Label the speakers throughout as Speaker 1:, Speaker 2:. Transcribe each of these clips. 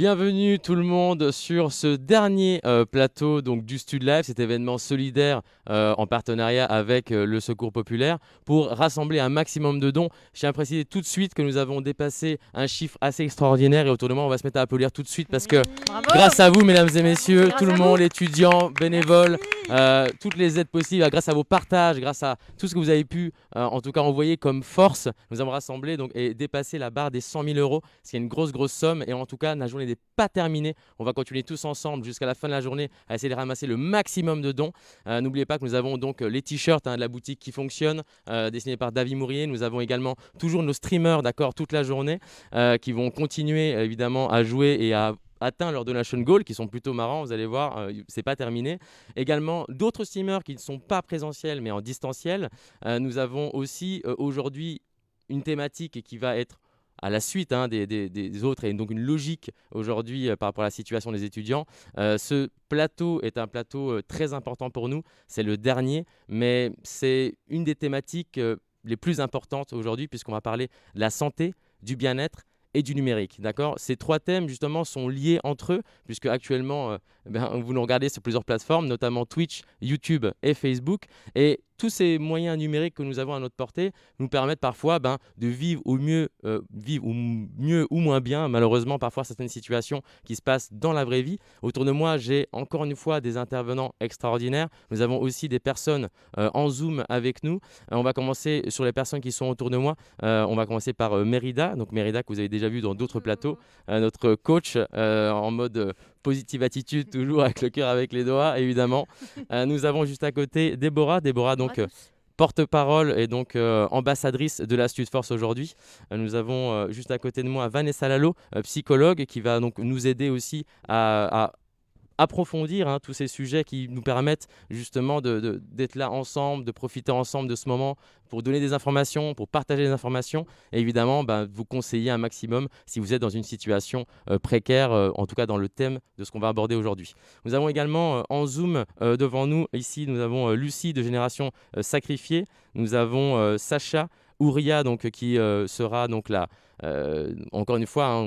Speaker 1: Bienvenue tout le monde sur ce dernier plateau donc, du Stud Live, cet événement solidaire en partenariat avec le Secours Populaire pour rassembler un maximum de dons. Je tiens à préciser tout de suite que nous avons dépassé un chiffre assez extraordinaire et autour de moi on va se mettre à applaudir tout de suite parce que
Speaker 2: Bravo.
Speaker 1: grâce à vous mesdames et messieurs,
Speaker 2: Grâce
Speaker 1: tout le
Speaker 2: à
Speaker 1: monde,
Speaker 2: vous.
Speaker 1: étudiants, bénévoles, toutes les aides possibles, grâce à vos partages, grâce à tout ce que vous avez pu en tout cas envoyer comme force, nous avons rassemblé donc, et dépassé la barre des 100 000 euros, ce qui est une grosse somme et en tout cas la journée n'est pas terminée. On va continuer tous ensemble jusqu'à la fin de la journée à essayer de ramasser le maximum de dons. N'oubliez pas que nous avons donc les t-shirts de la boutique qui fonctionne, dessinés par David Mourier. Nous avons également toujours nos streamers toute la journée qui vont continuer évidemment à jouer et à atteint leur donation goal qui sont plutôt marrants, vous allez voir, c'est pas terminé. Également d'autres streamers qui ne sont pas présentiels mais en distanciel. Nous avons aussi aujourd'hui une thématique qui va être à la suite des autres et donc une logique aujourd'hui par rapport à la situation des étudiants. Ce plateau est un plateau très important pour nous, c'est le dernier, mais c'est une des thématiques les plus importantes aujourd'hui puisqu'on va parler de la santé, du bien-être et du numérique. D'accord ? Ces trois thèmes justement sont liés entre eux puisque actuellement vous nous regardez sur plusieurs plateformes, notamment Twitch, YouTube et Facebook, et tous ces moyens numériques que nous avons à notre portée nous permettent parfois de vivre au mieux, mieux ou moins bien, malheureusement parfois certaines situations qui se passent dans la vraie vie. Autour de moi, j'ai encore une fois des intervenants extraordinaires. Nous avons aussi des personnes en Zoom avec nous. On va commencer sur les personnes qui sont autour de moi. On va commencer par Mérida. Donc Mérida que vous avez déjà vu dans d'autres plateaux. Notre coach en mode positive attitude, toujours avec le cœur avec les doigts, évidemment. Nous avons juste à côté Déborah. Déborah, donc porte-parole et donc ambassadrice de la Stud Force aujourd'hui. Nous avons juste à côté de moi Vanessa Lalo, psychologue, qui va donc nous aider aussi à approfondir tous ces sujets qui nous permettent justement d'être là ensemble, de profiter ensemble de ce moment pour donner des informations, pour partager des informations et évidemment vous conseiller un maximum si vous êtes dans une situation précaire, en tout cas dans le thème de ce qu'on va aborder aujourd'hui. Nous avons également en Zoom devant nous, ici nous avons Lucie de Génération Sacrifiée, nous avons Sacha Ouria donc, qui sera donc là, encore une fois,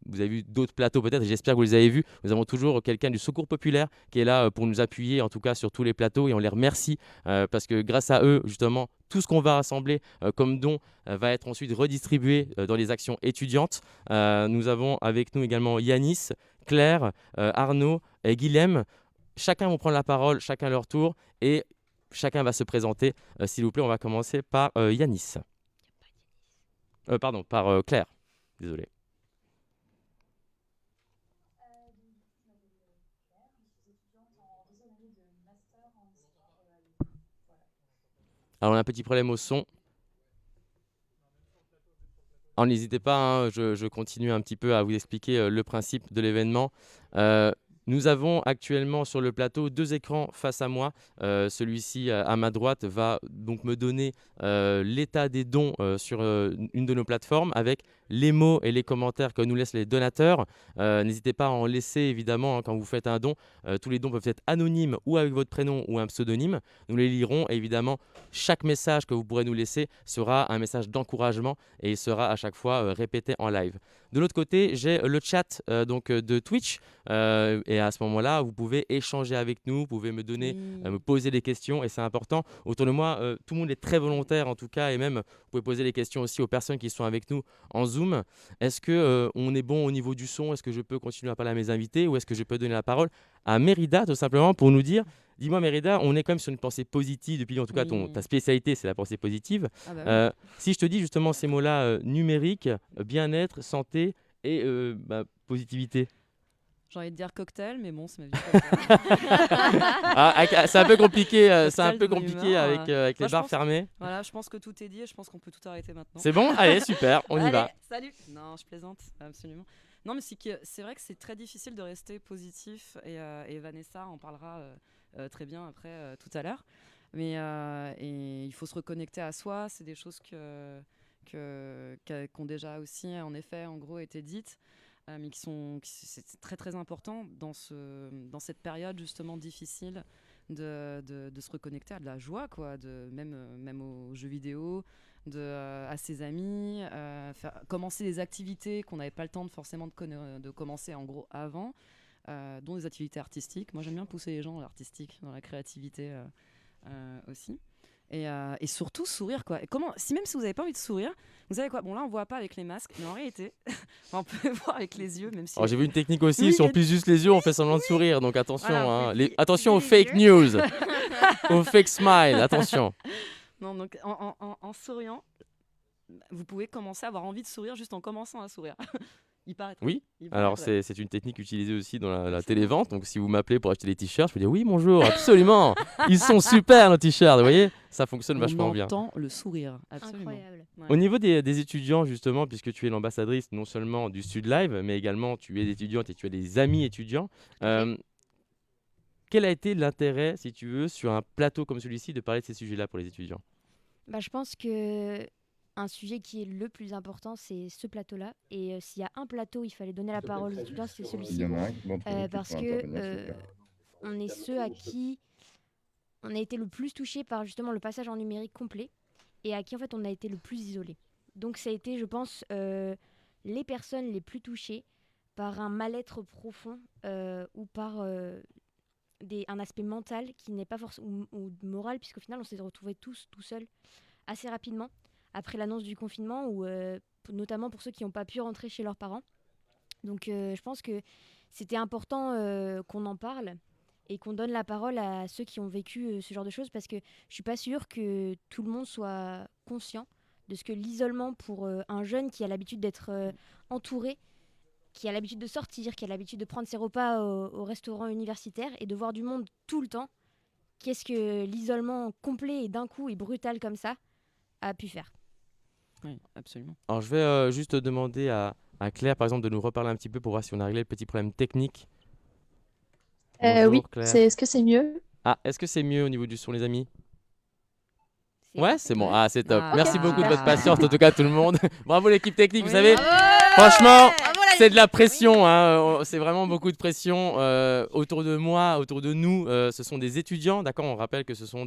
Speaker 1: vous avez vu d'autres plateaux peut-être, et j'espère que vous les avez vus. Nous avons toujours quelqu'un du Secours Populaire qui est là pour nous appuyer, en tout cas sur tous les plateaux, et on les remercie parce que grâce à eux, justement, tout ce qu'on va rassembler comme don va être ensuite redistribué dans les actions étudiantes. Nous avons avec nous également Yanis, Claire, Arnaud et Guilhem. Chacun va prendre la parole, chacun leur tour, et chacun va se présenter. S'il vous plaît, on va commencer par Yanis. Pardon, par Claire. Désolé. Alors, on a un petit problème au son. Alors, n'hésitez pas, je continue un petit peu à vous expliquer le principe de l'événement. Nous avons actuellement sur le plateau 2 écrans face à moi. Celui-ci à ma droite va donc me donner l'état des dons sur une de nos plateformes avec les mots et les commentaires que nous laissent les donateurs. N'hésitez pas à en laisser évidemment quand vous faites un don. Tous les dons peuvent être anonymes ou avec votre prénom ou un pseudonyme. Nous les lirons et évidemment chaque message que vous pourrez nous laisser sera un message d'encouragement et il sera à chaque fois répété en live. De l'autre côté, j'ai le chat de Twitch et à ce moment-là, vous pouvez échanger avec nous, vous pouvez me donner, me poser des questions et c'est important. Autour de moi, tout le monde est très volontaire en tout cas et même vous pouvez poser des questions aussi aux personnes qui sont avec nous en Zoom. Est-ce que on est bon au niveau du son? Est-ce que je peux continuer à parler à mes invités ou est-ce que je peux donner la parole à Mérida tout simplement pour nous dire dis-moi Mérida, on est quand même sur une pensée positive depuis en tout cas ta spécialité c'est la pensée positive. Si je te dis justement ces mots-là numérique, bien-être, santé et positivité.
Speaker 2: J'ai envie de dire cocktail, mais bon, c'est ma vie.
Speaker 1: C'est un peu compliqué, avec les
Speaker 2: Moi,
Speaker 1: bars fermés.
Speaker 2: Voilà, je pense que tout est dit et je pense qu'on peut tout arrêter maintenant.
Speaker 1: C'est bon? Allez, super, on y va.
Speaker 2: Salut. Non, je plaisante, absolument. Non, mais c'est vrai que c'est très difficile de rester positif et Vanessa en parlera très bien après tout à l'heure. Mais et il faut se reconnecter à soi. C'est des choses qui ont déjà aussi, en effet, en gros, été dites. Mais c'est très très important dans cette période justement difficile de se reconnecter à de la joie, quoi, même aux jeux vidéo, à ses amis, commencer des activités qu'on n'avait pas le temps forcément de commencer en gros avant, dont des activités artistiques. Moi, j'aime bien pousser les gens dans l'artistique, dans la créativité aussi. Et surtout sourire, quoi. Et même si vous n'avez pas envie de sourire, vous savez quoi, bon là on voit pas avec les masques, mais en réalité on peut voir avec les yeux, même si
Speaker 1: Alors j'ai vu une technique aussi, si on plisse juste les yeux, on fait semblant de sourire, donc attention,
Speaker 2: voilà,
Speaker 1: attention aux
Speaker 3: les
Speaker 1: fake
Speaker 3: yeux.
Speaker 1: news, aux fake smile, attention.
Speaker 2: Non, donc en souriant, vous pouvez commencer à avoir envie de sourire juste en commençant à sourire. Il paraîtrait.
Speaker 1: Oui,
Speaker 2: Il
Speaker 1: alors
Speaker 2: paraîtrait.
Speaker 1: c'est une technique utilisée aussi dans la
Speaker 2: C'est
Speaker 1: télévente, donc si vous m'appelez pour acheter des t-shirts, je peux dire oui bonjour, absolument, ils sont super nos t-shirts, vous voyez, ça fonctionne
Speaker 2: On
Speaker 1: vachement bien.
Speaker 2: entend le sourire, absolument.
Speaker 3: Incroyable.
Speaker 2: Ouais.
Speaker 1: Au niveau des étudiants, justement, puisque tu es l'ambassadrice non seulement du Sud Live, mais également tu es étudiante et tu as des amis étudiants, quel a été l'intérêt, si tu veux, sur un plateau comme celui-ci, de parler de ces sujets-là pour les étudiants?
Speaker 3: Bah, je pense que un sujet qui est le plus important, c'est ce plateau-là. Et s'il y a un plateau où il fallait donner la parole aux étudiants, c'est
Speaker 4: Il
Speaker 3: celui-ci.
Speaker 4: y en a un qui montre qu'il
Speaker 3: Parce
Speaker 4: faut
Speaker 3: que
Speaker 4: intervenir, c'est clair.
Speaker 3: on est ceux à qui on a été le plus touché par justement le passage en numérique complet et à qui en fait on a été le plus isolé. Donc ça a été, je pense, les personnes les plus touchées par un mal-être profond ou par un aspect mental qui n'est pas forcément ou moral, puisqu'au final on s'est retrouvés tous tout seuls assez rapidement après l'annonce du confinement, ou notamment pour ceux qui n'ont pas pu rentrer chez leurs parents. Donc je pense que c'était important qu'on en parle et qu'on donne la parole à ceux qui ont vécu ce genre de choses, parce que je suis pas sûre que tout le monde soit conscient de ce que l'isolement pour un jeune qui a l'habitude d'être entouré, qui a l'habitude de sortir, qui a l'habitude de prendre ses repas au restaurant universitaire et de voir du monde tout le temps, qu'est-ce que l'isolement complet et d'un coup et brutal comme ça a pu faire.
Speaker 2: Oui, absolument.
Speaker 1: Alors je vais juste demander à Claire, par exemple, de nous reparler un petit peu pour voir si on a réglé le petit problème technique. Bonjour
Speaker 5: Oui,
Speaker 1: Claire.
Speaker 5: est-ce que c'est mieux?
Speaker 1: Ah, est-ce que c'est mieux au niveau du son, les amis?
Speaker 3: C'est
Speaker 1: Ouais,
Speaker 3: parfait.
Speaker 1: c'est bon.
Speaker 2: Ouais.
Speaker 1: Ah, c'est top.
Speaker 2: Ah.
Speaker 1: Merci
Speaker 5: Ok,
Speaker 1: beaucoup de
Speaker 5: super.
Speaker 1: votre patience, en tout cas, tout le monde. Bravo l'équipe technique, vous
Speaker 2: Oui.
Speaker 1: savez.
Speaker 3: Bravo.
Speaker 1: Franchement,
Speaker 3: Bravo, la
Speaker 1: c'est de la
Speaker 3: l'équipe.
Speaker 1: pression, hein. C'est vraiment beaucoup de pression autour de moi, autour de nous. Ce sont des étudiants, d'accord. On rappelle que ce sont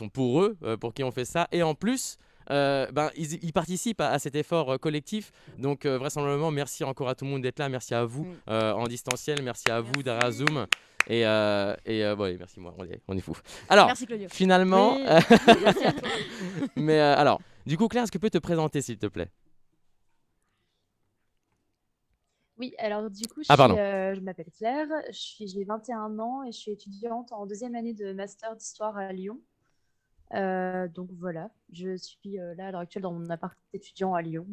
Speaker 1: pour eux, pour qui on fait ça, et en plus, ils participent à cet effort collectif. Donc vraisemblablement, merci encore à tout le monde d'être là. Merci à vous en distanciel, merci à vous derrière Zoom. Ouais, merci moi, on est fou. Alors,
Speaker 3: Merci Claudio.
Speaker 1: finalement,
Speaker 2: Oui.
Speaker 3: Merci à toi.
Speaker 1: mais alors, du coup, Claire, est-ce que tu peux te présenter, s'il te plaît?
Speaker 5: Oui, alors du coup,
Speaker 1: Ah, pardon.
Speaker 5: je m'appelle Claire, j'ai 21 ans et je suis étudiante en deuxième année de master d'histoire à Lyon. Donc voilà, je suis là à l'heure actuelle dans mon appart étudiant à Lyon.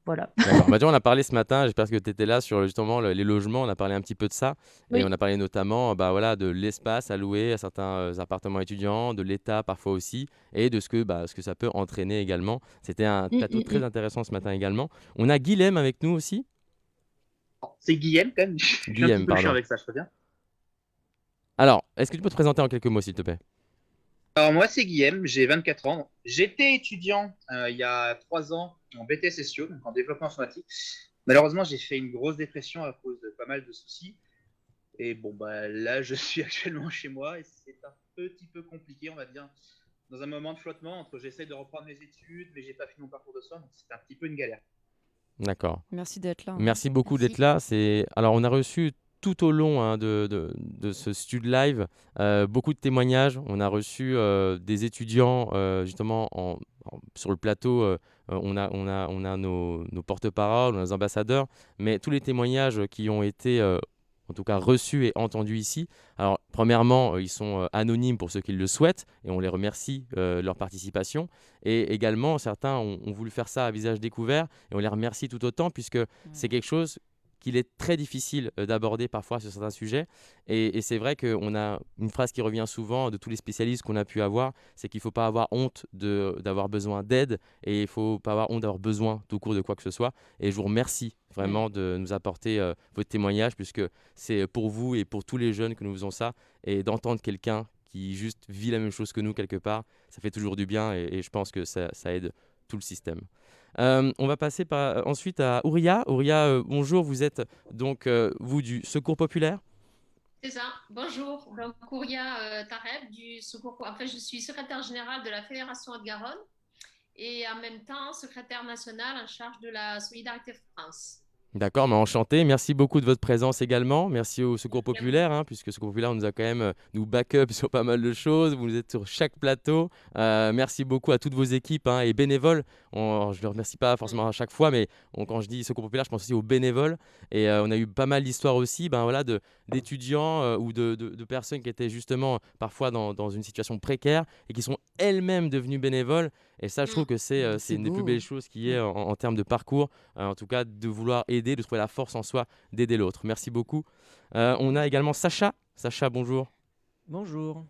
Speaker 5: Voilà.
Speaker 1: D'accord. Bah, tu vois, on a parlé ce matin, j'espère que tu étais là sur justement les logements, on a parlé un petit peu de ça. Et
Speaker 5: Oui.
Speaker 1: on a parlé notamment voilà, de l'espace alloué à certains appartements étudiants, de l'État parfois aussi, et de ce que ça peut entraîner également. C'était un plateau très intéressant ce matin également. On a Guilhem avec nous aussi.
Speaker 6: C'est Guillaume, quand même. Je suis un
Speaker 1: Guillaume,
Speaker 6: petit peu chiant
Speaker 1: pardon.
Speaker 6: avec ça, je préviens.
Speaker 1: Alors, est-ce que tu peux te présenter en quelques mots, s'il te plaît?
Speaker 6: Alors, moi, c'est Guillaume, j'ai 24 ans. J'étais étudiant il y a 3 ans en BTS SEO, donc en développement informatique. Malheureusement, j'ai fait une grosse dépression à cause de pas mal de soucis. Et bon, bah là, je suis actuellement chez moi et c'est un petit peu compliqué, on va dire, dans un moment de flottement entre j'essaye de reprendre mes études, mais j'ai pas fini mon parcours de soins, donc c'est un petit peu une galère.
Speaker 1: D'accord.
Speaker 2: Merci d'être là.
Speaker 1: Merci beaucoup
Speaker 3: Merci.
Speaker 1: d'être là. Alors, on a reçu tout au long de ce Stud Live beaucoup de témoignages. On a reçu des étudiants justement sur le plateau. On a nos porte-paroles, nos ambassadeurs, mais tous les témoignages qui ont été en tout cas reçus et entendus ici. Alors, premièrement, ils sont anonymes pour ceux qui le souhaitent et on les remercie de leur participation. Et également, certains ont voulu faire ça à visage découvert et on les remercie tout autant puisque c'est quelque chose qu'il est très difficile d'aborder parfois sur certains sujets. Et c'est vrai qu'on a une phrase qui revient souvent de tous les spécialistes qu'on a pu avoir, c'est qu'il ne faut pas avoir honte d'avoir besoin d'aide et il ne faut pas avoir honte d'avoir besoin tout court de quoi que ce soit. Et je vous remercie vraiment de nous apporter votre témoignage puisque c'est pour vous et pour tous les jeunes que nous faisons ça. Et d'entendre quelqu'un qui juste vit la même chose que nous quelque part, ça fait toujours du bien et je pense que ça aide tout le système. On va passer ensuite à Ouria. Ouria, bonjour, vous êtes donc vous du Secours Populaire?
Speaker 4: C'est ça. Bonjour. Donc, Kouria Tareb du Secours. En fait, je suis secrétaire générale de la Fédération Haute-Garonne et en même temps secrétaire nationale en charge de la Solidarité France.
Speaker 1: D'accord, mais enchanté. Merci beaucoup de votre présence également. Merci au Secours Populaire, hein, puisque Secours Populaire nous a quand même nous back-up sur pas mal de choses. Vous êtes sur chaque plateau. Merci beaucoup à toutes vos équipes hein, et bénévoles. Je ne les remercie pas forcément à chaque fois, mais quand je dis Secours Populaire, je pense aussi aux bénévoles. Et on a eu pas mal d'histoires aussi voilà, d'étudiants ou de personnes qui étaient justement parfois dans une situation précaire et qui sont elles-mêmes devenues bénévoles. Et ça, je trouve que c'est
Speaker 2: C'est
Speaker 1: une des plus
Speaker 2: beau.
Speaker 1: belles choses qui est en termes de parcours, en tout cas de vouloir aider, de trouver la force en soi d'aider l'autre. Merci beaucoup. On a également Sacha. Sacha, bonjour.
Speaker 7: Bonjour.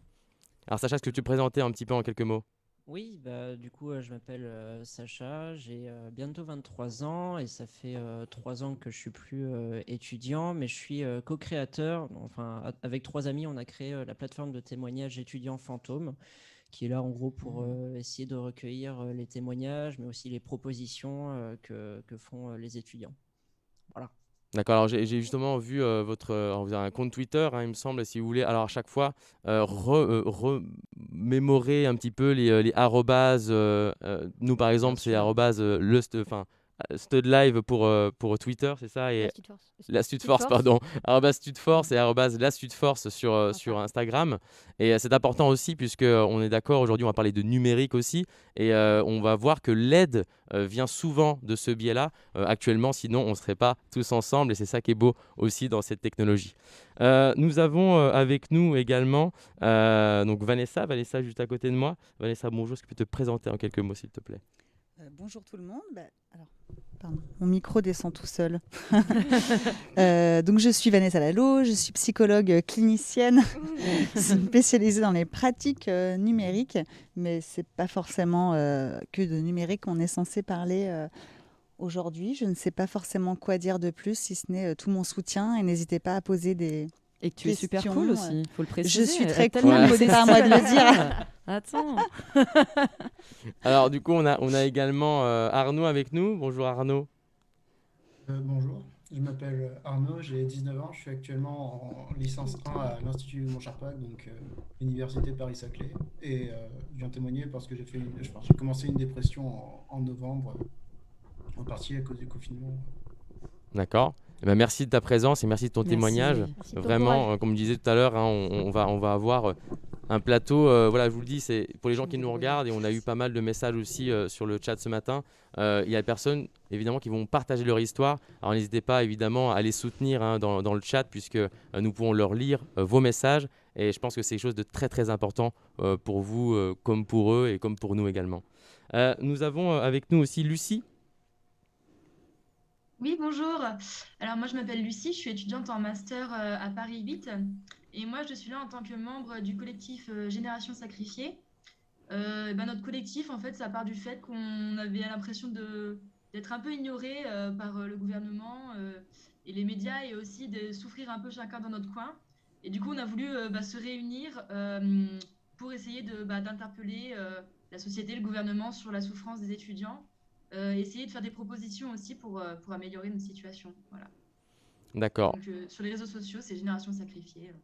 Speaker 1: Alors Sacha, est-ce que tu peux te présenter un petit peu en quelques mots?
Speaker 7: Oui, du coup, je m'appelle Sacha, j'ai bientôt 23 ans et ça fait 3 ans que je suis plus étudiant, mais je suis co-créateur. Enfin, avec 3 amis, on a créé la plateforme de témoignages étudiants fantômes, qui est là en gros pour essayer de recueillir les témoignages, mais aussi les propositions que font les étudiants. Voilà.
Speaker 1: D'accord, alors j'ai justement vu alors vous avez un compte Twitter, hein, il me semble, si vous voulez. Alors à chaque fois, remémorer un petit peu les arrobases. Nous, par exemple, c'est
Speaker 7: sûr.
Speaker 1: arrobase Stud Live pour Twitter, c'est ça? Et la Stud Force, pardon. Arrobase Stud Force et arrobase la Stud Force sur Instagram. Et c'est important aussi, puisque on est d'accord, aujourd'hui, on va parler de numérique aussi. Et on va voir que l'aide vient souvent de ce biais-là. Actuellement, sinon, on ne serait pas tous ensemble. Et c'est ça qui est beau aussi dans cette technologie. Nous avons avec nous également donc Vanessa, juste à côté de moi. Vanessa, bonjour, est-ce que tu peux te présenter en quelques mots, s'il te plaît?
Speaker 8: Bonjour tout le monde. Alors, pardon, mon micro descend tout seul. Donc, je suis Vanessa Lalo, je suis psychologue clinicienne spécialisée dans les pratiques numériques, mais c'est pas forcément que de numérique qu'on est censé parler aujourd'hui. Je ne sais pas forcément quoi dire de plus, si ce n'est tout mon soutien, et n'hésitez pas à poser des
Speaker 2: Et que tu es super
Speaker 8: questions,
Speaker 2: cool aussi, il faut le préciser.
Speaker 8: Je suis
Speaker 2: Elle a
Speaker 8: très
Speaker 2: tellement
Speaker 8: cool,
Speaker 2: de
Speaker 8: c'est pas à moi de le
Speaker 2: modestie.
Speaker 8: dire.
Speaker 2: Attends.
Speaker 1: Alors du coup, on a également Arnaud avec nous. Bonjour Arnaud.
Speaker 9: Bonjour, je m'appelle Arnaud, j'ai 19 ans, je suis actuellement en licence 1 à l'Institut Montcharpac, donc l'Université Paris-Saclay, et je viens témoigner parce que j'ai commencé une dépression en novembre, en partie à cause du confinement.
Speaker 1: D'accord. Eh ben, merci de ta présence et merci de ton témoignage.
Speaker 3: Merci de ton
Speaker 1: Vraiment,
Speaker 3: courage.
Speaker 1: comme je disais tout à l'heure, hein, on va avoir un plateau. Voilà, je vous le dis, c'est pour les gens qui nous regardent et on a eu pas mal de messages aussi sur le chat ce matin. Il y a des personnes évidemment qui vont partager leur histoire. Alors n'hésitez pas évidemment à les soutenir hein, dans le chat puisque nous pouvons leur lire vos messages et je pense que c'est quelque chose de très très important pour vous comme pour eux et comme pour nous également. Nous avons avec nous aussi Lucie.
Speaker 10: Oui, bonjour. Alors moi je m'appelle Lucie, je suis étudiante en master à Paris 8 et moi je suis là en tant que membre du collectif Génération Sacrifiée. Notre collectif en fait ça part du fait qu'on avait l'impression d'être un peu ignoré par le gouvernement et les médias et aussi de souffrir un peu chacun dans notre coin. Et du coup on a voulu se réunir pour essayer d'interpeller la société, le gouvernement sur la souffrance des étudiants. Essayer de faire des propositions aussi pour améliorer notre situation. Voilà.
Speaker 1: D'accord.
Speaker 10: Donc, sur les réseaux sociaux, c'est Génération Sacrifiée.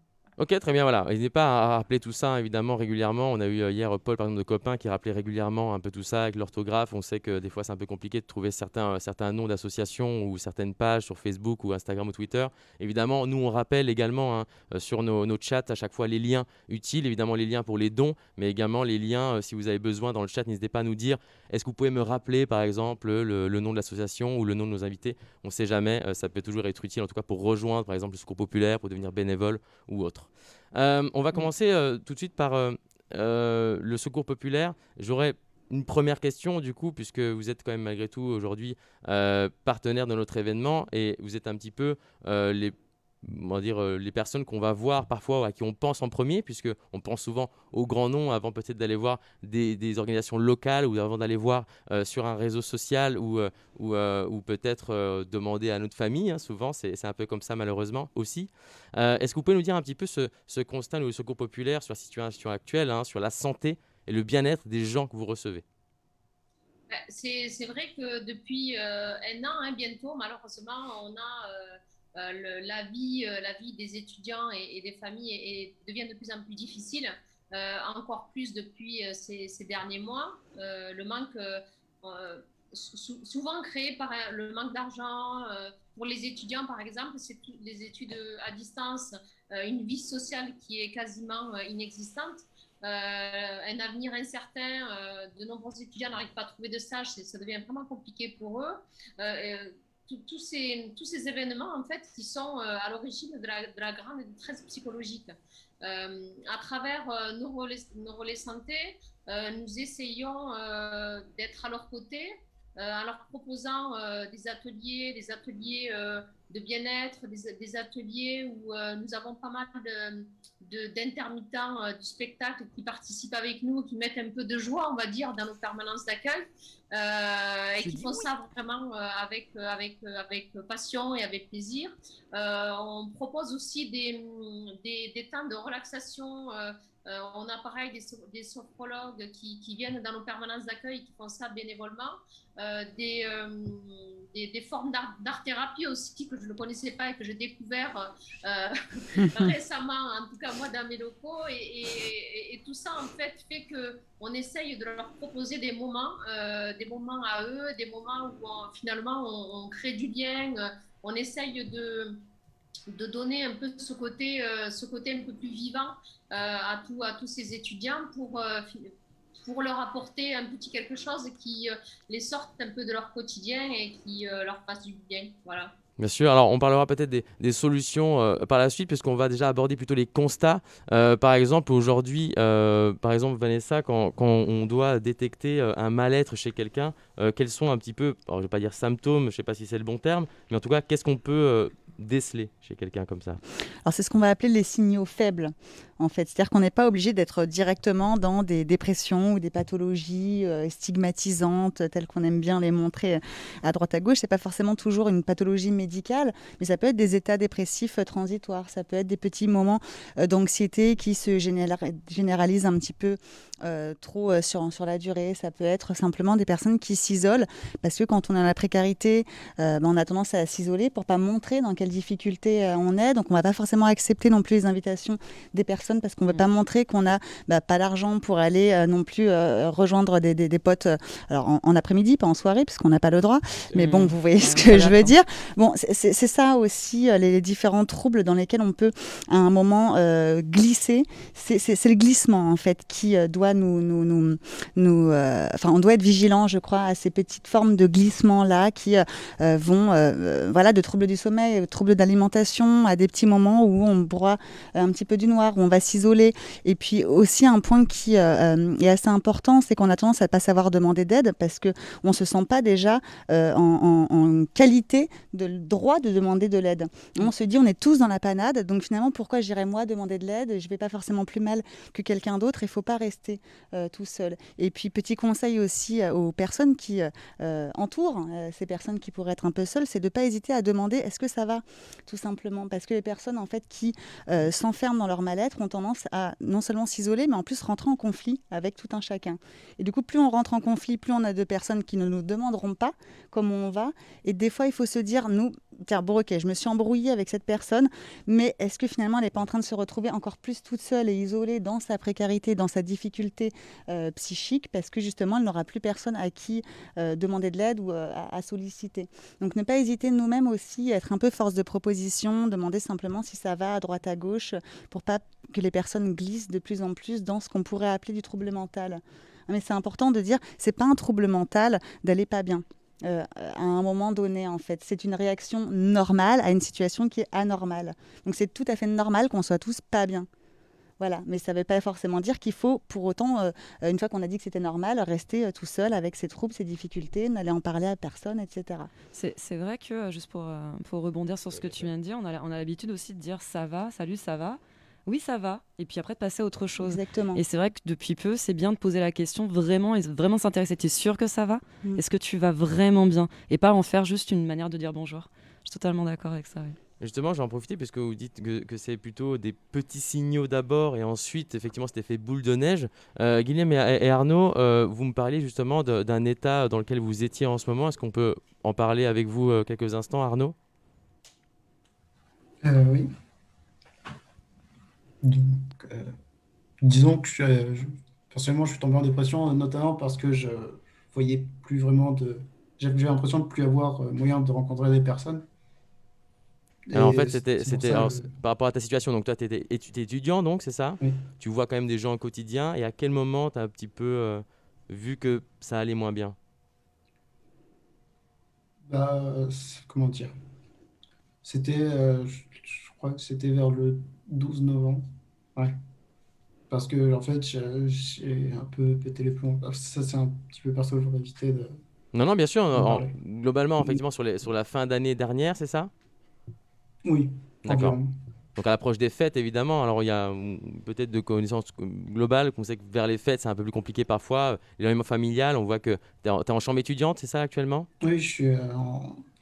Speaker 1: Ok, très bien, voilà. N'hésitez pas à rappeler tout ça, évidemment, régulièrement. On a eu hier Paul, par exemple, de copains qui rappelait régulièrement un peu tout ça avec l'orthographe. On sait que des fois, c'est un peu compliqué de trouver certains noms d'associations ou certaines pages sur Facebook ou Instagram ou Twitter. Évidemment, nous, on rappelle également hein, sur nos chats à chaque fois les liens utiles, évidemment les liens pour les dons, mais également les liens, si vous avez besoin dans le chat, n'hésitez pas à nous dire, est-ce que vous pouvez me rappeler, par exemple, le nom de l'association ou le nom de nos invités? On ne sait jamais, ça peut toujours être utile, en tout cas pour rejoindre, par exemple, le Secours Populaire, pour devenir bénévole ou autre. On va commencer tout de suite par le Secours Populaire. J'aurais une première question du coup, puisque vous êtes quand même malgré tout aujourd'hui partenaire de notre événement et vous êtes un petit peu les personnes qu'on va voir parfois, à qui on pense en premier, puisqu'on pense souvent aux grands noms avant peut-être d'aller voir des organisations locales ou avant d'aller voir sur un réseau social ou peut-être demander à notre famille. Hein, souvent, c'est un peu comme ça malheureusement aussi. Est-ce que vous pouvez nous dire un petit peu ce constat du Secours Populaire sur la situation actuelle, hein, sur la santé et le bien-être des gens que vous recevez?
Speaker 4: C'est vrai que depuis un an, hein, bientôt, malheureusement, on a la vie des étudiants et des familles devient de plus en plus difficile, encore plus depuis ces derniers mois. Le manque, souvent créé par le manque d'argent. Pour les étudiants, par exemple, c'est les études à distance, une vie sociale qui est quasiment inexistante. Un avenir incertain, de nombreux étudiants n'arrivent pas à trouver de stage, ça devient vraiment compliqué pour eux. Tous ces événements, en fait, qui sont à l'origine de la grande détresse psychologique. À travers nos relais santé, nous essayons d'être à leur côté, en leur proposant des ateliers de bien-être, des ateliers où nous avons pas mal d'intermittents du spectacle qui participent avec nous, qui mettent un peu de joie, on va dire, dans nos permanences d'accueil, et qui font ça vraiment avec passion et avec plaisir. On propose aussi des temps de relaxation. On a pareil des sophrologues qui viennent dans nos permanences d'accueil, qui font ça bénévolement. Des formes d'art-thérapie aussi que je ne connaissais pas et que j'ai découvert récemment, en tout cas moi dans mes locaux. Et tout ça en fait qu'on essaye de leur proposer des moments à eux, des moments où finalement on crée du lien, on essaye de donner un peu ce côté un peu plus vivant à tous ces étudiants pour leur apporter un petit quelque chose qui les sorte un peu de leur quotidien et qui leur fasse du bien. Voilà.
Speaker 1: Bien sûr, alors on parlera peut-être des solutions par la suite, puisqu'on va déjà aborder plutôt les constats. Par exemple, aujourd'hui, Vanessa, quand on doit détecter un mal-être chez quelqu'un, quels sont un petit peu, alors je ne vais pas dire symptômes, je ne sais pas si c'est le bon terme, mais en tout cas, qu'est-ce qu'on peut déceler chez quelqu'un comme ça?
Speaker 8: Alors c'est ce qu'on va appeler les signaux faibles, en fait. C'est-à-dire qu'on n'est pas obligé d'être directement dans des dépressions ou des pathologies stigmatisantes, telles qu'on aime bien les montrer à droite à gauche. C'est pas forcément toujours une pathologie médicale, mais ça peut être des états dépressifs transitoires. Ça peut être des petits moments d'anxiété qui se généralisent un petit peu trop sur la durée. Ça peut être simplement des personnes qui s'isolent, parce que quand on est dans la précarité, on a tendance à s'isoler pour pas montrer dans quelle difficulté on est. Donc on va pas forcément accepter non plus les invitations des personnes parce qu'on veut pas montrer qu'on a pas d'argent pour aller non plus rejoindre des potes alors en après-midi, pas en soirée, parce qu'on n'a pas le droit. Mais bon, vous voyez ce que je veux dire. Bon, c'est ça aussi, les différents troubles dans lesquels on peut à un moment glisser. C'est le glissement en fait qui doit enfin, on doit être vigilant, je crois, à ces petites formes de glissement là qui vont, de troubles du sommeil, troubles d'alimentation, à des petits moments où on boit un petit peu du noir, où on va s'isoler. Et puis aussi un point qui est assez important, c'est qu'on a tendance à ne pas savoir demander d'aide parce qu'on ne se sent pas déjà en qualité de droit de demander de l'aide. On se dit on est tous dans la panade, donc finalement pourquoi j'irais moi demander de l'aide? Je ne vais pas forcément plus mal que quelqu'un d'autre, il ne faut pas rester tout seul. Et puis petit conseil aussi aux personnes qui entourent ces personnes qui pourraient être un peu seules, c'est de ne pas hésiter à demander est-ce que ça va, tout simplement, parce que les personnes en fait qui s'enferment dans leur mal-être ont tendance à non seulement s'isoler, mais en plus rentrer en conflit avec tout un chacun. Et du coup, plus on rentre en conflit, plus on a de personnes qui ne nous demanderont pas comment on va. Et des fois, il faut se dire, tiens, bon, ok, je me suis embrouillée avec cette personne, mais est-ce que finalement, elle n'est pas en train de se retrouver encore plus toute seule et isolée dans sa précarité, dans sa difficulté psychique, parce que justement, elle n'aura plus personne à qui demander de l'aide ou à solliciter. Donc, ne pas hésiter nous-mêmes aussi à être un peu force de proposition, demander simplement si ça va à droite à gauche, pour pas que les personnes glissent de plus en plus dans ce qu'on pourrait appeler du trouble mental. Mais c'est important de dire, c'est pas un trouble mental d'aller pas bien. À un moment donné, en fait, c'est une réaction normale à une situation qui est anormale. Donc c'est tout à fait normal qu'on soit tous pas bien. Voilà, mais ça ne veut pas forcément dire qu'il faut, pour autant, une fois qu'on a dit que c'était normal, rester tout seul avec ses troubles, ses difficultés, n'aller en parler à personne, etc.
Speaker 2: C'est vrai que, juste pour rebondir sur ce que tu viens de dire, on a l'habitude aussi de dire « ça va, salut, ça va ». Oui, ça va. Et puis après, de passer à autre chose.
Speaker 8: Exactement.
Speaker 2: Et c'est vrai que depuis peu, c'est bien de poser la question vraiment et vraiment s'intéresser. Tu es sûr que ça va? Est-ce que tu vas vraiment bien? Et pas en faire juste une manière de dire bonjour. Je suis totalement d'accord avec ça. Oui.
Speaker 1: Justement, je vais en profiter puisque vous dites que c'est plutôt des petits signaux d'abord et ensuite, effectivement, cet effet boule de neige. Guilhem et Arnaud, vous me parliez justement d'un état dans lequel vous étiez en ce moment. Est-ce qu'on peut en parler avec vous quelques instants, Arnaud?
Speaker 9: Oui. Donc, euh, disons que personnellement, je suis tombé en dépression, notamment parce que je voyais plus vraiment de. J'avais l'impression de plus avoir moyen de rencontrer des personnes.
Speaker 1: Alors en fait,
Speaker 9: Et c'est pour ça.
Speaker 1: alors, par rapport à ta situation, donc toi, tu étais étudiant, donc c'est ça?
Speaker 9: Oui.
Speaker 1: Tu vois quand même des gens au quotidien, et à quel moment tu as un petit peu vu que ça allait moins bien?
Speaker 9: Bah, comment dire? C'était, je crois que c'était vers le 12 novembre. Ouais. Parce que, en fait, j'ai un peu pété les plombs. Ah, ça, c'est un petit peu perso, j'aurais évité
Speaker 1: Non, non, bien sûr,
Speaker 9: d'en parler.
Speaker 1: globalement, effectivement, sur la fin d'année dernière, c'est ça?
Speaker 9: Oui,
Speaker 1: D'accord.
Speaker 9: environ.
Speaker 1: Donc à l'approche des fêtes, évidemment, alors il y a peut-être de connaissances globales, qu'on sait que vers les fêtes, c'est un peu plus compliqué parfois. L'éloignement familial, on voit que t'es en chambre étudiante, c'est ça actuellement?
Speaker 9: Oui, je suis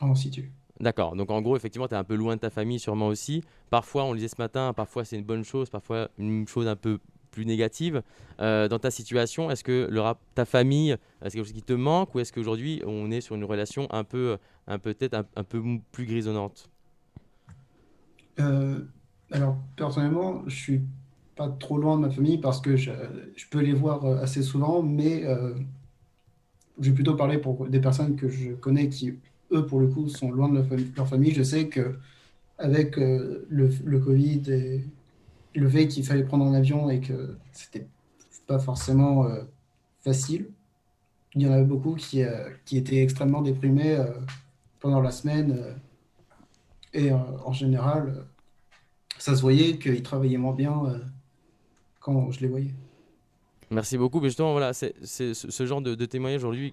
Speaker 9: en situ.
Speaker 1: D'accord. Donc en gros, effectivement, tu es un peu loin de ta famille, sûrement aussi. Parfois, on le disait ce matin, parfois c'est une bonne chose, parfois une chose un peu plus négative. Dans ta situation, est-ce que ta famille, c'est quelque chose qui te manque, ou est-ce qu'aujourd'hui, on est sur une relation peut-être un peu plus grisonnante?
Speaker 9: Euh, alors, personnellement, je suis pas trop loin de ma famille parce que je peux les voir assez souvent, mais je vais plutôt parler pour des personnes que je connais qui, eux, pour le coup, sont loin de leur famille. Je sais que avec le Covid et le fait qu'il fallait prendre un avion et que c'était pas forcément facile, il y en avait beaucoup qui étaient extrêmement déprimés pendant la semaine et en général, ça se voyait qu'ils travaillaient moins bien quand je les voyais.
Speaker 1: Merci beaucoup. Mais justement, voilà, c'est ce genre de témoignage aujourd'hui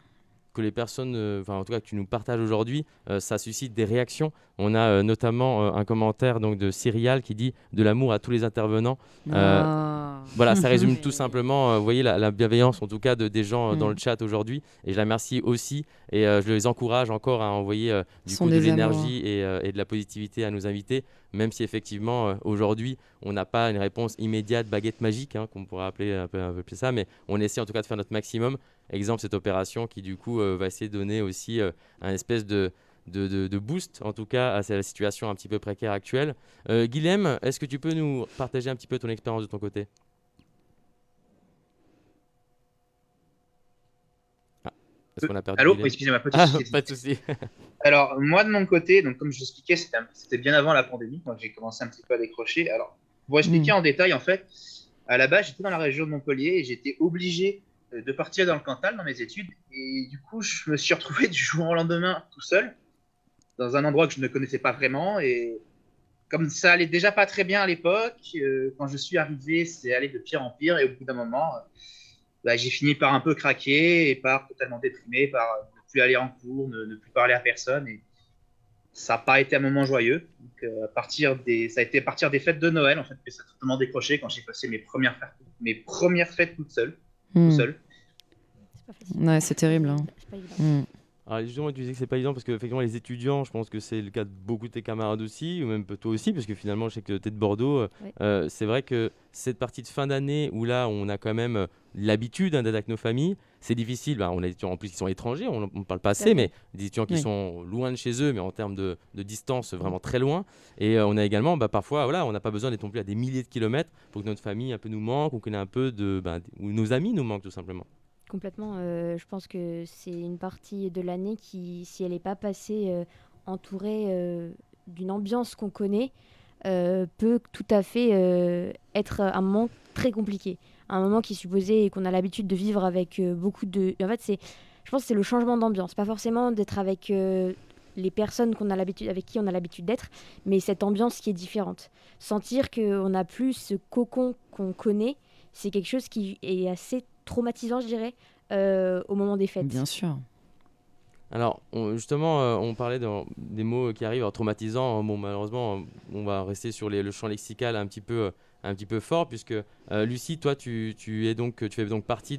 Speaker 1: que les personnes, enfin en tout cas que tu nous partages aujourd'hui, ça suscite des réactions. On a notamment un commentaire donc de Cyrial qui dit de l'amour à tous les intervenants. Euh,
Speaker 2: Ah.
Speaker 1: voilà, ça résume tout
Speaker 2: Mais-
Speaker 1: simplement, vous voyez, la bienveillance en tout cas des gens dans le
Speaker 2: Mm.
Speaker 1: chat aujourd'hui. Et je la remercie aussi. Et je les encourage encore à envoyer
Speaker 2: Ce
Speaker 1: du
Speaker 2: sont
Speaker 1: coup de
Speaker 2: des amours.
Speaker 1: l'énergie et de la positivité à nos invités, même si effectivement aujourd'hui on n'a pas une réponse immédiate, baguette magique, hein, qu'on pourrait appeler un peu plus ça, mais on essaie en tout cas de faire notre maximum. Exemple, cette opération qui du coup va essayer de donner aussi un espèce de boost, en tout cas, à la situation un petit peu précaire actuelle. Guilhem, est-ce que tu peux nous partager un petit peu ton expérience de ton côté? Ah, est-ce qu'on a perdu
Speaker 6: Allô? Oui,
Speaker 1: Guilhem?
Speaker 6: excusez-moi, pas de
Speaker 1: Ah,
Speaker 6: souci.
Speaker 1: pas de souci.
Speaker 6: Alors, moi, de mon côté, donc, comme je l'expliquais, c'était bien avant la pandémie, quand j'ai commencé un petit peu à décrocher. Alors, pour expliquer
Speaker 2: Mm.
Speaker 6: en détail, en fait, à la base, j'étais dans la région de Montpellier et j'étais obligé de partir dans le Cantal dans mes études. Et du coup, je me suis retrouvé du jour au lendemain tout seul, dans un endroit que je ne connaissais pas vraiment. Et comme ça allait déjà pas très bien à l'époque, quand je suis arrivé, c'est allé de pire en pire. Et au bout d'un moment, bah, j'ai fini par un peu craquer et par totalement déprimer, par ne plus aller en cours, ne plus parler à personne. Et ça n'a pas été un moment joyeux. Donc, ça a été à partir des fêtes de Noël en fait, que ça a totalement décroché quand j'ai passé mes premières fêtes tout
Speaker 2: Mm.
Speaker 6: seul.
Speaker 3: C'est pas facile.
Speaker 2: Ouais, c'est terrible, hein.
Speaker 3: C'est pas évident.
Speaker 2: Mm.
Speaker 1: Alors justement, tu disais que c'est pas évident parce que effectivement les étudiants, je pense que c'est le cas de beaucoup de tes camarades aussi, ou même toi aussi, parce que finalement je sais que tu es de Bordeaux.
Speaker 3: Ouais.
Speaker 1: C'est vrai que cette partie de fin d'année où là on a quand même l'habitude d'être avec nos familles, c'est difficile. Bah, on a des étudiants en plus qui sont étrangers, on ne parle pas assez,
Speaker 3: fait.
Speaker 1: mais des étudiants qui
Speaker 2: Oui.
Speaker 1: sont loin de chez eux, mais en termes de distance vraiment très loin. Et on a également parfois, voilà, on n'a pas besoin d'être non plus à des milliers de kilomètres pour que notre famille un peu nous manque, ou qu'on ait un peu ou nos amis nous manquent tout simplement.
Speaker 3: Complètement. Je pense que c'est une partie de l'année qui, si elle n'est pas passée entourée d'une ambiance qu'on connaît, peut tout à fait être un moment très compliqué. Un moment qui est supposé et qu'on a l'habitude de vivre avec beaucoup de... En fait, je pense que c'est le changement d'ambiance. Pas forcément d'être avec les personnes avec qui on a l'habitude d'être, mais cette ambiance qui est différente. Sentir qu'on n'a plus ce cocon qu'on connaît, c'est quelque chose qui est assez traumatisant, je dirais, au moment des fêtes.
Speaker 2: Bien sûr.
Speaker 1: Alors, justement, on parlait des mots qui arrivent, alors traumatisants. Bon, malheureusement, on va rester sur le champ lexical un petit peu fort, puisque Lucie, toi, tu fais donc partie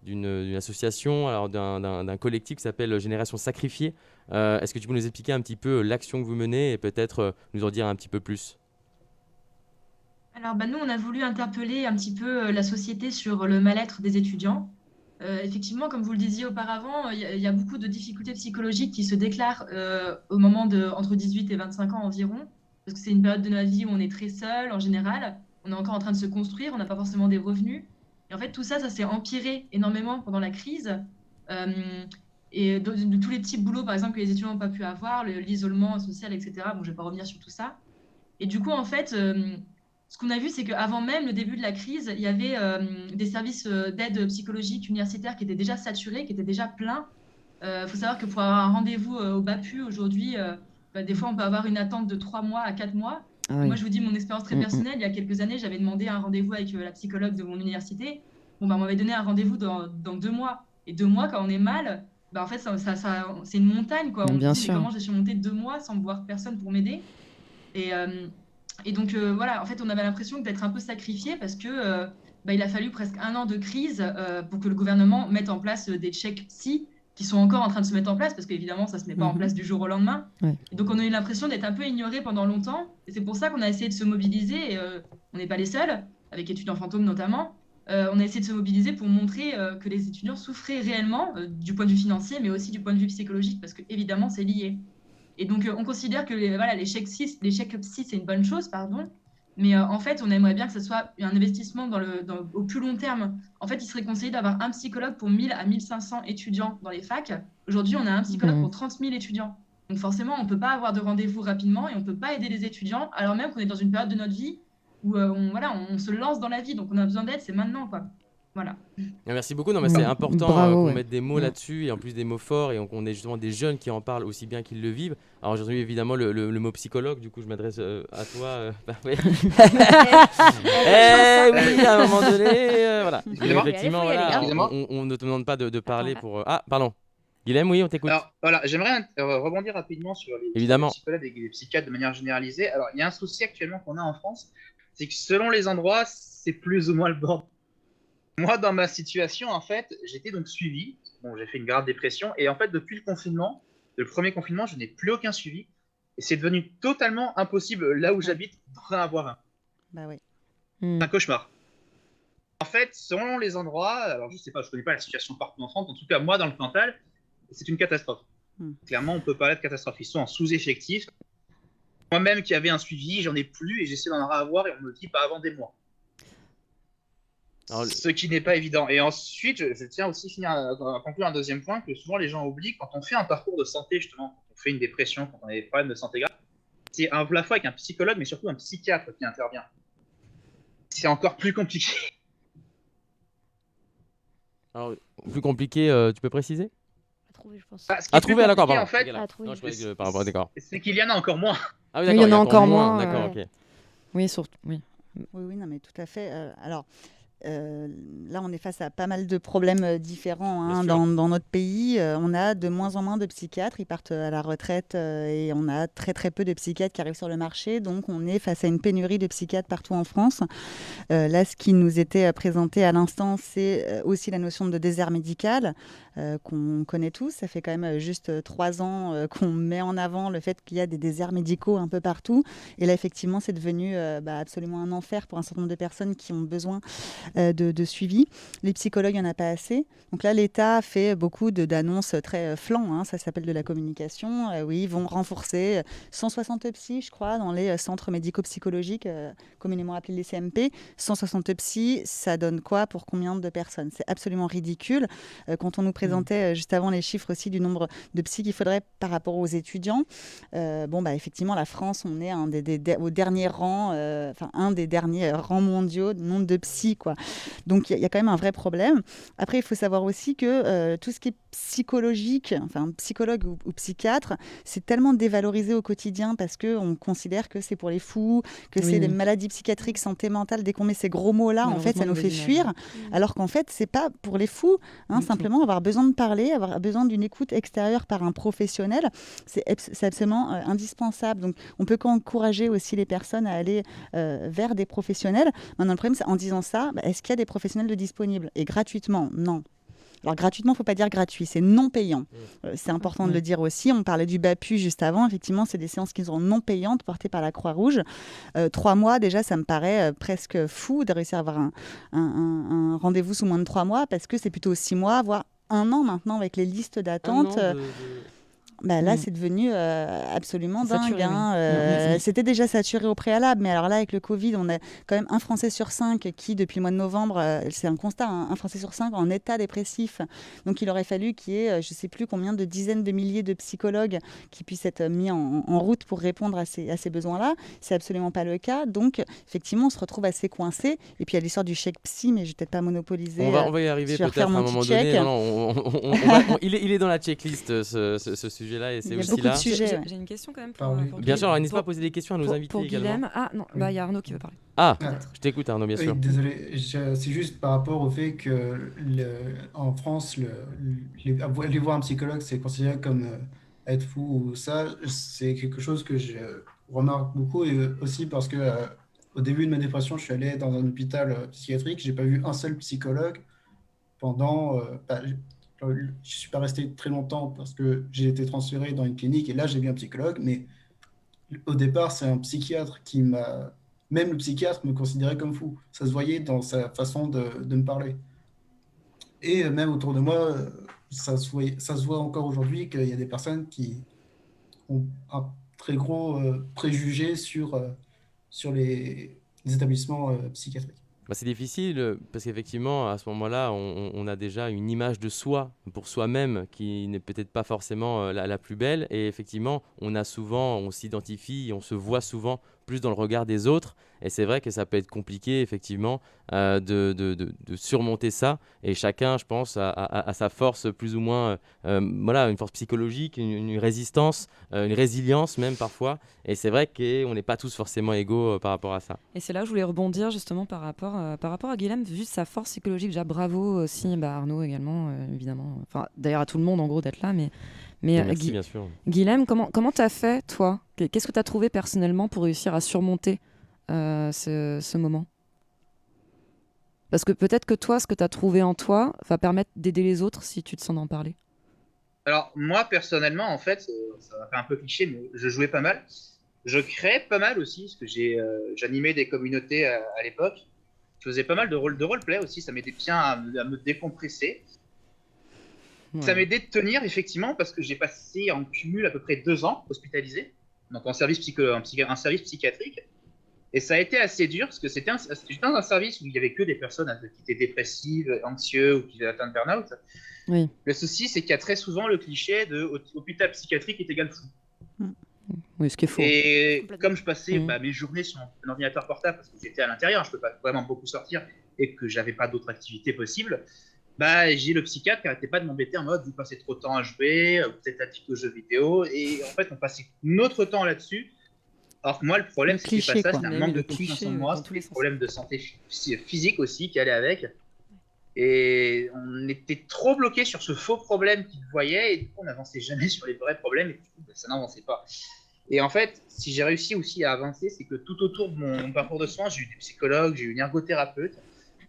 Speaker 1: d'une association, alors d'un collectif qui s'appelle Génération Sacrifiée. Est-ce que tu peux nous expliquer un petit peu l'action que vous menez et peut-être nous en dire un petit peu plus?
Speaker 10: Alors, bah, nous, on a voulu interpeller un petit peu la société sur le mal-être des étudiants. Effectivement, comme vous le disiez auparavant, il y a beaucoup de difficultés psychologiques qui se déclarent au moment entre 18 et 25 ans environ. parce que c'est une période de notre vie où on est très seul en général, on est encore en train de se construire, on n'a pas forcément des revenus. Et en fait, tout ça, ça s'est empiré énormément pendant la crise. Euh, et de tous les petits boulots, par exemple, que les étudiants n'ont pas pu avoir, l'isolement social, etc. Bon, je ne vais pas revenir sur tout ça. Et du coup, en fait, ce qu'on a vu, c'est qu'avant même le début de la crise, il y avait des services d'aide psychologique universitaire qui étaient déjà saturés, qui étaient déjà pleins. Faut savoir que pour avoir un rendez-vous au BAPU aujourd'hui, des fois, on peut avoir une attente de 3 mois à 4 mois.
Speaker 11: Ah oui.
Speaker 10: Moi, je vous dis mon expérience très personnelle. Il y a quelques années, j'avais demandé un rendez-vous avec la psychologue de mon université. Bon, on m'avait donné un rendez-vous dans 2 mois. Et 2 mois, quand on est mal, en fait, c'est une montagne, quoi. On
Speaker 11: Bien
Speaker 10: me dit, mais
Speaker 11: sûr.
Speaker 10: comment j'ai surmonté 2 mois sans voir personne pour m'aider. Et donc, voilà, en fait, on avait l'impression d'être un peu sacrifié parce que il a fallu presque 1 an de crise pour que le gouvernement mette en place des chèques psy qui sont encore en train de se mettre en place parce qu'évidemment, ça ne se met pas en place du jour au lendemain.
Speaker 11: Ouais.
Speaker 10: Et donc, on a eu l'impression d'être un peu ignoré pendant longtemps. Et c'est pour ça qu'on a essayé de se mobiliser. Et, on n'est pas les seuls, avec Étudiants Fantômes notamment. On a essayé de se mobiliser pour montrer que les étudiants souffraient réellement du point de vue financier, mais aussi du point de vue psychologique, parce qu'évidemment, c'est lié. Et donc, on considère que les chèques psy, c'est une bonne chose, pardon. Mais en fait, on aimerait bien que ce soit un investissement au plus long terme. En fait, il serait conseillé d'avoir un psychologue pour 1000 à 1500 étudiants dans les facs. Aujourd'hui, on a un psychologue pour 30 000 étudiants. Donc forcément, on ne peut pas avoir de rendez-vous rapidement et on ne peut pas aider les étudiants, alors même qu'on est dans une période de notre vie où on se lance dans la vie. Donc on a besoin d'aide, c'est maintenant, quoi. Voilà.
Speaker 1: Merci beaucoup. Non, mais c'est important
Speaker 11: Bravo,
Speaker 1: qu'on
Speaker 11: ouais.
Speaker 1: mette des mots là-dessus et en plus des mots forts et qu'on ait justement des jeunes qui en parlent aussi bien qu'ils le vivent. Alors j'ai évidemment le mot psychologue, du coup je m'adresse à toi. Oui. Oui, à un moment donné, voilà.
Speaker 6: Excusez-moi.
Speaker 1: Effectivement,
Speaker 3: Allez, faut y aller,
Speaker 1: voilà,
Speaker 6: Excusez-moi.
Speaker 1: on ne te demande pas de parler
Speaker 3: Attends,
Speaker 1: pour. Ah, pardon. Guilhem, oui, on t'écoute.
Speaker 6: Alors voilà, j'aimerais rebondir rapidement sur
Speaker 1: Évidemment.
Speaker 6: les psychologues et les psychiatres de manière généralisée. Alors il y a un souci actuellement qu'on a en France, c'est que selon les endroits, c'est plus ou moins le bordel. Moi, dans ma situation, en fait, j'étais donc suivi. Bon, j'ai fait une grave dépression et en fait, depuis le premier confinement, je n'ai plus aucun suivi et c'est devenu totalement impossible là où j'habite d'en avoir un.
Speaker 8: Bah oui.
Speaker 11: Hmm.
Speaker 6: C'est un cauchemar. En fait, selon les endroits, alors je sais pas, je connais pas la situation partout en France. En tout cas, moi, dans le Cantal, c'est une catastrophe. Clairement, on peut parler de catastrophe. Ils sont en sous-effectif. Moi-même qui avais un suivi, j'en ai plus et j'essaie d'en avoir et on me dit pas avant des mois.
Speaker 1: Alors,
Speaker 6: Ce qui n'est pas évident. Et ensuite, je tiens aussi à conclure un deuxième point que souvent les gens oublient quand on fait un parcours de santé, justement, quand on fait une dépression, quand on a des problèmes de santé grave, c'est à la fois avec un psychologue, mais surtout un psychiatre qui intervient. C'est encore plus compliqué.
Speaker 1: alors, plus compliqué, tu peux préciser?
Speaker 3: À trouver, je pense.
Speaker 6: Ce qui est
Speaker 1: À
Speaker 6: plus
Speaker 1: trouver, d'accord,
Speaker 6: compliqué,
Speaker 1: pardon.
Speaker 6: en fait,
Speaker 3: À trouver.
Speaker 1: Non, je croyais que par rapport à d'accord.
Speaker 6: c'est qu'il y en a encore moins.
Speaker 1: Ah oui,
Speaker 11: Oui, il y
Speaker 1: d'accord,
Speaker 11: en a encore moins,
Speaker 1: D'accord,
Speaker 3: ouais.
Speaker 1: ok.
Speaker 11: Oui, surtout. Oui.
Speaker 8: Oui, non, mais tout à fait. Alors, là, on est face à pas mal de problèmes différents
Speaker 1: Bien
Speaker 8: hein,
Speaker 1: sûr.
Speaker 8: dans notre pays. On a de moins en moins de psychiatres, ils partent à la retraite et on a très très peu de psychiatres qui arrivent sur le marché. Donc, on est face à une pénurie de psychiatres partout en France. Là, ce qui nous était présenté à l'instant, c'est aussi la notion de désert médical qu'on connaît tous. Ça fait quand même juste 3 ans qu'on met en avant le fait qu'il y a des déserts médicaux un peu partout. Et là, effectivement, c'est devenu absolument un enfer pour un certain nombre de personnes qui ont besoin de suivi. Les psychologues, il n'y en a pas assez. Donc là, l'État fait beaucoup d'annonces très flancs. Hein, ça s'appelle de la communication. Oui, ils vont renforcer 160 psys, je crois, dans les centres médico-psychologiques, communément appelés les CMP. 160 psys, ça donne quoi pour combien de personnes? C'est absolument ridicule. Quand on nous présentait juste avant les chiffres aussi du nombre de psys qu'il faudrait par rapport aux étudiants, effectivement, la France, on est au dernier rang, un des derniers rangs mondiaux de nombre de psys, quoi. Donc, il y a quand même un vrai problème. Après, il faut savoir aussi que tout ce qui est psychologique, enfin, psychologue ou psychiatre, c'est tellement dévalorisé au quotidien parce qu'on considère que c'est pour les fous, que
Speaker 11: Oui,
Speaker 8: c'est des
Speaker 11: oui.
Speaker 8: maladies psychiatriques, santé mentale. Dès qu'on met ces gros mots-là, en fait, ça nous fait fuir. Alors qu'en fait, c'est pas pour les fous. Hein, simplement, avoir besoin de parler, avoir besoin d'une écoute extérieure par un professionnel, c'est absolument indispensable. Donc, on peut qu'encourager aussi les personnes à aller vers des professionnels. Maintenant, le problème, c'est en disant ça, est-ce qu'il y a des professionnels de disponibles? Et gratuitement, non. Alors gratuitement, il ne faut pas dire gratuit, c'est non payant. C'est important de le dire aussi. On parlait du BAPU juste avant. Effectivement, c'est des séances qui sont non payantes, portées par la Croix-Rouge. 3 mois, déjà, ça me paraît presque fou de réussir à avoir un rendez-vous sous moins de 3 mois, parce que c'est plutôt 6 mois, voire 1 an maintenant avec les listes d'attente. Bah là, c'est devenu absolument dingue.
Speaker 2: Saturé,
Speaker 8: hein. C'était déjà saturé au préalable, mais alors là, avec le Covid, on a quand même un Français sur 5 qui, depuis le mois de novembre, c'est un constat, hein, un Français sur 5 en état dépressif. Donc il aurait fallu qu'il y ait, je ne sais plus combien de dizaines de milliers de psychologues qui puissent être mis en route pour répondre à ces besoins-là. C'est absolument pas le cas. Donc effectivement, on se retrouve assez coincé. Et puis il y a l'histoire du chèque psy, mais je vais peut-être pas monopoliser.
Speaker 1: On va y arriver
Speaker 8: je vais
Speaker 1: peut-être à
Speaker 8: refaire
Speaker 1: un
Speaker 8: mon
Speaker 1: moment
Speaker 8: petit
Speaker 1: donné.
Speaker 8: check.
Speaker 1: Il est dans la checklist ce sujet-là et c'est
Speaker 8: Il y a
Speaker 1: aussi
Speaker 8: beaucoup
Speaker 1: là.
Speaker 8: de sujets.
Speaker 2: J'ai une question quand même
Speaker 9: Parlez.
Speaker 2: pour
Speaker 1: Bien sûr, alors,
Speaker 2: Guilhem.
Speaker 1: n'hésitez pas à poser des questions à nos invités
Speaker 2: Pour
Speaker 1: également.
Speaker 2: Guilhem. Ah non, bah il y a Arnaud qui veut parler.
Speaker 1: Ah,
Speaker 9: Ah.
Speaker 1: je t'écoute Arnaud, bien
Speaker 9: Oui,
Speaker 1: sûr.
Speaker 9: désolé, c'est juste par rapport au fait que en France, aller voir un psychologue, c'est considéré comme être fou ou ça. C'est quelque chose que je remarque beaucoup et aussi parce que au début de ma dépression, je suis allé dans un hôpital psychiatrique, j'ai pas vu un seul psychologue pendant. Je suis pas resté très longtemps parce que j'ai été transféré dans une clinique et là j'ai vu un psychologue, mais au départ, c'est un psychiatre qui m'a. Même le psychiatre me considérait comme fou. Ça se voyait dans sa façon de me parler. Et même autour de moi, ça se voit encore aujourd'hui qu'il y a des personnes qui ont un très gros préjugé sur les établissements psychiatriques.
Speaker 1: Bah, c'est difficile parce qu'effectivement, à ce moment-là, on a déjà une image de soi pour soi-même qui n'est peut-être pas forcément la plus belle. Et effectivement, on s'identifie, on se voit souvent plus dans le regard des autres. Et c'est vrai que ça peut être compliqué, effectivement, de surmonter ça. Et chacun, je pense, a sa force plus ou moins, voilà, une force psychologique, une résistance, une résilience même parfois. Et c'est vrai qu'on n'est pas tous forcément égaux par rapport à ça.
Speaker 2: Et c'est là où je voulais rebondir justement par rapport à Guilhem, juste sa force psychologique. Déjà bravo aussi Arnaud également, évidemment. Enfin, d'ailleurs à tout le monde en gros d'être là, mais
Speaker 1: Merci, bien sûr.
Speaker 2: Guilhem, comment t'as fait toi? Qu'est-ce que t'as trouvé personnellement pour réussir à surmonter ce moment? Parce que peut-être que toi, ce que t'as trouvé en toi va permettre d'aider les autres si tu te sens d'en parler.
Speaker 6: Alors, moi, personnellement, en fait, ça va faire un peu cliché, mais je jouais pas mal. Je créais pas mal aussi, parce que j'animais des communautés à l'époque. Je faisais pas mal de roleplay aussi, ça m'aidait bien à me décompresser.
Speaker 2: Ouais.
Speaker 6: Ça m'aidait de tenir, effectivement, parce que j'ai passé en cumul à peu près 2 ans hospitalisé, donc en service psychiatrique. Et ça a été assez dur, parce que j'étais dans un service où il n'y avait que des personnes qui étaient dépressives, anxieuses ou qui avaient atteint de burn-out.
Speaker 2: Oui.
Speaker 6: Le souci, c'est qu'il y a très souvent le cliché de hôpital psychiatrique est égal fou.
Speaker 2: Oui, ce qui est faux.
Speaker 6: Et comme je passais
Speaker 2: Mhm.
Speaker 6: mes journées sur un ordinateur portable, parce que j'étais à l'intérieur, je ne peux pas vraiment beaucoup sortir, et que j'avais pas d'autres activités possibles, j'ai le psychiatre qui n'arrêtait pas de m'embêter en mode vous passez trop de temps à jouer, vous êtes addict aux jeux vidéo, et en fait on passait notre temps là-dessus. Alors que moi, le problème, c'est
Speaker 8: cliché,
Speaker 6: pas ça,
Speaker 8: quoi.
Speaker 6: c'est un
Speaker 2: Mais
Speaker 6: manque
Speaker 2: oui,
Speaker 6: de
Speaker 2: le cliché,
Speaker 6: confiance en moi,
Speaker 2: dans tous
Speaker 6: c'était
Speaker 2: les
Speaker 6: des
Speaker 2: sens.
Speaker 6: problèmes de santé physique aussi qui allaient avec. Et on était trop bloqué sur ce faux problème qu'ils voyaient, et du coup, on n'avançait jamais sur les vrais problèmes, et du coup, ça n'avançait pas. Et en fait, si j'ai réussi aussi à avancer, c'est que tout autour de mon parcours de soins, j'ai eu des psychologues, j'ai eu une ergothérapeute,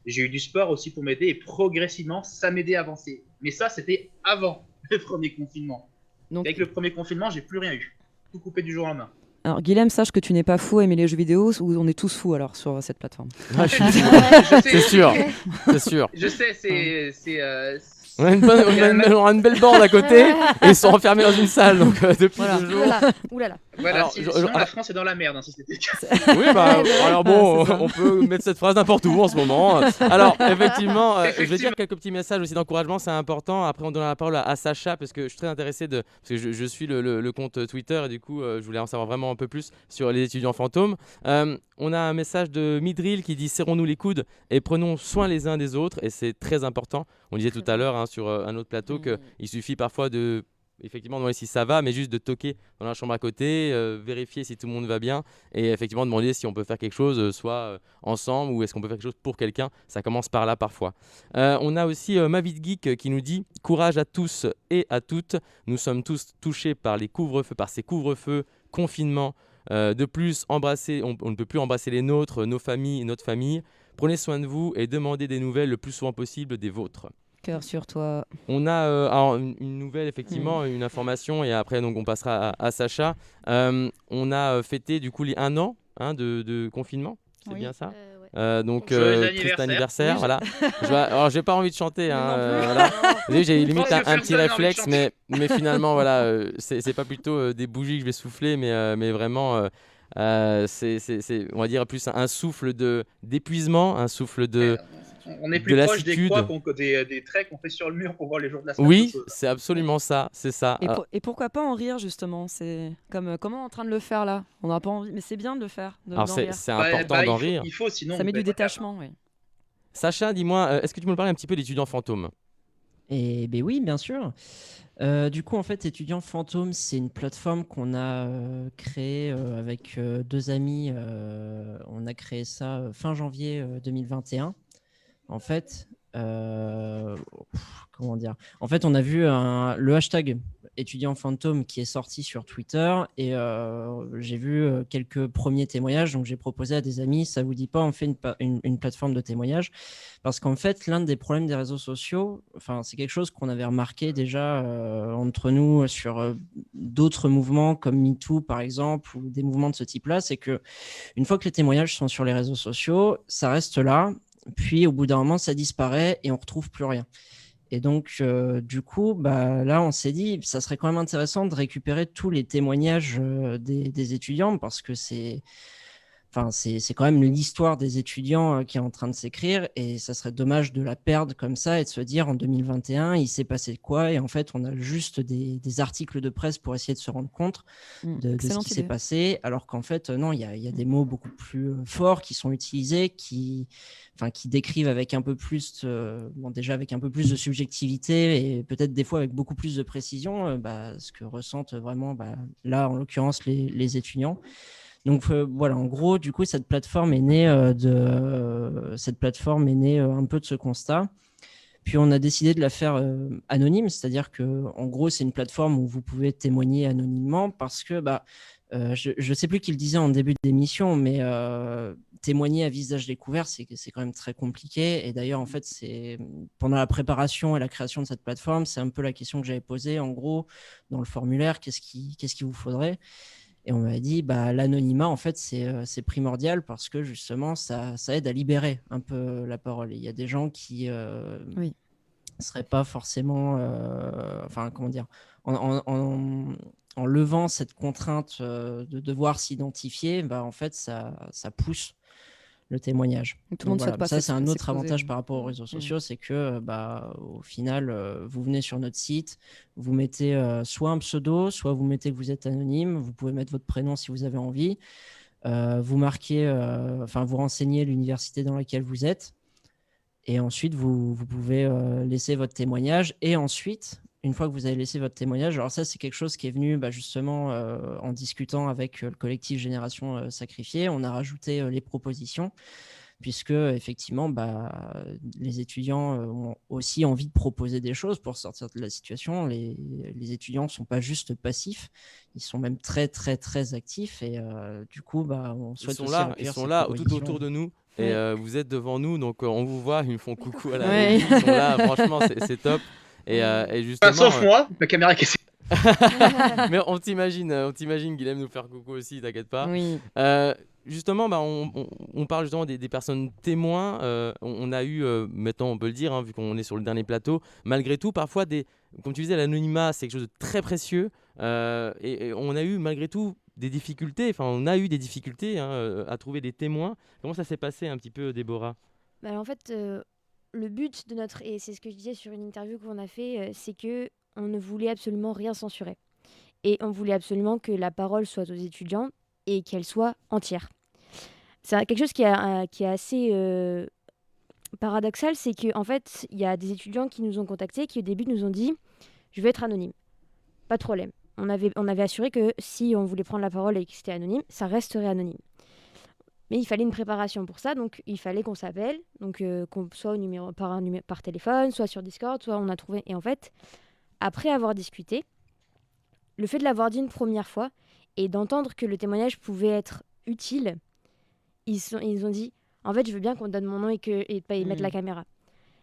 Speaker 6: j'ai eu du sport aussi pour m'aider, et progressivement, ça m'aidait à avancer. Mais ça, c'était avant le premier confinement.
Speaker 2: Donc,
Speaker 6: Et avec le premier confinement, j'ai plus rien eu. Tout coupé du jour au lendemain.
Speaker 2: alors Guilhem, sache que tu n'es pas fou à aimer les jeux vidéo, ou on est tous fous alors sur cette plateforme.
Speaker 1: Ah,
Speaker 6: Je sais,
Speaker 1: c'est sûr, c'est sûr.
Speaker 6: Je sais, c'est
Speaker 1: On a une belle bande à côté et ils sont enfermés dans une salle donc depuis
Speaker 2: Voilà.
Speaker 1: 2 jours.
Speaker 3: Oulala.
Speaker 6: Voilà,
Speaker 1: Alors,
Speaker 6: sinon la France est dans la merde, hein, si c'était le cas.
Speaker 1: Oui, bah, alors bon,
Speaker 2: c'est ça.
Speaker 1: on peut mettre cette phrase n'importe où en ce moment. Alors, effectivement, je vais dire quelques petits messages aussi d'encouragement, c'est important. Après, on donne la parole à Sacha parce que je suis très intéressé parce que je suis le compte Twitter et du coup, je voulais en savoir vraiment un peu plus sur les étudiants fantômes. On a un message de Midril qui dit serrons-nous les coudes et prenons soin les uns des autres et c'est très important. On disait tout à l'heure sur un autre plateau qu'il suffit parfois de effectivement demander si ça va, mais juste de toquer dans la chambre à côté, vérifier si tout le monde va bien et effectivement demander si on peut faire quelque chose, soit ensemble ou est-ce qu'on peut faire quelque chose pour quelqu'un. Ça commence par là parfois. On a aussi Mavid Geek qui nous dit courage à tous et à toutes. Nous sommes tous touchés par ces couvre-feux, confinements. De plus, on ne peut plus embrasser les nôtres, nos familles, notre famille. Prenez soin de vous et demandez des nouvelles le plus souvent possible des vôtres.
Speaker 2: Cœur sur toi.
Speaker 1: On a alors, une nouvelle, effectivement, une information, et après donc, on passera à Sacha. On a fêté du coup les 1 an de confinement, c'est
Speaker 8: Oui.
Speaker 1: bien ça
Speaker 3: Ouais.
Speaker 1: donc,
Speaker 6: Joyeux
Speaker 1: triste
Speaker 6: anniversaire.
Speaker 1: anniversaire,
Speaker 2: Oui,
Speaker 1: voilà. Alors, j'ai pas envie de chanter,
Speaker 3: Mais non plus.
Speaker 1: voilà. Vous savez, j'ai limite
Speaker 6: Oh, je vais
Speaker 1: un
Speaker 6: faire
Speaker 1: petit
Speaker 6: ça, j'ai envie de
Speaker 1: réflexe,
Speaker 6: chanter.
Speaker 1: mais finalement, voilà, c'est pas plutôt des bougies que je vais souffler, mais vraiment, on va dire plus un souffle d'épuisement, un souffle
Speaker 6: On est
Speaker 1: de
Speaker 6: plus proche des croix
Speaker 1: lassitude.
Speaker 6: des traits qu'on fait sur le mur pour voir les jours de la semaine
Speaker 1: Oui,
Speaker 6: qu'autre chose.
Speaker 1: c'est absolument ça, c'est ça.
Speaker 2: Et pourquoi pas en rire justement? C'est comme on est en train de le faire là. On n'a pas envie, mais c'est bien de le faire,
Speaker 1: Alors
Speaker 2: d'en
Speaker 1: c'est
Speaker 2: rire.
Speaker 1: c'est important d'en rire.
Speaker 6: Il faut, sinon
Speaker 2: Ça
Speaker 6: on
Speaker 2: met
Speaker 6: peut
Speaker 2: du
Speaker 6: être capable.
Speaker 2: détachement, oui.
Speaker 1: Sacha, dis-moi, est-ce que tu peux me parler un petit peu d'étudiants fantômes?
Speaker 7: Et ben oui, bien sûr. Du coup, en fait, Étudiants Fantômes, c'est une plateforme qu'on a créée avec deux amis. On a créé ça fin janvier 2021. En fait, comment dire? En fait, on a vu le hashtag étudiant fantôme qui est sorti sur Twitter et j'ai vu quelques premiers témoignages. Donc, j'ai proposé à des amis, ça vous dit pas, on fait une plateforme de témoignages parce qu'en fait, l'un des problèmes des réseaux sociaux, enfin, c'est quelque chose qu'on avait remarqué déjà entre nous sur d'autres mouvements comme MeToo par exemple ou des mouvements de ce type-là, c'est que une fois que les témoignages sont sur les réseaux sociaux, ça reste là. Puis au bout d'un moment, ça disparaît et on retrouve plus rien. Et donc, du coup, là, on s'est dit, ça serait quand même intéressant de récupérer tous les témoignages des étudiants parce que c'est quand même l'histoire des étudiants qui est en train de s'écrire et ça serait dommage de la perdre comme ça et de se dire en 2021, il s'est passé quoi? Et en fait, on a juste des articles de presse pour essayer de se rendre compte de ce
Speaker 2: Excellente
Speaker 7: qui s'est
Speaker 2: idée.
Speaker 7: passé, alors qu'en fait, non, il y a des mots beaucoup plus forts qui sont utilisés, qui décrivent avec un peu plus, déjà avec un peu plus de subjectivité et peut-être des fois avec beaucoup plus de précision ce que ressentent vraiment, là, en l'occurrence, les étudiants. Donc voilà, en gros, du coup, cette plateforme est née un peu de ce constat. Puis on a décidé de la faire anonyme, c'est-à-dire que en gros, c'est une plateforme où vous pouvez témoigner anonymement parce que je ne sais plus qui le disait en début d'émission, mais témoigner à visage découvert, c'est quand même très compliqué. Et d'ailleurs, en fait, c'est pendant la préparation et la création de cette plateforme, c'est un peu la question que j'avais posée. En gros, dans le formulaire, qu'est-ce qu'il vous faudrait? Et on m'avait dit, l'anonymat, en fait, c'est primordial parce que justement, ça aide à libérer un peu la parole. Et il y a des gens qui
Speaker 2: Oui.
Speaker 7: seraient pas forcément, comment dire, en levant cette contrainte de devoir s'identifier, en fait, ça pousse le témoignage.
Speaker 2: Tout le monde
Speaker 7: Donc
Speaker 2: souhaite pas
Speaker 7: ça, c'est un autre
Speaker 2: s'exposer,
Speaker 7: avantage
Speaker 2: oui.
Speaker 7: par rapport aux réseaux sociaux, c'est que au final, vous venez sur notre site, vous mettez soit un pseudo, soit vous mettez que vous êtes anonyme, vous pouvez mettre votre prénom si vous avez envie, vous marquez, vous renseignez l'université dans laquelle vous êtes, et ensuite vous pouvez laisser votre témoignage, et ensuite, une fois que vous avez laissé votre témoignage, alors ça c'est quelque chose qui est venu justement en discutant avec le collectif Génération Sacrifiée, on a rajouté les propositions, puisque effectivement les étudiants ont aussi envie de proposer des choses pour sortir de la situation. Les étudiants ne sont pas juste passifs, ils sont même très très très actifs, et du coup on souhaite aussi
Speaker 1: Ils
Speaker 7: recueillir
Speaker 1: sont
Speaker 7: ces
Speaker 1: là tout
Speaker 7: propositions.
Speaker 1: autour de nous.
Speaker 2: Oui.
Speaker 1: Et vous êtes devant nous, donc on vous voit, ils me font coucou à la
Speaker 2: Ouais.
Speaker 1: régie, ils sont là, franchement, c'est top. Et justement,
Speaker 6: Sauf moi, la caméra est cassée.
Speaker 1: mais on t'imagine Guilhem nous faire coucou aussi, t'inquiète pas.
Speaker 2: Oui.
Speaker 1: Justement, on parle justement des personnes témoins. On a eu, maintenant on peut le dire, hein, vu qu'on est sur le dernier plateau, malgré tout, parfois, comme tu disais, l'anonymat, c'est quelque chose de très précieux. Et on a eu, malgré tout, des difficultés. Enfin, on a eu des difficultés à trouver des témoins. Comment ça s'est passé un petit peu, Déborah?
Speaker 3: En fait, le but de notre... Et c'est ce que je disais sur une interview qu'on a fait, c'est que on ne voulait absolument rien censurer. Et on voulait absolument que la parole soit aux étudiants et qu'elle soit entière. C'est quelque chose qui est assez paradoxal, c'est qu'en fait, il y a des étudiants qui nous ont contactés, qui au début nous ont dit « je veux être anonyme ». Pas de problème. On avait assuré que si on voulait prendre la parole et que c'était anonyme, ça resterait anonyme. Mais il fallait une préparation pour ça, donc il fallait qu'on s'appelle, donc soit par téléphone, soit sur Discord, soit on a trouvé... Et en fait, après avoir discuté, le fait de l'avoir dit une première fois et d'entendre que le témoignage pouvait être utile, ils ont dit en fait je veux bien qu'on donne mon nom et pas y mettre la caméra.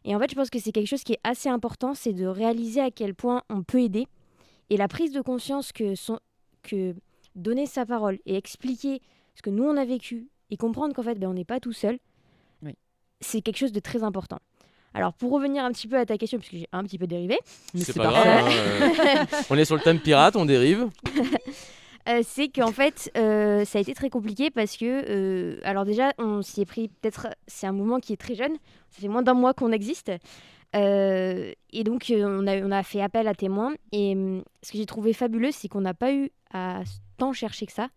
Speaker 3: Et en fait je pense que c'est quelque chose qui est assez important, c'est de réaliser à quel point on peut aider, et la prise de conscience que donner sa parole et expliquer ce que nous on a vécu et comprendre qu'en fait on n'est pas tout seul,
Speaker 2: oui.
Speaker 3: C'est quelque chose de très important. Alors, pour revenir un petit peu à ta question, puisque j'ai un petit peu dérivé,
Speaker 2: Mais
Speaker 1: C'est
Speaker 2: c'est
Speaker 1: pas
Speaker 2: parfait.
Speaker 1: grave, hein, on est sur le thème pirate, on dérive.
Speaker 3: c'est qu'en fait, ça a été très compliqué parce que, alors déjà, on s'y est pris peut-être, c'est un mouvement qui est très jeune, ça fait moins d'un mois qu'on existe. Et donc, on a fait appel à témoins. Et ce que j'ai trouvé fabuleux, c'est qu'on n'a pas eu à tant chercher que ça.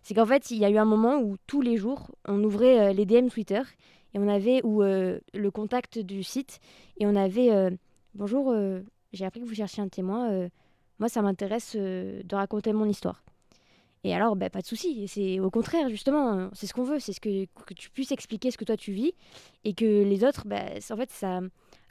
Speaker 3: C'est qu'en fait, il y a eu un moment où tous les jours, on ouvrait les DM Twitter et on avait ou le contact du site et on avait bonjour, j'ai appris que vous cherchiez un témoin. Moi, ça m'intéresse de raconter mon histoire. Et alors, pas de souci. C'est au contraire, justement, c'est ce qu'on veut, c'est que tu puisses expliquer ce que toi tu vis et que les autres, en fait,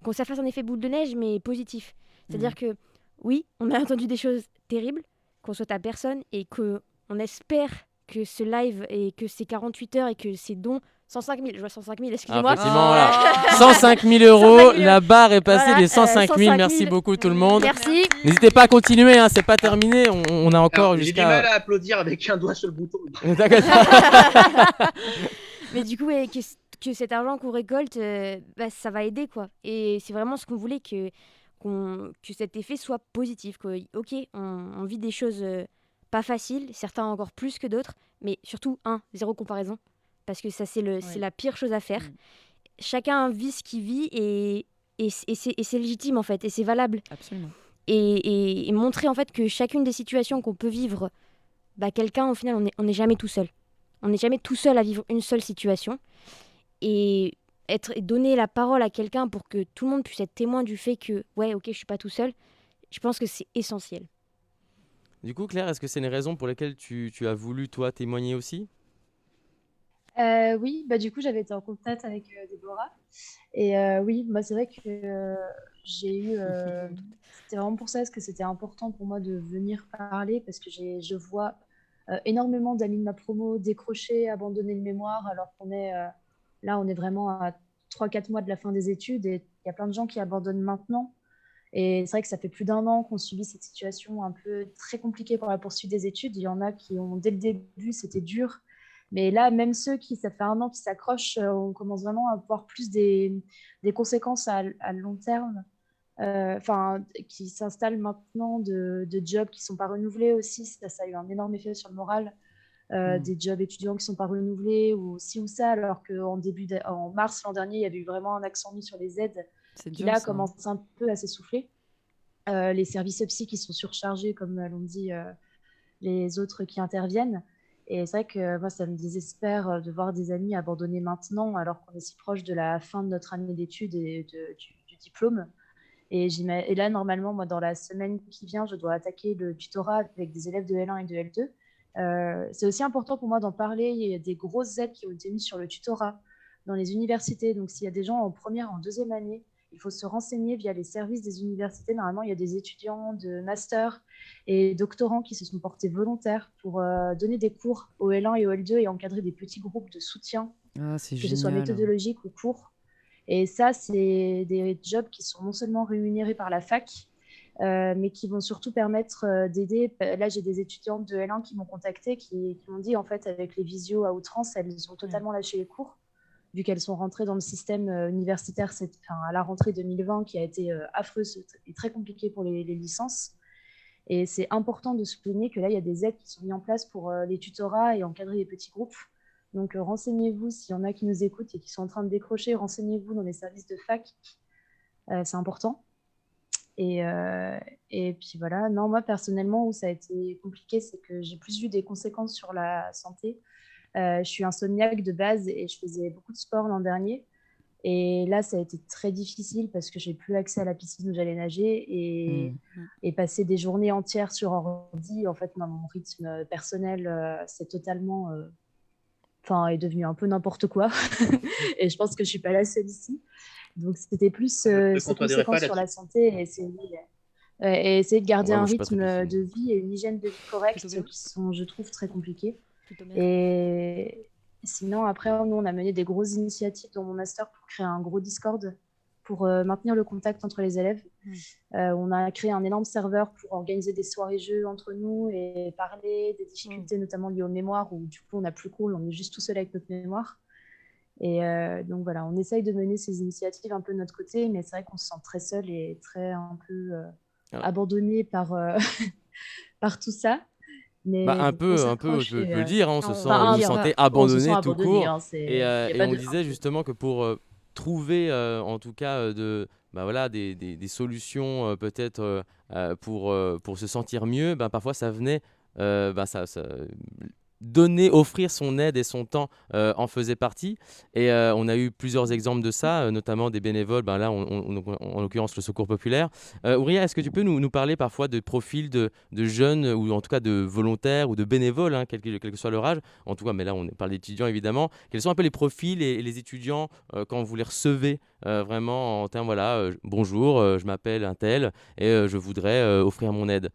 Speaker 3: qu'on ça fasse un effet boule de neige, mais positif. C'est-à-dire que oui, on a entendu des choses terribles, qu'on soit à personne et que on espère que ce live et que ces 48 heures et que ces dons 105 000, je vois 105 000,
Speaker 1: Ah,
Speaker 3: excusez-moi.
Speaker 1: effectivement, voilà. 105 000 euros,
Speaker 3: 105 000
Speaker 1: la barre est passée
Speaker 3: Voilà,
Speaker 1: des 105 000.
Speaker 3: 105
Speaker 1: Merci
Speaker 3: 000.
Speaker 1: beaucoup tout le monde.
Speaker 3: Merci.
Speaker 1: N'hésitez pas à continuer, hein, c'est pas terminé. On a encore
Speaker 6: Alors, j'ai du
Speaker 1: jusqu'à.
Speaker 6: mal à applaudir avec un doigt sur le bouton.
Speaker 1: T'inquiète.
Speaker 3: Mais du coup, que cet argent qu'on récolte, ça va aider, quoi. Et c'est vraiment ce qu'on voulait, que cet effet soit positif. Ok, on vit des choses pas faciles, certains encore plus que d'autres, mais surtout, zéro comparaison. Parce que ça, c'est la pire chose à faire. Chacun vit ce qu'il vit et c'est légitime, en fait, et c'est valable.
Speaker 2: Absolument.
Speaker 3: Et montrer, en fait, que chacune des situations qu'on peut vivre, quelqu'un, au final, on n'est jamais tout seul. On n'est jamais tout seul à vivre une seule situation. Et donner la parole à quelqu'un pour que tout le monde puisse être témoin du fait que, ouais, ok, je suis pas tout seul, je pense que c'est essentiel.
Speaker 1: Du coup, Claire, est-ce que c'est une raison pour laquelle tu as voulu, toi, témoigner aussi?
Speaker 5: Oui, du coup, j'avais été en contact avec Déborah. Et oui, c'est vrai que j'ai eu. C'était vraiment pour ça, parce que c'était important pour moi de venir parler, parce que je vois énormément d'amis de ma promo décrocher, abandonner le mémoire, alors qu'on est là, on est vraiment à 3-4 mois de la fin des études, et il y a plein de gens qui abandonnent maintenant. Et c'est vrai que ça fait plus d'un an qu'on subit cette situation un peu très compliquée pour la poursuite des études. Il y en a qui ont, dès le début, c'était dur. Mais là, même ceux qui, ça fait un an, qui s'accrochent, on commence vraiment à voir plus des conséquences à long terme, qui s'installent maintenant de jobs qui ne sont pas renouvelés aussi. Ça a eu un énorme effet sur le moral. Des jobs étudiants qui ne sont pas renouvelés ou ci ou ça, alors qu'en mars l'an dernier, il y avait eu vraiment un accent mis sur les aides qui
Speaker 2: dur,
Speaker 5: là
Speaker 2: ça.
Speaker 5: commence un peu à s'essouffler. Les services psy qui sont surchargés, comme l'ont dit les autres qui interviennent. Et c'est vrai que moi, ça me désespère de voir des amis abandonner maintenant, alors qu'on est si proche de la fin de notre année d'études et du diplôme. Et là, normalement, moi, dans la semaine qui vient, je dois attaquer le tutorat avec des élèves de L1 et de L2. C'est aussi important pour moi d'en parler. Il y a des grosses aides qui ont été mises sur le tutorat dans les universités. Donc, s'il y a des gens en première, en deuxième année, il faut se renseigner via les services des universités. Normalement, il y a des étudiants de master et doctorants qui se sont portés volontaires pour donner des cours au L1 et au L2 et encadrer des petits groupes de soutien,
Speaker 2: C'est
Speaker 5: que ce soit
Speaker 2: génial.
Speaker 5: méthodologique ou cours. Et ça, c'est des jobs qui sont non seulement rémunérés par la fac, mais qui vont surtout permettre d'aider. Là, j'ai des étudiantes de L1 qui m'ont contacté, qui m'ont dit, en fait, avec les visios à outrance, elles ont totalement lâché les cours, vu qu'elles sont rentrées dans le système universitaire à la rentrée 2020, qui a été affreuse et très compliquée pour les licences. Et c'est important de souligner que là, il y a des aides qui sont mises en place pour les tutorats et encadrer les petits groupes. Donc, renseignez-vous, s'il y en a qui nous écoutent et qui sont en train de décrocher, renseignez-vous dans les services de fac. C'est important. Et puis voilà, non, moi, personnellement, où ça a été compliqué, c'est que j'ai plus vu des conséquences sur la santé. Je suis insomniaque de base et je faisais beaucoup de sport l'an dernier. Et là, ça a été très difficile parce que j'ai plus accès à la piscine où j'allais nager et passer des journées entières sur ordi. En fait, mon rythme personnel, c'est totalement, est devenu un peu n'importe quoi. Et je pense que je suis pas la seule ici. Donc, c'était plus ces conséquences sur la santé et essayer de garder un rythme de vie et une hygiène de vie correcte qui sont, je trouve, très compliquées. Et sinon, après, nous, on a mené des grosses initiatives dans mon master pour créer un gros Discord pour maintenir le contact entre les élèves. On a créé un énorme serveur pour organiser des soirées-jeux entre nous et parler des difficultés, notamment liées aux mémoires, où du coup, on n'a plus cours, on est juste tout seul avec notre mémoire. Et donc voilà, on essaye de mener ces initiatives un peu de notre côté, mais c'est vrai qu'on se sent très seul et très un peu
Speaker 1: Alors,
Speaker 5: abandonné par, par tout ça. Mais
Speaker 1: un
Speaker 5: bon, on
Speaker 1: peu,
Speaker 5: s'accroche
Speaker 1: je
Speaker 5: et
Speaker 1: peux le dire, hein, on se sent,
Speaker 5: enfin,
Speaker 1: vous sentez
Speaker 5: on se sent
Speaker 1: abandonné tout
Speaker 5: abandonné,
Speaker 1: court.
Speaker 5: hein,
Speaker 1: Et,
Speaker 5: il y a
Speaker 1: et
Speaker 5: pas
Speaker 1: on
Speaker 5: de...
Speaker 1: disait justement que pour trouver, en tout cas, voilà, des solutions peut-être pour se sentir mieux, parfois ça venait, donner, offrir son aide et son temps en faisait partie. Et on a eu plusieurs exemples de ça, notamment des bénévoles, là, en l'occurrence le Secours populaire. Ouria, est-ce que tu peux nous parler parfois de profils de jeunes, ou en tout cas de volontaires ou de bénévoles, hein, quel que soit leur âge, en tout cas, mais là on parle d'étudiants évidemment. Quels sont un peu les profils et les étudiants quand vous les recevez vraiment en termes, voilà, bonjour, je m'appelle un tel et je voudrais offrir mon aide.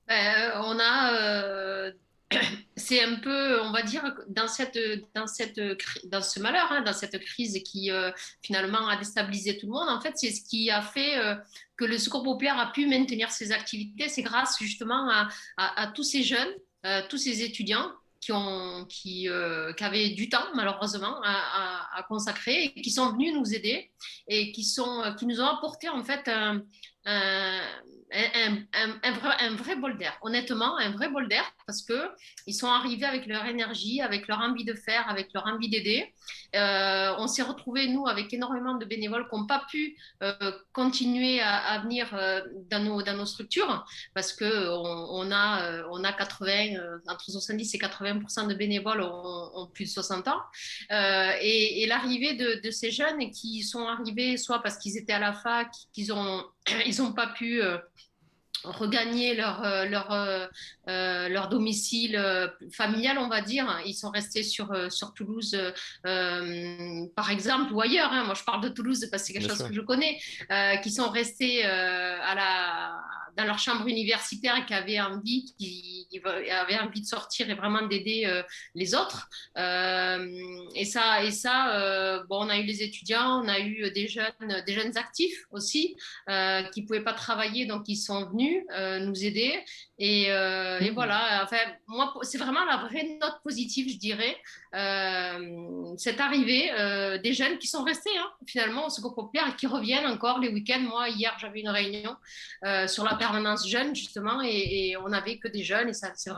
Speaker 4: On a, c'est un peu, on va dire, dans ce malheur, hein, dans cette crise qui finalement a déstabilisé tout le monde. En fait, c'est ce qui a fait que le Secours populaire a pu maintenir ses activités. C'est grâce justement à tous ces jeunes, tous ces étudiants qui avaient du temps malheureusement à consacrer et qui sont venus nous aider et qui nous ont apporté en fait un, un vrai bol d'air. Honnêtement, un vrai bol d'air parce qu'ils sont arrivés avec leur énergie, avec leur envie de faire, avec leur envie d'aider. On s'est retrouvés, nous, avec énormément de bénévoles qui n'ont pas pu continuer à venir dans nos structures parce qu'on a 80, entre 70 et 80% de bénévoles ont plus de 60 ans. Et l'arrivée de ces jeunes qui sont arrivés soit parce qu'ils étaient à la fac, qu'ils ont ils n'ont pas pu regagner leur domicile familial, on va dire. Ils sont restés sur Toulouse, par exemple, ou ailleurs. Hein. Moi, je parle de Toulouse parce que c'est quelque chose que je connais, qui sont restés dans leur chambre universitaire et qui avaient envie de sortir et vraiment d'aider les autres. Et ça bon, on a eu les étudiants, on a eu des jeunes actifs aussi qui ne pouvaient pas travailler, donc ils sont venus nous aider. Et voilà, enfin, moi, c'est vraiment la vraie note positive, je dirais, cette arrivée des jeunes qui sont restés finalement au Secours populaire et qui reviennent encore les week-ends. Moi, hier, j'avais une réunion sur la permanence jeune, justement, et on n'avait que des jeunes, et ça fait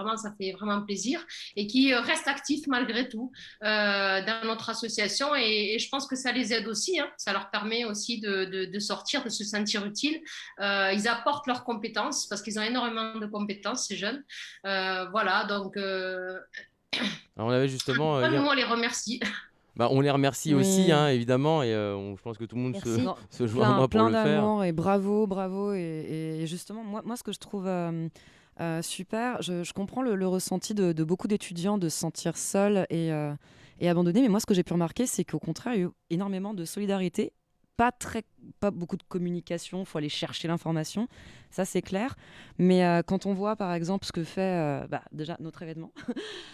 Speaker 4: vraiment plaisir, et qui restent actifs malgré tout dans notre association, et je pense que ça les aide aussi, hein. Ça leur permet aussi de sortir, de se sentir utile. Ils apportent leurs compétences, parce qu'ils ont énormément de compétences, ces jeunes. Voilà, donc...
Speaker 1: Alors, on avait justement hier...
Speaker 4: Moi, on les remercie.
Speaker 1: On les remercie aussi, hein, évidemment, et je pense que tout le monde se joint à moi pour le faire.
Speaker 2: Plein d'amour et bravo. Et justement, moi, ce que je trouve super, je comprends le ressenti de beaucoup d'étudiants de se sentir seuls et abandonnés. Mais moi, ce que j'ai pu remarquer, c'est qu'au contraire, il y a eu énormément de solidarité. Pas beaucoup de communication, il faut aller chercher l'information, ça c'est clair. Mais quand on voit par exemple ce que fait déjà notre événement,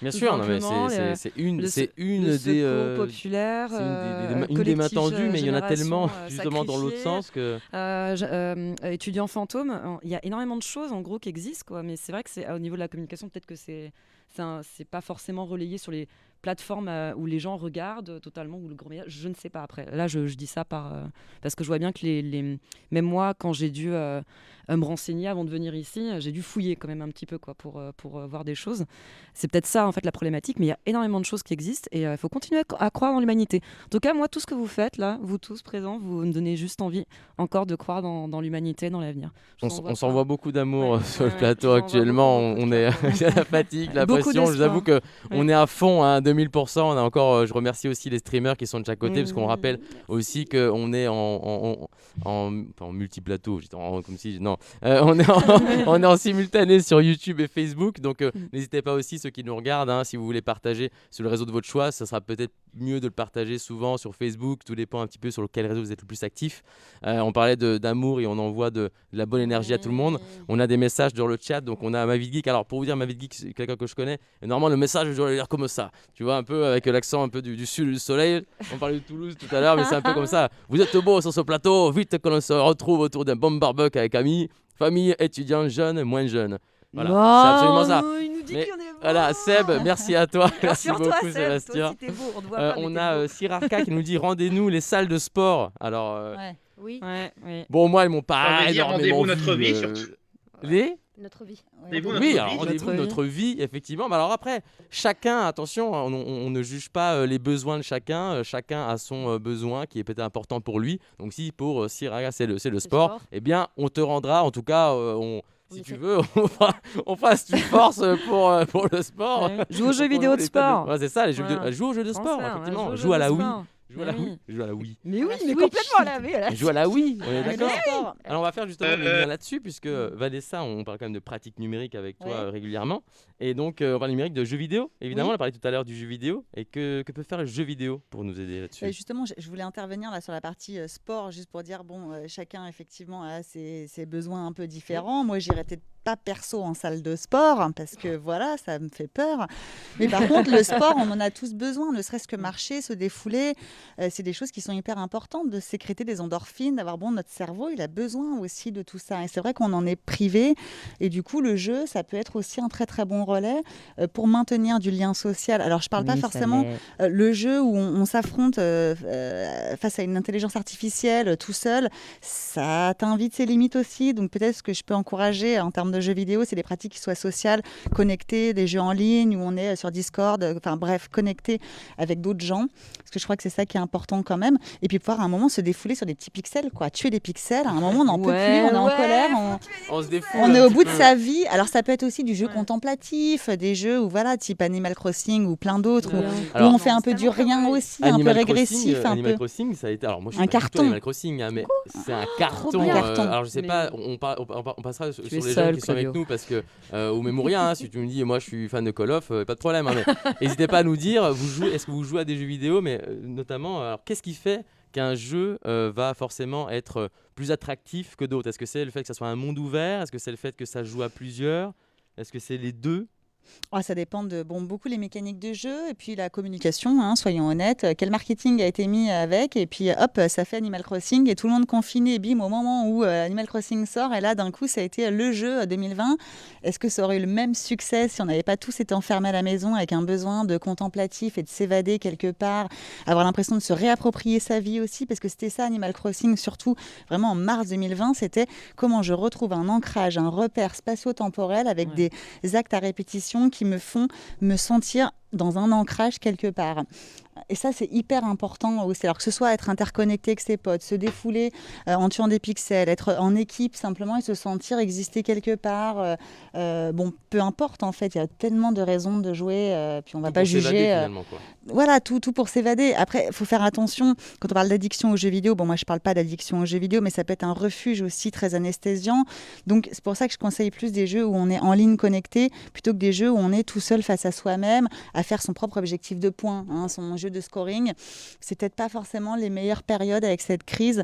Speaker 1: bien sûr, non, mais c'est une des
Speaker 2: Secours populaire,
Speaker 1: une des mains tendues, mais il y en a tellement justement dans l'autre sens que
Speaker 2: étudiants fantômes, il y a énormément de choses en gros qui existent, quoi. Mais c'est vrai que c'est au niveau de la communication, peut-être que c'est pas forcément relayé sur les plateformes où les gens regardent totalement, ou le grand média, je ne sais pas. Après, là, je dis ça parce que je vois bien que même moi, quand j'ai dû me renseigner avant de venir ici, j'ai dû fouiller quand même un petit peu, quoi, pour voir des choses. C'est peut-être ça en fait la problématique, mais il y a énormément de choses qui existent et il faut continuer à croire en l'humanité. En tout cas, moi, tout ce que vous faites là, vous tous présents, vous me donnez juste envie encore de croire dans l'humanité, dans l'avenir.
Speaker 1: On s'envoie beaucoup d'amour sur le plateau actuellement. On est la fatigue, la pression. Je vous avoue que on est à fond, hein, 2000%. On a encore, je remercie aussi les streamers qui sont de chaque côté, parce qu'on rappelle aussi qu'on est en multiplateau, comme si non, on est en simultané sur YouTube et Facebook, donc n'hésitez pas aussi, ceux qui nous regardent, hein, si vous voulez partager sur le réseau de votre choix, ça sera peut-être mieux de le partager souvent sur Facebook, tout dépend un petit peu sur quel réseau vous êtes le plus actif. On parlait d'amour et on envoie de la bonne énergie à tout le monde. On a des messages dans le chat, donc on a Mavid Geek. Alors pour vous dire, Mavid Geek, c'est quelqu'un que je connais, et normalement le message je dois le lire comme ça, tu vois, un peu avec l'accent un peu du sud du soleil. On parlait de Toulouse tout à l'heure, mais c'est un peu comme ça. Vous êtes beaux sur ce plateau, vite qu'on se retrouve autour d'un bon barbecue avec amis, famille, étudiants, jeunes, moins jeunes. Voilà,
Speaker 2: Non,
Speaker 1: c'est absolument ça.
Speaker 2: non, il nous dit
Speaker 1: Mais
Speaker 2: qu'on est beau.
Speaker 1: voilà, Seb, merci à toi. Merci
Speaker 2: Rassure-toi,
Speaker 1: beaucoup,
Speaker 2: Seb,
Speaker 1: Sébastien.
Speaker 2: toi aussi, t'es beau, on te voit pas, mais
Speaker 1: On
Speaker 2: t'es
Speaker 1: a
Speaker 2: beau.
Speaker 1: Sirarka qui nous dit rendez-nous les salles de sport. Alors,
Speaker 8: Ouais.
Speaker 3: Oui,
Speaker 2: Ouais.
Speaker 1: bon, moi, ils m'ont
Speaker 6: On
Speaker 1: pas
Speaker 6: veut dire
Speaker 1: énormément
Speaker 6: rendez-vous notre
Speaker 1: vu,
Speaker 6: vie, surtout.
Speaker 1: Les
Speaker 3: notre vie.
Speaker 6: Rendez-vous
Speaker 1: Oui,
Speaker 6: notre
Speaker 1: alors
Speaker 6: vie.
Speaker 1: rendez-vous notre vie, effectivement. Mais alors après, chacun, attention, on ne juge pas les besoins de chacun. Chacun a son besoin qui est peut-être important pour lui. Donc si pour Siraga c'est le sport,
Speaker 3: sport.
Speaker 1: eh bien on te rendra, en tout cas, si tu
Speaker 3: essaie.
Speaker 1: veux, on fera si tu forces pour le sport.
Speaker 2: Ouais. Joue aux jeux
Speaker 1: Pour
Speaker 2: vidéo
Speaker 1: nous,
Speaker 2: de
Speaker 1: les tables
Speaker 2: sport.
Speaker 1: Ouais, c'est ça, les jeux
Speaker 2: Voilà.
Speaker 1: joue aux jeux de sport,
Speaker 2: Transfert,
Speaker 1: effectivement.
Speaker 2: ouais,
Speaker 1: Joue à la
Speaker 2: jeux de
Speaker 1: Wii.
Speaker 2: sport.
Speaker 1: Joue à la
Speaker 2: Mais
Speaker 1: Wii.
Speaker 2: oui.
Speaker 1: Joue à la Wii.
Speaker 2: Mais oui,
Speaker 3: la
Speaker 2: mais
Speaker 3: Switch.
Speaker 2: complètement à la V.
Speaker 1: Joue à la Wii, on est
Speaker 8: Mais
Speaker 1: d'accord.
Speaker 8: le sport,
Speaker 1: Alors on va faire justement le lien là-dessus puisque Vanessa, on parle quand même de pratique numérique avec toi
Speaker 8: Ouais.
Speaker 1: régulièrement et donc on parle numérique de jeux vidéo. Évidemment,
Speaker 8: Oui.
Speaker 1: on a parlé tout à l'heure du jeu vidéo et que peut faire le jeu vidéo pour nous aider là-dessus.
Speaker 8: Et justement, je voulais intervenir là sur la partie sport, juste pour dire, bon, chacun effectivement a ses besoins un peu différents. Moi, j'irais peut-être pas perso en salle de sport, hein, parce que voilà, ça me fait peur. Mais par contre, le sport, on en a tous besoin, ne serait-ce que marcher, se défouler. C'est des choses qui sont hyper importantes, de sécréter des endorphines, d'avoir notre cerveau, il a besoin aussi de tout ça. Et c'est vrai qu'on en est privé. Et du coup, le jeu, ça peut être aussi un très très bon relais pour maintenir du lien social. Alors, je parle pas forcément le jeu où on s'affronte face à une intelligence artificielle tout seul, ça atteint vite ses limites aussi. Donc peut-être ce que je peux encourager en termes de jeux vidéo, c'est des pratiques qui soient sociales, connectées, des jeux en ligne où on est sur Discord, enfin bref, connectés avec d'autres gens. Parce que je crois que c'est ça qui est important quand même. Et puis pouvoir à un moment se défouler sur des petits pixels, quoi. Tuer des pixels, à un moment on n'en peut plus, on est en colère,
Speaker 1: On se défoule
Speaker 8: on
Speaker 1: un
Speaker 8: est au
Speaker 1: petit
Speaker 8: bout de
Speaker 1: peu.
Speaker 8: sa vie. Alors ça peut être aussi du jeu contemplatif, des jeux où voilà, type Animal Crossing ou plein d'autres, où
Speaker 1: Alors,
Speaker 8: on fait un peu du rien aussi, un peu
Speaker 1: Animal
Speaker 8: régressif,
Speaker 1: Crossing,
Speaker 8: un
Speaker 1: Animal
Speaker 8: peu.
Speaker 1: Crossing, ça a été. Alors moi, je
Speaker 8: Un
Speaker 1: suis pas du tout
Speaker 8: carton.
Speaker 1: Animal Crossing, hein, mais c'est un carton.
Speaker 8: bien. Carton.
Speaker 1: Alors je sais
Speaker 2: Mais-
Speaker 1: pas, on passera sur
Speaker 2: es
Speaker 1: les gens
Speaker 2: seul,
Speaker 1: qui sont avec
Speaker 2: Claudio.
Speaker 1: nous parce que ou même rien. Si tu me dis, moi, je suis fan de Call of, pas de problème. Hein, mais n'hésitez pas à nous dire, est-ce que vous jouez à des jeux vidéo, mais notamment, alors qu'est-ce qui fait qu'un jeu va forcément être plus attractif que d'autres? Est-ce que c'est le fait que ça soit un monde ouvert? Est-ce que c'est le fait que ça joue à plusieurs? Est-ce que c'est les deux?
Speaker 8: Ça dépend de beaucoup les mécaniques de jeu et puis la communication, hein, soyons honnêtes. Quel marketing a été mis avec et puis hop, ça fait Animal Crossing et tout le monde confiné, bim, au moment où Animal Crossing sort et là d'un coup ça a été le jeu 2020. Est-ce que ça aurait eu le même succès si on n'avait pas tous été enfermés à la maison avec un besoin de contemplatif et de s'évader quelque part, avoir l'impression de se réapproprier sa vie aussi, parce que c'était ça Animal Crossing, surtout vraiment en mars 2020, c'était comment je retrouve un ancrage, un repère spatio-temporel avec des actes à répétition qui me font me sentir dans un ancrage quelque part. Et ça, c'est hyper important aussi. Alors que ce soit être interconnecté avec ses potes, se défouler en tuant des pixels, être en équipe simplement et se sentir exister quelque part. Bon, peu importe en fait, il y a tellement de raisons de jouer, puis on va
Speaker 1: Tout
Speaker 8: pas
Speaker 1: pour s'évader,
Speaker 8: juger.
Speaker 1: finalement, quoi.
Speaker 8: Voilà, tout pour s'évader. Après, il faut faire attention quand on parle d'addiction aux jeux vidéo. Bon, moi, je parle pas d'addiction aux jeux vidéo, mais ça peut être un refuge aussi très anesthésiant. Donc, c'est pour ça que je conseille plus des jeux où on est en ligne connecté plutôt que des jeux où on est tout seul face à soi-même, à faire son propre objectif de points, hein, son jeu de scoring. C'est peut-être pas forcément les meilleures périodes avec cette crise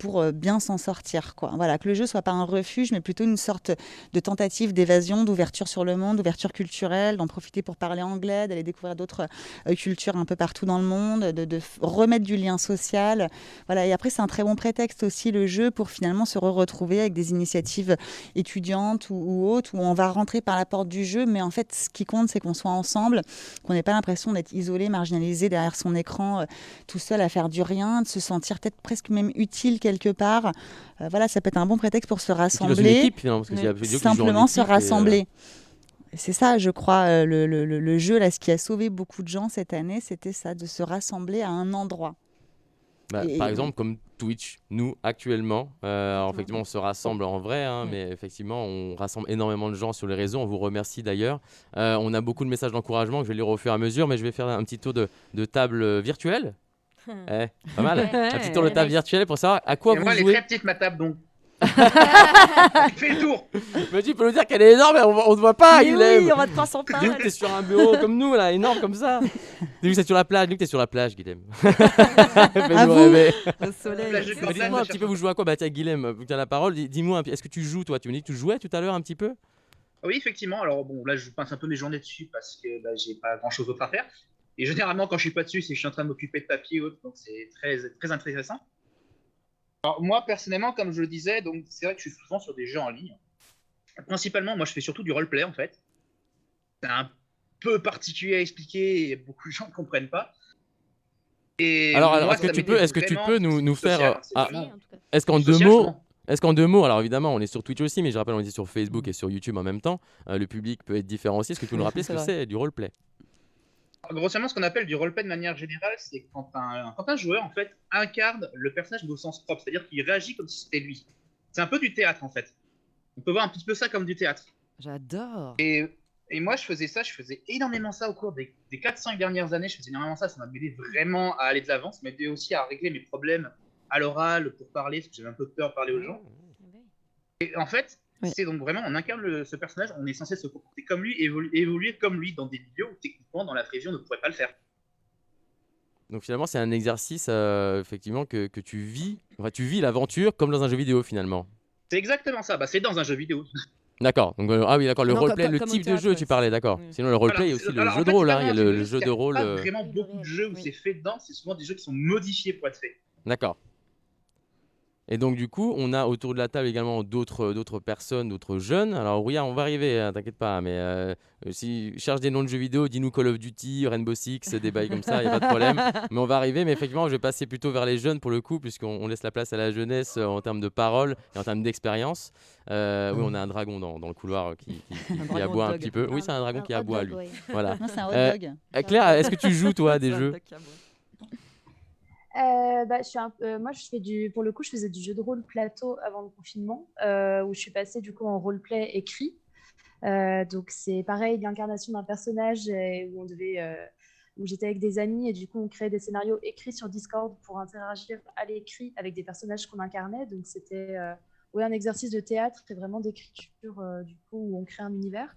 Speaker 8: pour bien s'en sortir, quoi. Voilà, que le jeu soit pas un refuge, mais plutôt une sorte de tentative d'évasion, d'ouverture sur le monde, d'ouverture culturelle, d'en profiter pour parler anglais, d'aller découvrir d'autres culture un peu partout dans le monde, de remettre du lien social. Voilà. Et après, c'est un très bon prétexte aussi, le jeu, pour finalement se retrouver avec des initiatives étudiantes ou autres, où on va rentrer par la porte du jeu, mais en fait, ce qui compte, c'est qu'on soit ensemble, qu'on n'ait pas l'impression d'être isolé, marginalisé derrière son écran, tout seul à faire du rien, de se sentir peut-être presque même utile quelque part. Voilà, ça peut être un bon prétexte pour se
Speaker 1: Et puis dans une
Speaker 8: rassembler.
Speaker 1: équipe, finalement, parce que s'il y a des gens qui jouent en
Speaker 8: Simplement se
Speaker 1: équipe et,
Speaker 8: rassembler. C'est ça, je crois, le jeu, là, ce qui a sauvé beaucoup de gens cette année, c'était ça, de se rassembler à un endroit.
Speaker 1: Par exemple, comme Twitch, nous, actuellement, alors, effectivement, on se rassemble en vrai, hein, mais effectivement, on rassemble énormément de gens sur les réseaux. On vous remercie d'ailleurs. On a beaucoup de messages d'encouragement que je vais lire au fur et à mesure, mais je vais faire un petit tour de table virtuelle. Pas mal. Un petit tour de table virtuelle pour savoir à quoi
Speaker 6: Et
Speaker 1: vous
Speaker 6: moi, elle est
Speaker 1: jouez.
Speaker 6: très petite, ma table, donc. Fais le tour.
Speaker 1: Mais tu peux nous dire qu'elle est énorme, mais on ne voit pas,
Speaker 2: Mais
Speaker 1: Guilhem.
Speaker 2: oui, on va te prendre son pain.
Speaker 1: Dis-nous que t'es sur un bureau comme nous, là, énorme comme ça. Dis-nous que t'es sur la plage, dis-nous que t'es sur la plage, Guilhem. Fais-nous
Speaker 8: vous.
Speaker 1: rêver.
Speaker 2: Au soleil.
Speaker 6: Plage de
Speaker 1: Mais
Speaker 6: Corbeil,
Speaker 1: dis-moi un
Speaker 6: je
Speaker 1: petit
Speaker 6: cherche
Speaker 1: peu, vous jouez à quoi? Bah tiens, Guilhem, vu que tu as la parole, dis-moi, est-ce que tu joues, toi? Tu me dis que tu jouais tout à l'heure un petit peu?
Speaker 6: Oui, effectivement. Alors, bon, là, je passe un peu mes journées dessus parce que j'ai pas grand-chose d'autre à faire. Et généralement, quand je suis pas dessus, c'est que je suis en train de m'occuper de papier ou autre, donc c'est très, très intéressant. Alors, moi, personnellement, comme je le disais, donc c'est vrai que je suis souvent sur des jeux en ligne. Principalement, moi, je fais surtout du roleplay, en fait. C'est un peu particulier à expliquer et beaucoup de gens ne comprennent pas. Et
Speaker 1: Alors,
Speaker 6: moi,
Speaker 1: est-ce que tu peux nous faire est-ce qu'en
Speaker 6: du
Speaker 1: deux
Speaker 6: social,
Speaker 1: mots,
Speaker 6: justement.
Speaker 1: alors évidemment, on est sur Twitch aussi, mais je rappelle, on est sur Facebook et sur YouTube en même temps. Le public peut être différent aussi. Est-ce que tu peux nous rappeler ce que c'est du roleplay?
Speaker 6: Grossièrement, ce qu'on appelle du roleplay de manière générale, c'est quand un joueur en fait incarne le personnage mais au sens propre, c'est-à-dire qu'il réagit comme si c'était lui. C'est un peu du théâtre en fait. On peut voir un petit peu ça comme du théâtre.
Speaker 2: J'adore.
Speaker 6: Et moi, je faisais énormément ça au cours des 4-5 dernières années. Je faisais énormément ça m'a aidé vraiment à aller de l'avant. Ça m'a aidé aussi à régler mes problèmes à l'oral, pour parler, parce que j'avais un peu peur de parler aux gens. Et en fait, c'est donc vraiment, on incarne ce personnage, on est censé se comporter comme lui, évoluer comme lui dans des milieux où techniquement, dans la vraie vie, on ne pourrait pas le faire.
Speaker 1: Donc finalement, c'est un exercice effectivement que tu vis. Enfin, tu vis l'aventure comme dans un jeu vidéo finalement.
Speaker 6: C'est exactement ça. C'est dans un jeu vidéo.
Speaker 1: D'accord. Donc ah oui, d'accord. Le
Speaker 2: Non,
Speaker 1: roleplay, le
Speaker 2: comme au
Speaker 1: type de
Speaker 2: théâtre,
Speaker 1: jeu,
Speaker 2: ouais,
Speaker 1: tu parlais, d'accord.
Speaker 2: oui.
Speaker 1: Sinon, le roleplay, il y a aussi le jeu de rôle. Il y a le jeu de rôle.
Speaker 6: Il n'y a pas vraiment beaucoup de jeux où c'est fait dedans. C'est souvent des jeux qui sont modifiés pour être faits.
Speaker 1: D'accord. Et donc du coup, on a autour de la table également d'autres personnes, d'autres jeunes. Alors Rouillard, on va arriver, hein, t'inquiète pas. Mais si cherche des noms de jeux vidéo, dis-nous Call of Duty, Rainbow Six, des bails comme ça, il n'y a pas de problème. Mais on va arriver. Mais effectivement, je vais passer plutôt vers les jeunes pour le coup, puisqu'on laisse la place à la jeunesse en termes de parole et en termes d'expérience. Oui, on a un dragon dans le couloir qui aboie un petit peu. Oui, c'est un dragon qui aboie lui. Voilà.
Speaker 8: Non, c'est un hot dog.
Speaker 1: Claire, est-ce que tu joues toi à des jeux?
Speaker 5: Moi, pour le coup, je faisais du jeu de rôle plateau avant le confinement, où je suis passée du coup en roleplay écrit. Donc c'est pareil, l'incarnation d'un personnage où j'étais avec des amis et du coup on créait des scénarios écrits sur Discord pour interagir à l'écrit avec des personnages qu'on incarnait. Donc c'était un exercice de théâtre et vraiment d'écriture du coup où on crée un univers.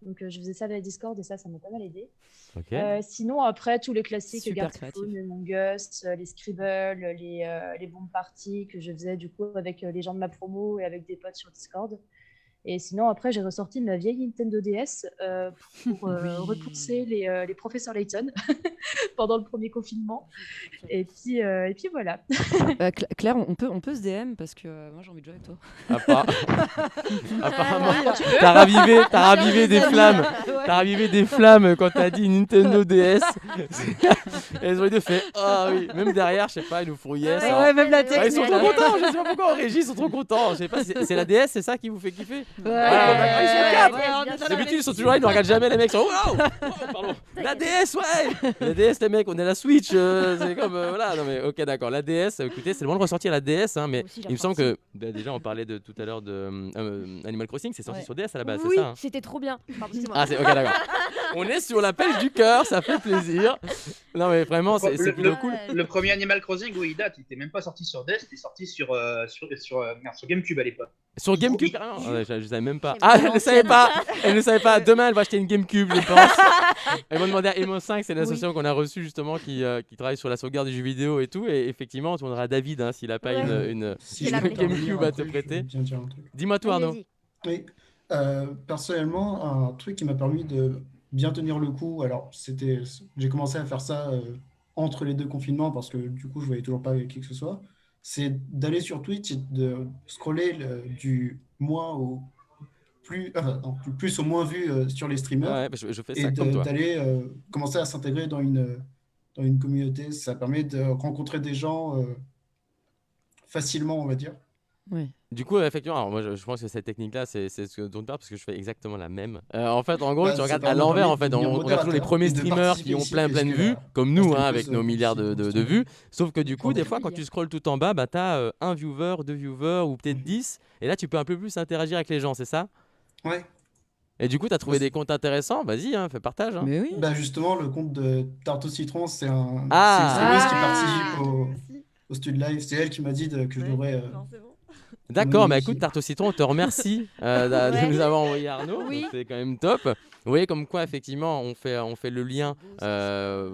Speaker 5: Donc je faisais ça avec Discord et ça m'a pas mal aidé.
Speaker 1: Okay.
Speaker 5: Sinon après tous les classiques,
Speaker 2: Super
Speaker 5: Gartic-Phone, Among Us, les Scribble, les bombes parties que je faisais du coup avec les gens de ma promo et avec des potes sur Discord. Et sinon après j'ai ressorti ma vieille Nintendo DS pour repousser les professeurs Layton pendant le premier confinement. Et puis voilà.
Speaker 2: Claire, on peut se DM parce que moi j'ai envie de jouer avec toi.
Speaker 1: Apparemment, t'as ravivé des flammes. T'as ravivé des flammes quand t'as dit Nintendo DS. Elles ont été fait. Ah oui, même derrière, je sais pas, ils nous font yes.
Speaker 2: Ouais, même la technique.
Speaker 1: Ils sont trop contents. Je sais pas pourquoi en régie, ils sont trop contents. Je sais pas, c'est la DS, c'est ça qui vous fait kiffer? Ils sont quatre. D'habitude, ils sont toujours là, ils ne regardent jamais. Les mecs sont pardon. La DS, ouais. La DS, les mecs, on est à la Switch. C'est comme voilà. Non mais ok, d'accord. La DS, écoutez, c'est le moment de ressortir la DS, hein, mais il me semble que déjà on parlait tout à l'heure de Animal Crossing, c'est sorti sur DS à la base,
Speaker 3: oui,
Speaker 1: c'est ça, hein?
Speaker 3: C'était trop bien. Pardon, c'est moi.
Speaker 1: Ah, c'est ok, d'accord. On est sur la pêche du cœur, ça fait plaisir. Non mais vraiment, c'est plutôt cool.
Speaker 6: Le premier Animal Crossing, il date, il était même pas sorti sur DS, il était sorti sur GameCube à l'époque.
Speaker 1: Sur GameCube, carrément. Je savais même pas. Ah, elle ne savait pas. Elle ne savait pas. Demain, elle va acheter une GameCube, je pense. Elle m'a demandé à Emo 5, c'est l'association qu'on a reçue justement qui travaille sur la sauvegarde du jeu vidéo et tout. Et effectivement, on demandera à David s'il n'a pas une GameCube à te prêter. Dis-moi tout, Arnaud.
Speaker 9: Oui. Personnellement, un truc qui m'a permis de bien tenir le coup, alors j'ai commencé à faire ça entre les deux confinements parce que du coup, je voyais toujours pas qui que ce soit. C'est d'aller sur Twitch et de scroller du moins au plus, du plus au moins vu sur les streamers.
Speaker 1: Ouais, je fais
Speaker 9: et
Speaker 1: ça comme toi.
Speaker 9: d'aller commencer à s'intégrer dans une communauté. Ça permet de rencontrer des gens facilement, on va dire.
Speaker 2: Oui.
Speaker 1: Du coup, effectivement, alors moi je pense que cette technique-là, c'est ce dont tu parles parce que je fais exactement la même. En fait, en gros, tu regardes à l'envers. En fait, on regarde toujours les premiers streamers qui ont plein de vues, comme nous, avec nos milliards de vues. Sauf que du coup, des fois, quand tu scrolles tout en bas, tu as un viewer, 2 viewers ou peut-être 10. Et là, tu peux un peu plus interagir avec les gens, c'est ça?
Speaker 9: Ouais.
Speaker 1: Et du coup, tu as trouvé des comptes intéressants? Vas-y, fais partage.
Speaker 2: Mais oui.
Speaker 9: Justement, le compte de Tarte au citron, c'est une
Speaker 1: Ah.
Speaker 9: streameuse qui participe au Stud Live. C'est elle qui m'a dit que je devrais.
Speaker 1: D'accord, mais écoute, Tarte au citron, on te remercie de nous avoir envoyé Arnaud.
Speaker 3: Oui.
Speaker 1: C'est quand même top. Vous voyez comme quoi, effectivement, on fait le lien.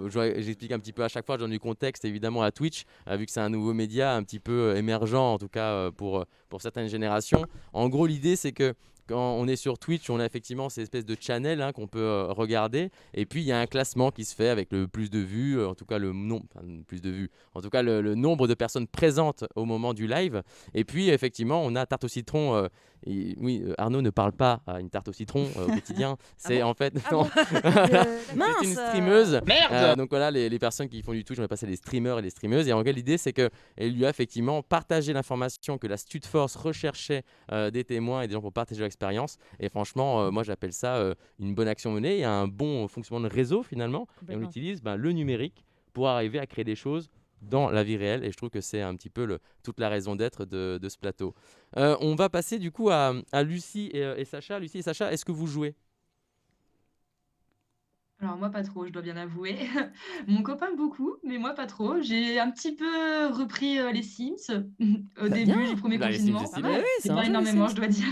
Speaker 1: J'explique un petit peu à chaque fois, je donne du contexte évidemment à Twitch, vu que c'est un nouveau média un petit peu émergent, en tout cas pour certaines générations. En gros, l'idée, c'est que quand on est sur Twitch, on a effectivement ces espèces de channels qu'on peut regarder. Et puis, il y a un classement qui se fait avec le plus de vues, en tout cas le nombre de personnes présentes au moment du live. Et puis, effectivement, on a Tarte au citron oui, Arnaud ne parle pas à une tarte au citron au quotidien. C'est en fait
Speaker 3: bon
Speaker 1: c'est une streameuse.
Speaker 6: Merde.
Speaker 1: Donc voilà, les personnes qui font du Twitch, on va passer les streamers et les streameuses. Et en gros, l'idée, c'est qu'elle lui a effectivement partagé l'information que la Stud Force recherchait des témoins et des gens pour partager leur expérience. Et franchement, moi, j'appelle ça une bonne action menée. Il y a un bon fonctionnement de réseau finalement. Et on utilise le numérique pour arriver à créer des choses dans la vie réelle, et je trouve que c'est un petit peu toute la raison d'être de ce plateau. On va passer du coup à Lucie et Sacha. Lucie et Sacha, est-ce que vous jouez?
Speaker 10: Alors moi pas trop, je dois bien avouer. Mon copain beaucoup, mais moi pas trop. J'ai un petit peu repris les Sims au début du premier
Speaker 1: Bah, les Sims,
Speaker 10: confinement.
Speaker 1: c'est stylé.
Speaker 10: C'est pas énormément, je dois dire.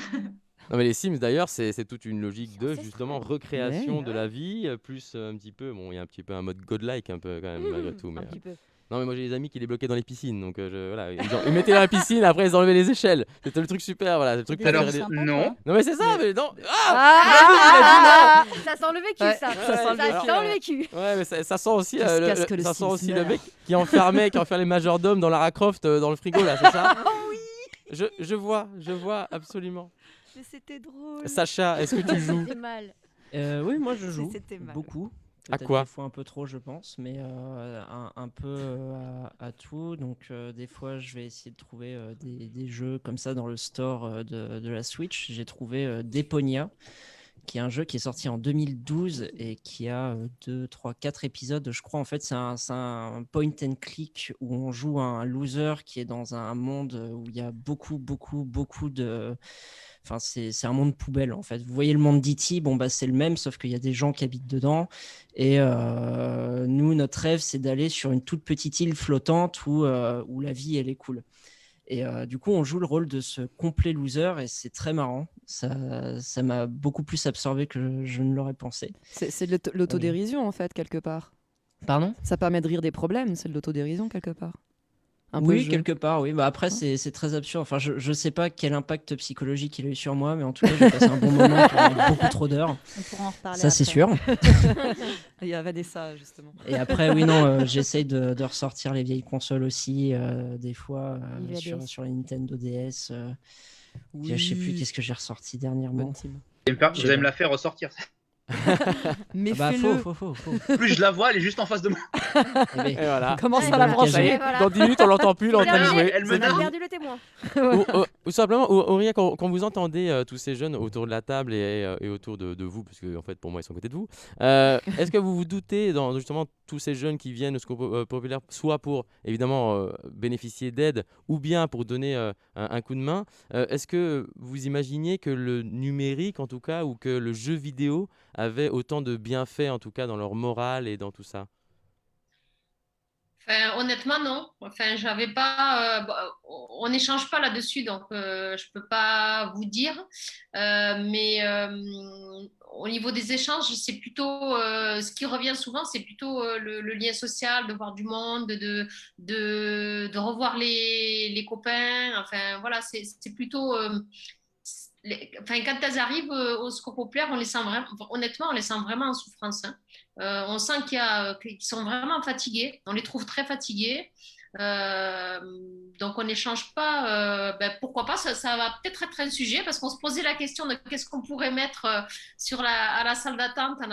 Speaker 1: Non mais les Sims d'ailleurs c'est toute une logique de justement recréation de la vie plus un petit peu il y a un petit peu un mode godlike un peu quand même malgré tout mais
Speaker 3: Un petit peu.
Speaker 1: non mais moi j'ai des amis qui les bloquaient dans les piscines donc voilà ils mettaient dans la piscine après ils enlevaient les échelles, c'était le truc super, voilà, c'est le truc
Speaker 6: Alors,
Speaker 1: préféré des-
Speaker 6: non.
Speaker 1: non mais c'est ça mais non
Speaker 3: Ça sent le vécu,
Speaker 2: Ouais,
Speaker 3: ça.
Speaker 2: ça sent le
Speaker 3: Ça
Speaker 2: vécu,
Speaker 3: sent le vécu.
Speaker 1: ouais mais ça sent aussi
Speaker 2: Jusqu'à ce que le
Speaker 1: ça sent
Speaker 2: Sims
Speaker 1: aussi le
Speaker 2: meure.
Speaker 1: mec qui enfermait les majordomes dans Lara Croft dans le frigo là, c'est ça? Je vois absolument.
Speaker 11: Mais c'était drôle.
Speaker 1: Sacha, est-ce que tu joues?
Speaker 3: C'est mal.
Speaker 7: Oui, moi je joue
Speaker 11: C'était mal.
Speaker 7: beaucoup.
Speaker 1: À
Speaker 7: Peut-être
Speaker 1: quoi?
Speaker 7: des fois un peu trop, je pense, mais un peu à tout. Donc des fois, je vais essayer de trouver des jeux comme ça dans le store de la Switch. J'ai trouvé Deponia, qui est un jeu qui est sorti en 2012 et qui a 2, 3, 4 épisodes. Je crois en fait c'est un point and click où on joue un loser qui est dans un monde où il y a beaucoup de... Enfin, c'est un monde poubelle en fait. Vous voyez le monde d'E.T., bon bah c'est le même, sauf qu'il y a des gens qui habitent dedans. Et nous, notre rêve, c'est d'aller sur une toute petite île flottante où la vie elle est cool. Et du coup, on joue le rôle de ce complet loser et c'est très marrant. Ça m'a beaucoup plus absorbé que je ne l'aurais pensé.
Speaker 2: C'est de l'autodérision en fait, quelque part.
Speaker 7: Pardon?
Speaker 2: Ça permet de rire des problèmes, c'est de l'autodérision quelque part. Un peu
Speaker 7: Oui,
Speaker 2: le jeu.
Speaker 7: quelque part, oui. Bah après, c'est très absurde. Enfin, je sais pas quel impact psychologique il a eu sur moi, mais en tout cas, j'ai passé un bon moment pendant beaucoup trop d'heures.
Speaker 8: On pourra en reparler
Speaker 7: Ça, c'est
Speaker 8: après.
Speaker 7: sûr.
Speaker 2: Il y a Vanessa, justement.
Speaker 7: Et après, oui, non, j'essaye de ressortir les vieilles consoles aussi, des fois,
Speaker 3: Vive la DS.
Speaker 7: sur la Nintendo DS. Puis, je sais plus qu'est-ce que j'ai ressorti dernièrement.
Speaker 2: Bonne team.
Speaker 6: Vous allez me la faire ressortir.
Speaker 2: Mais
Speaker 7: Ah bah,
Speaker 2: fais-le.
Speaker 7: faut.
Speaker 6: Plus je la vois, elle est juste en face de moi.
Speaker 7: Eh ben,
Speaker 1: Et voilà.
Speaker 2: Commence
Speaker 7: C'est
Speaker 2: à la
Speaker 7: bon,
Speaker 2: brancher.
Speaker 1: Ça y est,
Speaker 3: Voilà.
Speaker 1: dans 10 minutes on l'entend plus, il est en train de
Speaker 3: Elle
Speaker 1: jouer.
Speaker 6: Elle me
Speaker 1: C'est
Speaker 6: nargue.
Speaker 3: On a
Speaker 1: fini.
Speaker 3: perdu le témoin.
Speaker 1: Ou simplement, Aurélien, quand vous entendez tous ces jeunes autour de la table et autour de vous, parce que en fait pour moi ils sont à côté de vous, est-ce que vous vous doutez dans justement tous ces jeunes qui viennent au Secours Populaire, soit pour évidemment bénéficier d'aide ou bien pour donner un coup de main, est-ce que vous imaginiez que le numérique en tout cas ou que le jeu vidéo avait autant de bienfaits en tout cas dans leur morale et dans tout ça?
Speaker 4: Enfin, honnêtement, non. Enfin, j'avais pas. On n'échange pas là-dessus, donc je peux pas vous dire. Mais au niveau des échanges, c'est plutôt ce qui revient souvent, c'est plutôt le lien social, de voir du monde, de revoir les copains. Enfin, voilà, c'est plutôt. Enfin, quand elles arrivent au Secours Populaire, on les sent vraiment, honnêtement, on les sent vraiment en souffrance, hein. On sent qu'ils sont vraiment fatigués. On les trouve très fatigués. Donc, on n'échange pas. Pourquoi pas, ça va peut-être être un sujet parce qu'on se posait la question de qu'est-ce qu'on pourrait mettre à la salle d'attente en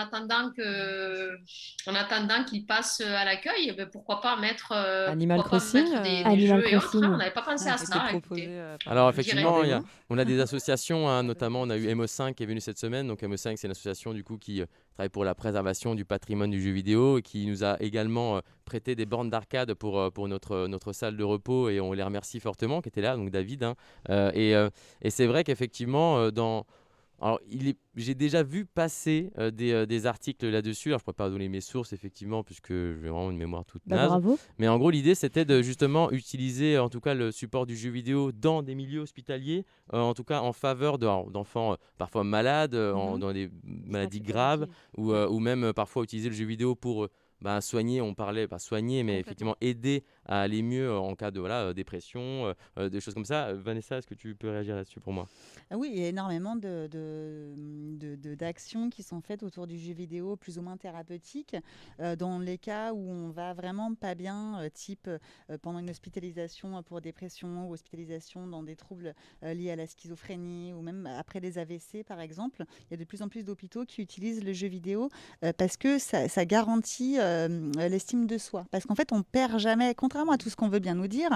Speaker 4: attendant qu'ils passent à l'accueil. Pourquoi pas mettre,
Speaker 2: Animal
Speaker 4: pourquoi pas
Speaker 2: Crossing,
Speaker 4: mettre des
Speaker 3: Animal
Speaker 4: jeux et autres,
Speaker 3: Crossing.
Speaker 4: hein. On n'avait pas pensé à
Speaker 2: C'était
Speaker 4: ça.
Speaker 2: proposé,
Speaker 4: Écoutez.
Speaker 1: Alors
Speaker 4: je dirais
Speaker 1: effectivement,
Speaker 4: bien.
Speaker 1: on a des associations, hein, notamment on a eu MO5 qui est venu cette semaine. Donc MO5 c'est une association du coup qui travaille pour la préservation du patrimoine du jeu vidéo et qui nous a également prêté des bornes d'arcade pour notre salle de repos et on les remercie fortement qui étaient là, donc David. Hein. Et c'est vrai qu'effectivement alors, j'ai déjà vu passer des articles là-dessus. Alors, je ne pourrais pas donner mes sources, effectivement, puisque j'ai vraiment une mémoire toute naze.
Speaker 3: Bravo.
Speaker 1: Mais en gros, l'idée, c'était de justement utiliser, en tout cas, le support du jeu vidéo dans des milieux hospitaliers, en tout cas en faveur d'enfants parfois malades, dans des maladies graves, ou même parfois utiliser le jeu vidéo pour soigner, on parlait, pas soigner, mais effectivement aider à aller mieux en cas de dépression, des choses comme ça. Vanessa, est-ce que tu peux réagir là-dessus pour moi?
Speaker 8: Ah oui, il y a énormément d'actions qui sont faites autour du jeu vidéo, plus ou moins thérapeutiques, dans les cas où on va vraiment pas bien, type pendant une hospitalisation pour dépression ou hospitalisation dans des troubles liés à la schizophrénie ou même après des AVC par exemple. Il y a de plus en plus d'hôpitaux qui utilisent le jeu vidéo parce que ça garantit l'estime de soi. Parce qu'en fait, on perd jamais, contrairement à tout ce qu'on veut bien nous dire,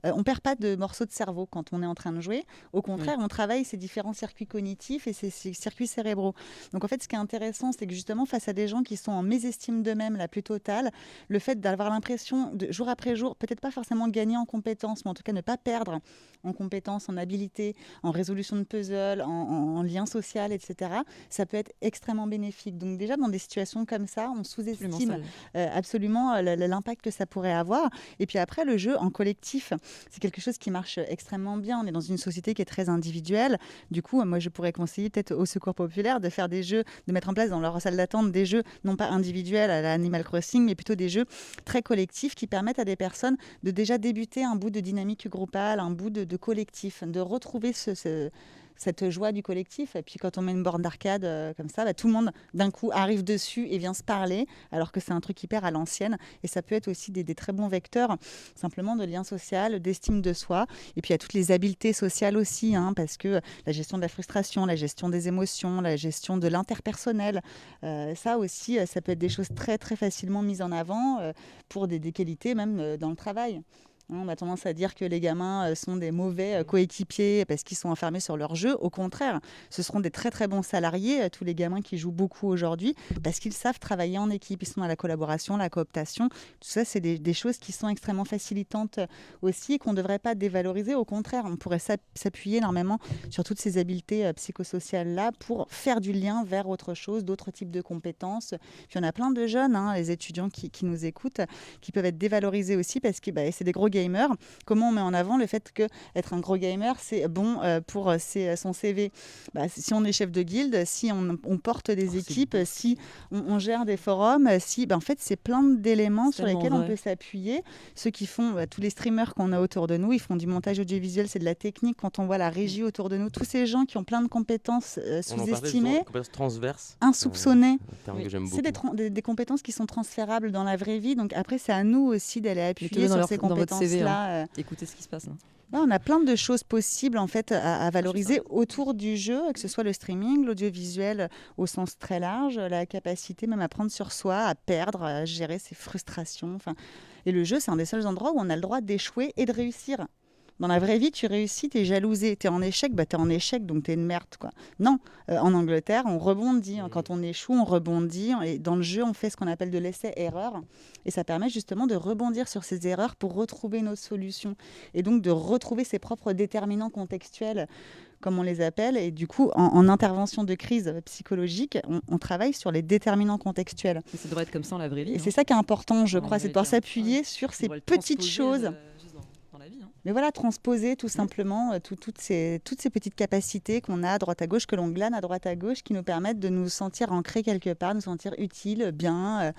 Speaker 8: on perd pas de morceaux de cerveau quand on est en train de jouer. Au contraire, on travaille ces différents circuits cognitifs et ces circuits cérébraux. Donc en fait, ce qui est intéressant, c'est que justement, face à des gens qui sont en mésestime d'eux-mêmes la plus totale, le fait d'avoir l'impression, de jour après jour, peut-être pas forcément gagner en compétences, mais en tout cas ne pas perdre en compétences, en habileté, en résolution de puzzles, en lien social, etc., ça peut être extrêmement bénéfique. Donc déjà, dans des situations comme ça, on sous-estime absolument l'impact que ça pourrait avoir. Et puis après, le jeu en collectif, c'est quelque chose qui marche extrêmement bien. On est dans une société qui est très individuelle. Du coup, moi, je pourrais conseiller peut-être au Secours Populaire de faire des jeux, de mettre en place dans leur salle d'attente des jeux, non pas individuels à la Animal Crossing, mais plutôt des jeux très collectifs qui permettent à des personnes de déjà débuter un bout de dynamique groupale, un bout de collectif, de retrouver cette joie du collectif. Et puis quand on met une borne d'arcade comme ça, tout le monde d'un coup arrive dessus et vient se parler, alors que c'est un truc hyper à l'ancienne. Et ça peut être aussi des très bons vecteurs, simplement de lien social, d'estime de soi. Et puis il y a toutes les habiletés sociales aussi, parce que la gestion de la frustration, la gestion des émotions, la gestion de l'interpersonnel, ça aussi, ça peut être des choses très très facilement mises en avant pour des qualités même dans le travail. On a tendance à dire que les gamins sont des mauvais coéquipiers parce qu'ils sont enfermés sur leur jeu. Au contraire, ce seront des très très bons salariés, tous les gamins qui jouent beaucoup aujourd'hui, parce qu'ils savent travailler en équipe. Ils sont dans la collaboration, la cooptation. Tout ça, c'est des choses qui sont extrêmement facilitantes aussi et qu'on ne devrait pas dévaloriser. Au contraire, on pourrait s'appuyer énormément sur toutes ces habiletés psychosociales-là pour faire du lien vers autre chose, d'autres types de compétences. Puis on a plein de jeunes, les étudiants qui nous écoutent, qui peuvent être dévalorisés aussi parce que c'est des gros gamer. Comment on met en avant le fait qu'être un gros gamer, c'est bon pour son CV? Si on est chef de guilde, si on porte des équipes, si on gère des forums, si en fait, c'est plein d'éléments sur lesquels on peut s'appuyer. Ceux qui font, tous les streamers qu'on a autour de nous, ils font du montage audiovisuel, c'est de la technique. Quand on voit la régie autour de nous, tous ces gens qui ont plein de compétences sous-estimées,
Speaker 1: compétences transverses,
Speaker 8: insoupçonnées,
Speaker 1: c'est
Speaker 8: des compétences qui sont transférables dans la vraie vie. Donc après, c'est à nous aussi d'aller appuyer sur ces compétences.
Speaker 2: Écoutez ce qui se passe.
Speaker 8: On a plein de choses possibles en fait à valoriser autour du jeu, que ce soit le streaming, l'audiovisuel au sens très large, la capacité même à prendre sur soi, à perdre, à gérer ses frustrations. Et le jeu, c'est un des seuls endroits où on a le droit d'échouer et de réussir. Dans la vraie vie, tu réussis, tu es jalousé, tu es en échec, tu es en échec, donc tu es une merde. Non, en Angleterre, on rebondit. Quand on échoue, on rebondit. Et dans le jeu, on fait ce qu'on appelle de l'essai-erreur. Et ça permet justement de rebondir sur ces erreurs pour retrouver nos solutions. Et donc de retrouver ses propres déterminants contextuels, comme on les appelle. Et du coup, en intervention de crise psychologique, on travaille sur les déterminants contextuels.
Speaker 2: Et ça devrait être comme ça dans la vraie vie.
Speaker 8: Et c'est ça qui est important, je crois, c'est de pouvoir s'appuyer sur ces petites choses. Mais voilà, transposer tout simplement toutes ces petites capacités qu'on a à droite à gauche, que l'on glane à droite à gauche, qui nous permettent de nous sentir ancrés quelque part, nous sentir utiles, bien,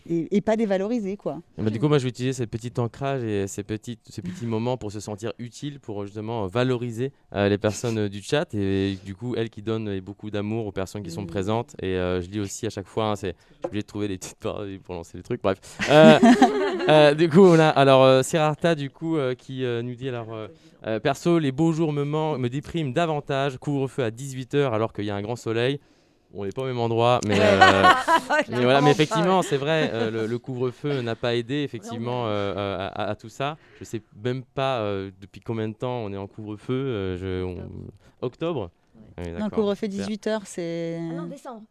Speaker 8: et pas dévalorisés, quoi.
Speaker 1: Du coup, moi, je vais utiliser ces petits ancrages et ces petits moments pour se sentir utile, pour justement valoriser les personnes du chat et du coup, elles qui donnent beaucoup d'amour aux personnes qui sont présentes. Et je lis aussi à chaque fois, je suis obligé de trouver des petites paroles pour lancer des trucs, bref. Du coup, on a alors Sirarta du coup qui nous dit perso, les beaux jours me dépriment davantage, couvre-feu à 18h alors qu'il y a un grand soleil. On n'est pas au même endroit, mais effectivement, c'est vrai, le couvre-feu n'a pas aidé effectivement à tout ça. Je sais même pas depuis combien de temps on est en couvre-feu. Octobre. Oui,
Speaker 8: non, couvre-feu 18h, c'est...
Speaker 3: Ah non, décembre.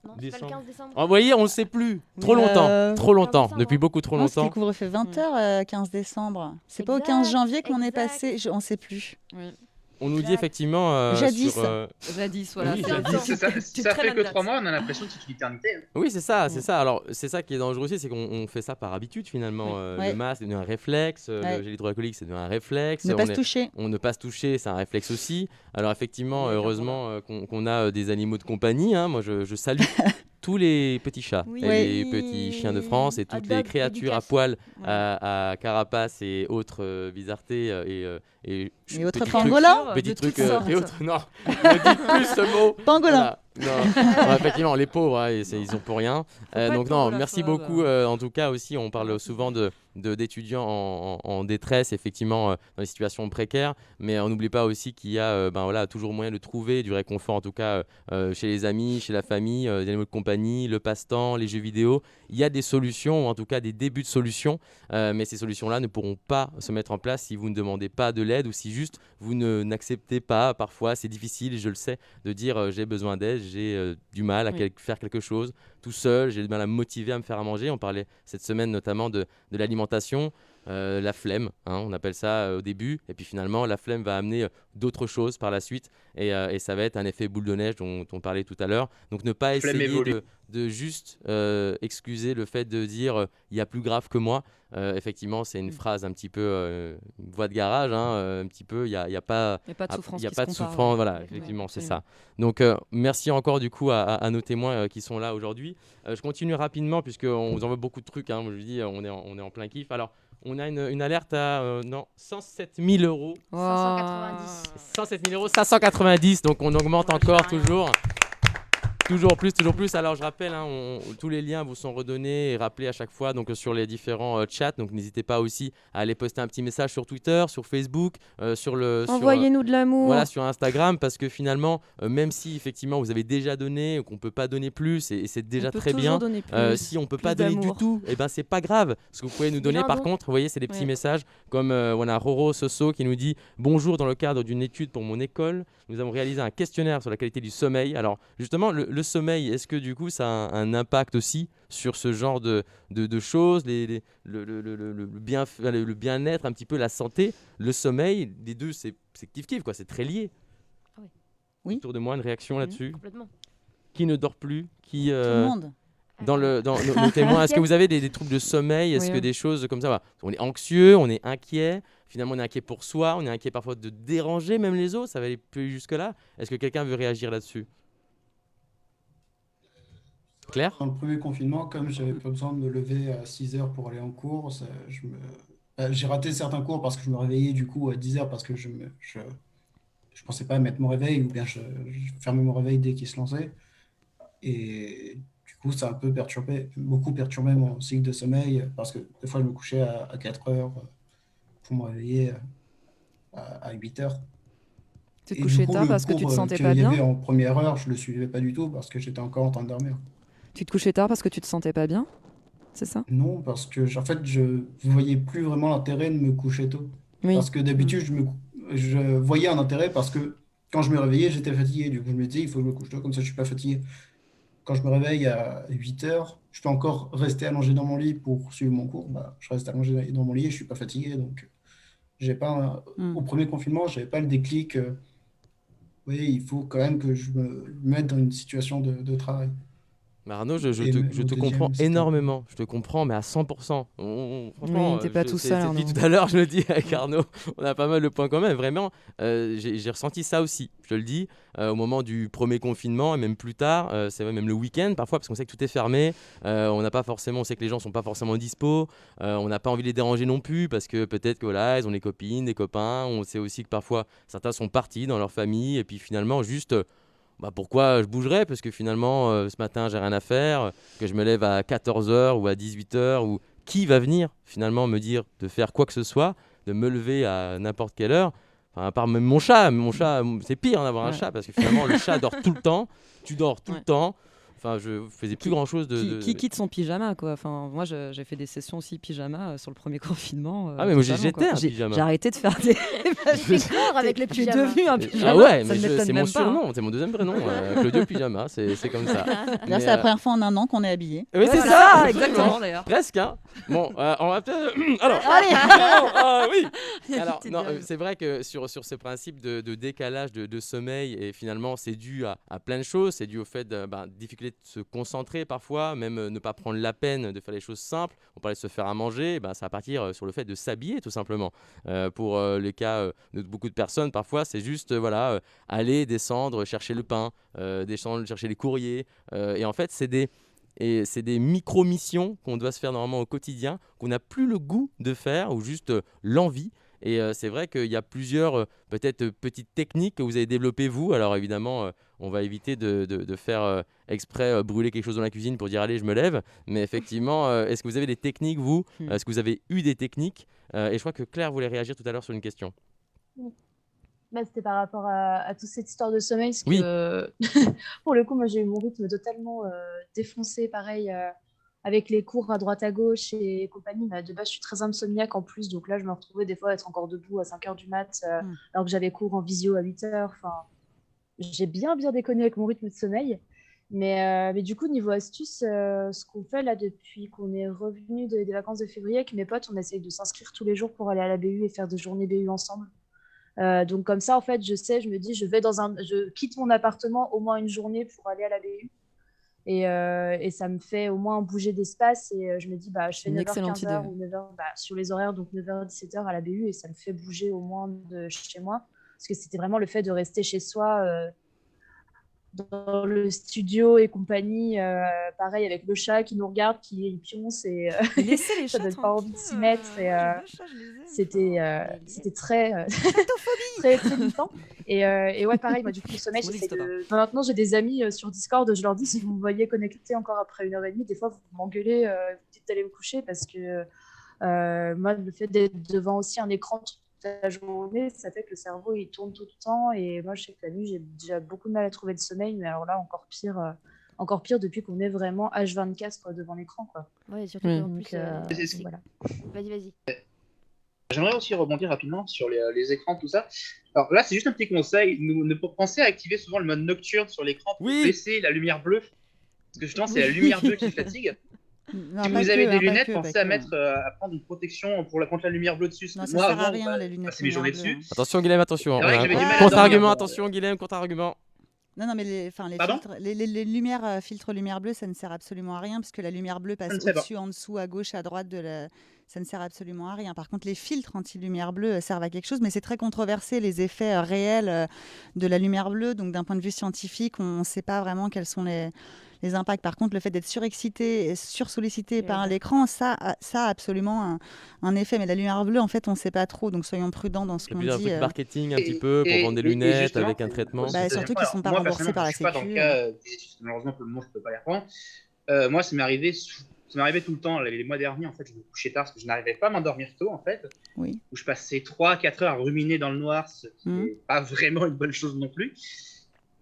Speaker 3: Non, c'est pas le 15 décembre.
Speaker 1: Vous voyez, on ne sait plus. Trop longtemps. Depuis beaucoup trop longtemps.
Speaker 8: C'est le couvre-feu 20h, 15 décembre. C'est pas au 15 janvier qu'on est passé, on ne sait plus.
Speaker 2: Oui.
Speaker 1: On nous dit effectivement...
Speaker 8: Jadis.
Speaker 2: Jadis, voilà.
Speaker 1: Oui,
Speaker 6: ça fait que 3 mois, on a l'impression que c'est une éternité.
Speaker 1: Oui, c'est ça. Alors, c'est ça qui est dangereux aussi, c'est qu'on fait ça par habitude finalement. Le masque, c'est devenu un réflexe. Le gel hydroalcoolique, c'est devenu un réflexe.
Speaker 8: Ne pas se toucher.
Speaker 1: On ne pas se toucher, c'est un réflexe aussi. Alors effectivement, heureusement qu'on a des animaux de compagnie. Moi, je salue tous les petits chats
Speaker 2: Oui.
Speaker 1: et les petits chiens de France et
Speaker 3: Hot
Speaker 1: toutes les
Speaker 3: dog,
Speaker 1: créatures à
Speaker 3: éducation.
Speaker 1: poil,
Speaker 2: Ouais.
Speaker 1: à carapace et autres bizarretés
Speaker 8: Et
Speaker 1: petits
Speaker 8: autres
Speaker 1: trucs-
Speaker 8: pangolins
Speaker 1: petits
Speaker 2: de
Speaker 1: trucs
Speaker 2: toutes sortes.
Speaker 1: et autres. Non, ne dites plus ce mot.
Speaker 8: Pangolin.
Speaker 1: Voilà. Non. Ouais, effectivement, les pauvres, hein, ils ont pour rien.
Speaker 2: pas
Speaker 1: Donc
Speaker 2: être
Speaker 1: non, merci
Speaker 2: pangolaphobe.
Speaker 1: beaucoup. En tout cas aussi, on parle souvent d'étudiants en détresse, effectivement, dans des situations précaires. Mais on n'oublie pas aussi qu'il y a toujours moyen de trouver du réconfort, en tout cas chez les amis, chez la famille, les animaux de compagnie, le passe-temps, les jeux vidéo. Il y a des solutions, ou en tout cas des débuts de solutions. Mais ces solutions-là ne pourront pas se mettre en place si vous ne demandez pas de l'aide ou si juste vous n'acceptez pas. Parfois, c'est difficile, je le sais, de dire j'ai besoin d'aide, j'ai du mal à
Speaker 2: Oui.
Speaker 1: faire quelque chose tout seul, j'ai du mal à me motiver à me faire à manger. On parlait cette semaine notamment de l'alimentation, la flemme, hein, on appelle ça au début, et puis finalement la flemme va amener d'autres choses par la suite, et ça va être un effet boule de neige dont on parlait tout à l'heure. Donc ne pas
Speaker 6: Flemme
Speaker 1: essayer
Speaker 6: évolue.
Speaker 1: de juste excuser le fait de dire il y a plus grave que moi. Effectivement, c'est une phrase un petit peu une voix de garage, hein, un petit peu, il y a pas
Speaker 2: Il n'y a pas de souffrance.
Speaker 1: il n'y a
Speaker 2: qui
Speaker 1: pas
Speaker 2: se
Speaker 1: de
Speaker 2: compare.
Speaker 1: souffrance, voilà,
Speaker 2: Ouais,
Speaker 1: effectivement, c'est
Speaker 2: absolument.
Speaker 1: ça. Donc, merci encore du coup à nos témoins qui sont là aujourd'hui. Je continue rapidement puisqu'on vous envoie beaucoup de trucs. Hein, je vous dis, on est en plein kiff. Alors, on a une alerte à 107 000 euros.
Speaker 3: 590.
Speaker 1: 107 000 euros, 590. Donc, on augmente encore toujours. Toujours plus. Alors, je rappelle, hein, tous les liens vous sont redonnés et rappelés à chaque fois donc, sur les différents chats. Donc, n'hésitez pas aussi à aller poster un petit message sur Twitter, sur Facebook,
Speaker 2: Envoyez-nous de l'amour.
Speaker 1: voilà, sur Instagram, parce que finalement, même si effectivement vous avez déjà donné ou qu'on peut pas donner plus, et c'est déjà
Speaker 2: On peut
Speaker 1: très
Speaker 2: toujours
Speaker 1: bien,
Speaker 2: donner plus,
Speaker 1: si on peut
Speaker 2: plus
Speaker 1: pas donner du
Speaker 2: d'amour.
Speaker 1: tout, et ben c'est pas grave. Ce que vous pouvez nous donner,
Speaker 3: Déjà un
Speaker 1: par
Speaker 3: don.
Speaker 1: contre, vous voyez, c'est des petits
Speaker 2: Ouais.
Speaker 1: messages comme on a Roro Soso qui nous dit bonjour, dans le cadre d'une étude pour mon école, nous avons réalisé un questionnaire sur la qualité du sommeil. Alors justement, le sommeil, est-ce que du coup ça a un impact aussi sur ce genre de choses, le bien-être, un petit peu la santé, le sommeil, les deux c'est kiff-kiff quoi, c'est très lié.
Speaker 3: Ah oui.
Speaker 8: Oui.
Speaker 1: Autour de moi, une réaction là-dessus.
Speaker 3: Complètement.
Speaker 1: Qui ne dort plus, qui
Speaker 8: Tout le monde.
Speaker 1: dans nos témoins, est-ce que vous avez des troubles de sommeil, est-ce
Speaker 2: Oui,
Speaker 1: que
Speaker 2: oui.
Speaker 1: des choses comme ça, voilà. On est anxieux, on est inquiet, finalement on est inquiet pour soi, on est inquiet parfois de déranger même les autres, ça va aller plus jusque là. Est-ce que quelqu'un veut réagir là-dessus? Claire?
Speaker 9: Dans le premier confinement, comme j'avais pas besoin de me lever à 6 heures pour aller en cours, j'ai raté certains cours parce que je me réveillais du coup à 10 heures parce que je pensais pas mettre mon réveil ou bien je fermais mon réveil dès qu'il se lançait. Et du coup, ça a un peu beaucoup perturbé mon cycle de sommeil parce que des fois, je me couchais à 4 heures pour me réveiller à 8 heures.
Speaker 2: Tu te
Speaker 9: Et du
Speaker 2: couchais
Speaker 9: coup,
Speaker 2: tard
Speaker 9: le
Speaker 2: parce que tu te
Speaker 9: cours
Speaker 2: sentais
Speaker 9: qu'il
Speaker 2: pas
Speaker 9: y avait
Speaker 2: bien.
Speaker 9: en première heure, je le suivais pas du tout parce que j'étais encore en train de dormir.
Speaker 2: Tu te couchais tard parce que tu te sentais pas bien. C'est ça?
Speaker 9: Non, parce que en fait, je ne voyais plus vraiment l'intérêt de me coucher tôt.
Speaker 2: Oui.
Speaker 9: Parce que d'habitude, je voyais un intérêt parce que quand je me réveillais, j'étais fatigué. Du coup, je me disais, il faut que je me couche tôt, comme ça, je suis pas fatigué. Quand je me réveille à 8 heures, je peux encore rester allongé dans mon lit pour suivre mon cours. Bah, je reste allongé dans mon lit et je suis pas fatigué. Donc, j'ai pas au premier confinement, j'avais pas le déclic. Oui, il faut quand même que je me mette dans une situation de travail.
Speaker 1: Arnaud, je
Speaker 9: Et même
Speaker 1: te
Speaker 9: au deuxième,
Speaker 1: comprends
Speaker 9: c'était-
Speaker 1: énormément. Je te comprends, mais à 100%. Franchement,
Speaker 2: Oui, t'es pas tout seul,
Speaker 1: c'est dit
Speaker 2: Arnaud.
Speaker 1: tout à l'heure, je le dis avec Arnaud. On a pas mal de points communs. Vraiment, j'ai ressenti ça aussi. Je te le dis, au moment du premier confinement et même plus tard, c'est vrai, même le week-end parfois, parce qu'on sait que tout est fermé. On sait que les gens sont pas forcément dispo. On n'a pas envie de les déranger non plus parce que peut-être que voilà, ils ont des copines, des copains. On sait aussi que parfois certains sont partis dans leur famille et puis finalement juste. Pourquoi je bougerais? Parce que finalement, ce matin, j'ai rien à faire, que je me lève à 14h ou à 18h, ou qui va venir finalement me dire de faire quoi que ce soit, de me lever à n'importe quelle heure, enfin, à part même mon chat. Mon chat, c'est pire d'avoir un
Speaker 2: Ouais.
Speaker 1: chat, parce que finalement, le chat dort tout le temps, tu dors tout le
Speaker 2: Ouais.
Speaker 1: temps. Enfin, je faisais plus grand-chose
Speaker 2: Qui quitte son pyjama, quoi. Enfin, moi, j'ai fait des sessions aussi pyjama sur le premier confinement.
Speaker 1: Ah, mais moi,
Speaker 2: totalement,
Speaker 1: j'étais
Speaker 2: quoi.
Speaker 1: un
Speaker 2: J'ai
Speaker 1: pyjama.
Speaker 2: arrêté de faire des.
Speaker 3: J'ai peur avec le
Speaker 2: Tu es
Speaker 3: pyjama.
Speaker 2: devenu un pyjama.
Speaker 1: Ah ouais,
Speaker 2: ça
Speaker 1: mais
Speaker 2: ne m'étonne
Speaker 1: c'est mon
Speaker 2: même pas, hein.
Speaker 1: surnom, c'est mon deuxième prénom, Claudio Pyjama, c'est comme ça.
Speaker 8: Là,
Speaker 1: Mais,
Speaker 8: c'est la première fois en un an qu'on est habillé.
Speaker 1: Oui, c'est
Speaker 2: Voilà,
Speaker 1: ça,
Speaker 2: exactement, d'ailleurs.
Speaker 1: Presque, hein. Bon, on va peut-être. Alors, oui. Alors, non, c'est vrai que sur ce principe de décalage de sommeil, et finalement, c'est dû à plein de choses. C'est dû au fait de difficulté de se concentrer parfois, même ne pas prendre la peine de faire les choses simples. On parlait de se faire à manger, ben, ça va partir sur le fait de s'habiller tout simplement. Pour les cas de beaucoup de personnes, parfois c'est juste aller, descendre, chercher le pain, descendre, chercher les courriers. Et en fait, c'est des micro-missions qu'on doit se faire normalement au quotidien, qu'on n'a plus le goût de faire ou juste l'envie. Et c'est vrai qu'il y a plusieurs peut-être petites techniques que vous avez développées vous. Alors évidemment, on va éviter de faire exprès brûler quelque chose dans la cuisine pour dire allez, je me lève. Mais effectivement, est-ce que vous avez des techniques vous Est-ce que vous avez eu des techniques Et je crois que Claire voulait réagir tout à l'heure sur une question.
Speaker 5: Bah, c'était par rapport à toute cette histoire de sommeil, parce
Speaker 1: Oui.
Speaker 5: que pour le coup, moi j'ai eu mon rythme totalement défoncé, pareil, avec les cours à droite à gauche et compagnie. Bah, de base, je suis très insomniaque en plus, donc là, je me retrouvais des fois à être encore debout à 5h du mat, alors que j'avais cours en visio à 8h. Enfin, j'ai bien déconné avec mon rythme de sommeil. Mais du coup, niveau astuce, ce qu'on fait là depuis qu'on est revenu des vacances de février avec mes potes, on essaye de s'inscrire tous les jours pour aller à la BU et faire des journées BU ensemble. Donc comme ça, en fait, je me dis, je quitte mon appartement au moins une journée pour aller à la BU. Et ça me fait au moins bouger d'espace. Et je me dis, bah, je fais
Speaker 2: Une
Speaker 5: 9h,
Speaker 2: excellente
Speaker 5: 15h
Speaker 2: idée.
Speaker 5: ou 9h sur les horaires, donc 9h, 17h à la BU. Et ça me fait bouger au moins de chez moi. Parce que c'était vraiment le fait de rester chez soi, dans le studio et compagnie. Pareil, avec le chat qui nous regarde, qui pionce. Et
Speaker 2: Laissez les
Speaker 5: ça
Speaker 2: chats
Speaker 5: donne pas envie de s'y mettre. Et,
Speaker 2: Moi, j'aime bien les chats, je les aime.
Speaker 5: c'était très, très, très limitant. Et ouais, pareil, moi, du coup, le sommeil,
Speaker 2: Mon
Speaker 5: j'essaie
Speaker 2: liste,
Speaker 5: de. Enfin, maintenant, j'ai des amis sur Discord, je leur dis, si vous me voyez connecté encore après 1h30, des fois, vous m'engueulez, vous dites d'aller vous coucher parce que moi, le fait d'être devant aussi un écran toute la journée, ça fait que le cerveau, il tourne tout le temps. Et moi, je sais que la nuit, j'ai déjà beaucoup de mal à trouver le sommeil, mais alors là, encore pire depuis qu'on est vraiment H24 quoi, devant l'écran, quoi.
Speaker 3: Ouais, surtout
Speaker 2: Oui.
Speaker 3: qu'en
Speaker 5: Donc,
Speaker 3: plus.
Speaker 5: donc voilà.
Speaker 3: Vas-y.
Speaker 6: J'aimerais aussi rebondir rapidement sur les écrans, tout ça. Alors là, c'est juste un petit conseil. Pensez à activer souvent le mode nocturne sur l'écran pour
Speaker 1: Oui.
Speaker 6: baisser la lumière bleue. Parce que justement, c'est la lumière bleue qui fatigue.
Speaker 8: Non,
Speaker 6: Si
Speaker 8: pas
Speaker 6: vous avez
Speaker 8: que,
Speaker 6: des
Speaker 8: hein, pas
Speaker 6: lunettes,
Speaker 8: que,
Speaker 6: pensez
Speaker 8: pas
Speaker 6: à
Speaker 8: que.
Speaker 6: à prendre une protection contre la lumière bleue dessus.
Speaker 8: Non, ça
Speaker 6: Moi,
Speaker 8: sert à
Speaker 6: avant,
Speaker 8: rien, les lunettes
Speaker 6: passer mes journées
Speaker 8: lumière bleue,
Speaker 6: dessus.
Speaker 8: hein.
Speaker 1: Attention Guilhem, attention.
Speaker 6: C'est vrai que j'avais du mal à
Speaker 1: Contre-argument,
Speaker 6: dormir.
Speaker 1: attention Guilhem, contre-argument.
Speaker 8: Non, mais les
Speaker 6: Pardon
Speaker 8: filtres, les lumières, filtres lumière bleue, ça ne sert absolument à rien parce que la lumière bleue passe
Speaker 6: ne sert pas.
Speaker 8: au-dessus, en dessous, à gauche, à droite ça ne sert absolument à rien. Par contre, les filtres anti-lumière bleue servent à quelque chose, mais c'est très controversé, les effets réels de la lumière bleue. Donc, d'un point de vue scientifique, on ne sait pas vraiment quels sont les impacts. Par contre, le fait d'être surexcité et sursollicité par l'écran, ça a absolument un effet. Mais la lumière bleue, en fait, on ne sait pas trop. Donc, soyons prudents dans ce
Speaker 1: C'est
Speaker 8: qu'on
Speaker 1: plus un
Speaker 8: dit.
Speaker 1: truc marketing un petit peu pour vendre des lunettes
Speaker 6: justement,
Speaker 1: avec un traitement.
Speaker 8: Bah, surtout qu'ils ne sont pas
Speaker 6: moi,
Speaker 8: remboursés par la
Speaker 6: personnellement, je suis pas dans
Speaker 8: Sécu.
Speaker 6: le cas des études, malheureusement pour le moment je peux pas y reprendre. Moi ça m'est arrivé tout le temps les mois derniers. En fait, je me couchais tard parce que je n'arrivais pas à m'endormir tôt, en fait,
Speaker 8: Oui.
Speaker 6: où je passais 3-4 heures à ruminer dans le noir, ce qui
Speaker 8: Mhm.
Speaker 6: n'est pas vraiment une bonne chose non plus.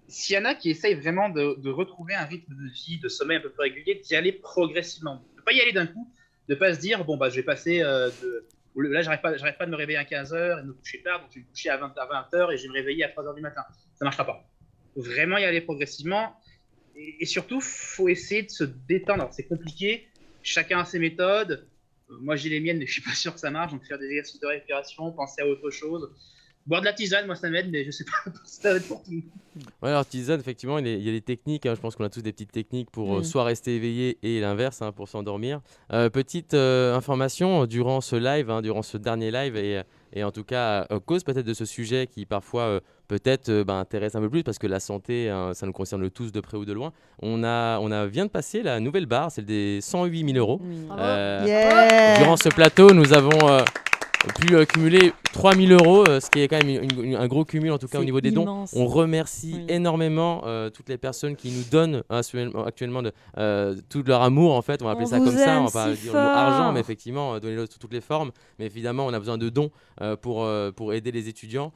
Speaker 6: S'il y en a qui essayent vraiment de retrouver un rythme de vie, de sommeil un peu plus régulier, d'y aller progressivement, de ne pas y aller d'un coup, de ne pas se dire bon bah je vais passer là j'arrête pas de me réveiller à 15h et de me coucher tard, donc je vais me coucher à 20h et je vais me réveiller à 3h du matin. Ça marchera pas. Faut vraiment y aller progressivement. Et surtout, faut essayer de se détendre. Alors, c'est compliqué, chacun a ses méthodes. Moi, j'ai les miennes, mais je suis pas sûr que ça marche. Donc, faire des exercices de respiration, penser à autre chose. Boire de la tisane, moi, ça m'aide, mais je sais pas si ça va être pour tout le monde.
Speaker 1: Ouais, alors tisane, effectivement, il y a des techniques. Je pense qu'on a tous des petites techniques pour soit rester éveillé et l'inverse, pour s'endormir. Petite information durant ce live, durant ce dernier live, et en tout cas à cause peut-être de ce sujet qui parfois peut-être intéresse un peu plus parce que la santé, ça nous concerne tous de près ou de loin. On vient de passer la nouvelle barre, celle des 108 000 euros.
Speaker 8: Yeah.
Speaker 1: Durant ce plateau, nous avons pu cumuler 3 000 euros, ce qui est quand même un gros cumul en tout cas au niveau des dons. On remercie énormément toutes les personnes qui nous donnent actuellement tout leur amour en fait. On va appeler ça comme ça, on va pas dire le mot argent, mais effectivement donner-le sous toutes les formes. Mais évidemment, on a besoin de dons pour aider les étudiants.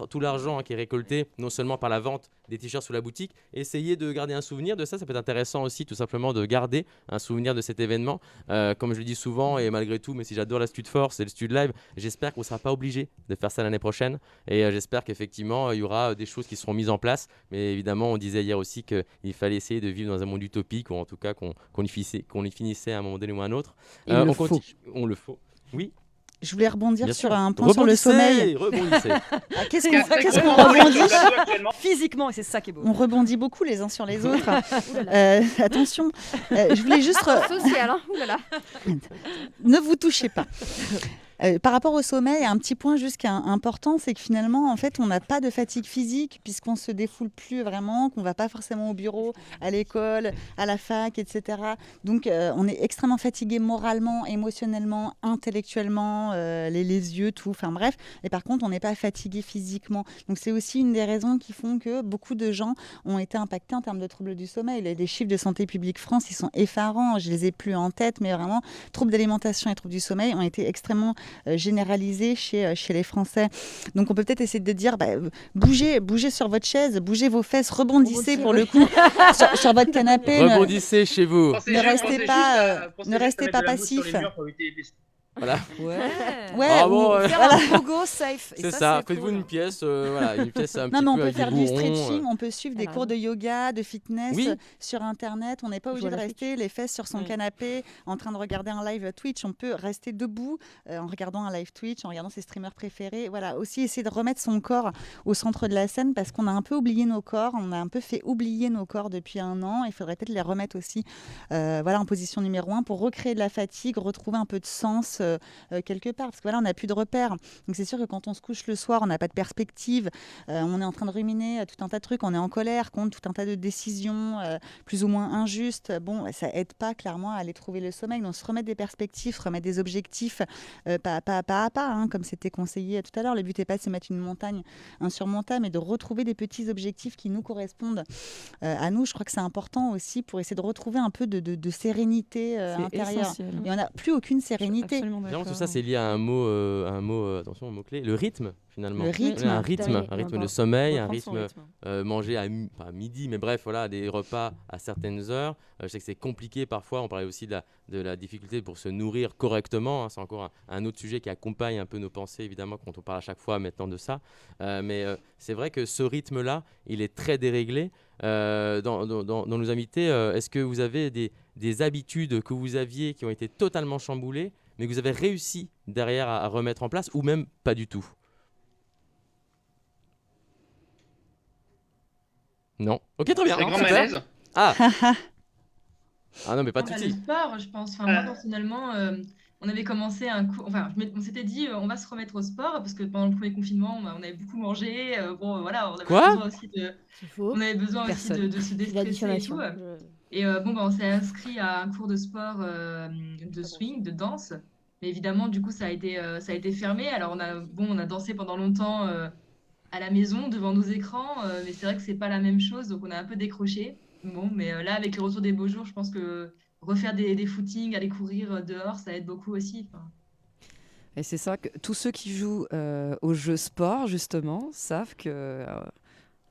Speaker 1: Tout l'argent qui est récolté, non seulement par la vente des t-shirts sous la boutique, essayez de garder un souvenir de ça. Ça peut être intéressant aussi tout simplement de garder un souvenir de cet événement. Comme je le dis souvent et malgré tout, mais si j'adore la Stud Force et le Stud Live, j'espère qu'on ne sera pas obligé de faire ça l'année prochaine et j'espère qu'effectivement il y aura des choses qui seront mises en place. Mais évidemment, on disait hier aussi qu'il fallait essayer de vivre dans un monde utopique ou en tout cas qu'on y finissait à un moment donné ou à un autre. On le faut. Oui.
Speaker 8: Je voulais rebondir
Speaker 1: Bien
Speaker 8: sur
Speaker 1: sûr.
Speaker 8: un point sur le sommeil.
Speaker 1: Rebondissez.
Speaker 8: Ah, qu'est-ce
Speaker 6: Parce
Speaker 8: qu'on
Speaker 6: que-
Speaker 8: qu'est-ce qu'on
Speaker 6: Moi, je
Speaker 8: rebondit
Speaker 6: suis pas actuellement.
Speaker 2: Physiquement, et c'est ça qui est beau.
Speaker 8: On rebondit beaucoup les uns sur les autres.
Speaker 3: Ouh là là.
Speaker 8: Attention, je voulais juste...
Speaker 3: Social, hein. Ouh là là.
Speaker 8: Ne vous touchez pas. Par rapport au sommeil, un petit point juste qui est important, c'est que finalement, en fait, on n'a pas de fatigue physique puisqu'on se défoule plus vraiment, qu'on va pas forcément au bureau, à l'école, à la fac, etc. Donc, on est extrêmement fatigué moralement, émotionnellement, intellectuellement, les yeux, tout. Enfin bref. Et par contre, on n'est pas fatigué physiquement. Donc, c'est aussi une des raisons qui font que beaucoup de gens ont été impactés en termes de troubles du sommeil. Les chiffres de Santé publique France, ils sont effarants. Je les ai plus en tête, mais vraiment, troubles d'alimentation et troubles du sommeil ont été extrêmement généralisé chez les Français. Donc on peut peut-être essayer de dire bougez sur votre chaise, bougez vos fesses, rebondissez pour le coup sur votre canapé.
Speaker 1: Rebondissez chez vous.
Speaker 8: Ne restez pas passif.
Speaker 1: Voilà.
Speaker 8: Ouais,
Speaker 1: Bravo,
Speaker 8: ou-
Speaker 2: Faire
Speaker 8: voilà.
Speaker 2: un pogo safe. Et
Speaker 1: C'est
Speaker 2: ça,
Speaker 1: ça.
Speaker 2: c'est
Speaker 1: Faites-vous
Speaker 2: cool.
Speaker 1: une pièce, voilà, une pièce un
Speaker 8: Non,
Speaker 1: petit
Speaker 8: mais on
Speaker 1: peu
Speaker 8: peut
Speaker 1: avec
Speaker 8: faire
Speaker 1: des
Speaker 8: du
Speaker 1: bourrons,
Speaker 8: stretching, on peut suivre des
Speaker 3: Elle a
Speaker 8: cours de yoga, de fitness
Speaker 1: Oui.
Speaker 8: sur Internet. On n'est pas obligé
Speaker 3: Jouer
Speaker 8: de
Speaker 3: à l'Afrique.
Speaker 8: rester les fesses sur son
Speaker 2: Oui.
Speaker 8: canapé en train de regarder un live Twitch. On peut rester debout en regardant un live Twitch, en regardant ses streamers préférés. Voilà, aussi essayer de remettre son corps au centre de la scène parce qu'on a un peu oublié nos corps, on a un peu fait oublier nos corps depuis un an. Il faudrait peut-être les remettre aussi voilà, en position numéro 1 pour recréer de la fatigue, retrouver un peu de sens quelque part. Parce que voilà, on n'a plus de repères. Donc c'est sûr que quand on se couche le soir, on n'a pas de perspective, on est en train de ruminer tout un tas de trucs, on est en colère contre tout un tas de décisions plus ou moins injustes. Bon, ça aide pas clairement à aller trouver le sommeil. Donc se remettre des perspectives, remettre des objectifs pas à pas, hein, comme c'était conseillé tout à l'heure. Le but n'est pas de se mettre une montagne insurmontable, mais de retrouver des petits objectifs qui nous correspondent à nous. Je crois que c'est important aussi pour essayer de retrouver un peu de sérénité
Speaker 2: C'est
Speaker 8: intérieure.
Speaker 2: essentiel.
Speaker 8: Et on n'a plus aucune sérénité.
Speaker 2: Absolument
Speaker 1: Finalement,
Speaker 2: d'accord.
Speaker 1: tout ça, c'est lié à un mot, attention, un mot-clé, le rythme, finalement.
Speaker 8: Le rythme.
Speaker 1: Un
Speaker 3: Tout à
Speaker 1: rythme
Speaker 3: fait.
Speaker 1: de sommeil, un
Speaker 2: Reprendre son
Speaker 1: rythme manger pas à midi, mais bref, voilà, des repas à certaines heures. Je sais que c'est compliqué parfois. On parlait aussi de la difficulté pour se nourrir correctement, hein. C'est encore un autre sujet qui accompagne un peu nos pensées, évidemment, quand on parle à chaque fois maintenant de ça. Mais c'est vrai que ce rythme-là, il est très déréglé. Dans nos invités, est-ce que vous avez des habitudes que vous aviez qui ont été totalement chamboulées, mais que vous avez réussi derrière à remettre en place, ou même pas du tout? Non. Ok, très bien.
Speaker 6: Très grand
Speaker 1: Super.
Speaker 6: malaise.
Speaker 1: Ah. Ah non, mais pas de
Speaker 10: Le
Speaker 1: souci.
Speaker 10: sport, je pense. Enfin, moi, personnellement, on avait commencé un cours. Enfin, on s'était dit, on va se remettre au sport parce que pendant le premier confinement, on avait beaucoup mangé. Bon, voilà, on avait
Speaker 1: Quoi
Speaker 10: besoin aussi de,
Speaker 3: C'est faux.
Speaker 10: on avait besoin aussi
Speaker 2: Personne.
Speaker 10: de se
Speaker 3: C'est de la
Speaker 10: déstresser et
Speaker 3: diffamation.
Speaker 10: tout. Et bon, bah, on s'est inscrit à un cours de sport de swing, de danse. Mais évidemment, du coup, ça a été fermé. Alors, on a dansé pendant longtemps à la maison devant nos écrans, mais c'est vrai que c'est pas la même chose, donc on a un peu décroché. Bon, mais là, avec le retour des beaux jours, je pense que refaire des footings, aller courir dehors, ça aide beaucoup aussi. Enfin,
Speaker 2: Et c'est ça que tous ceux qui jouent aux jeux sport, justement, savent que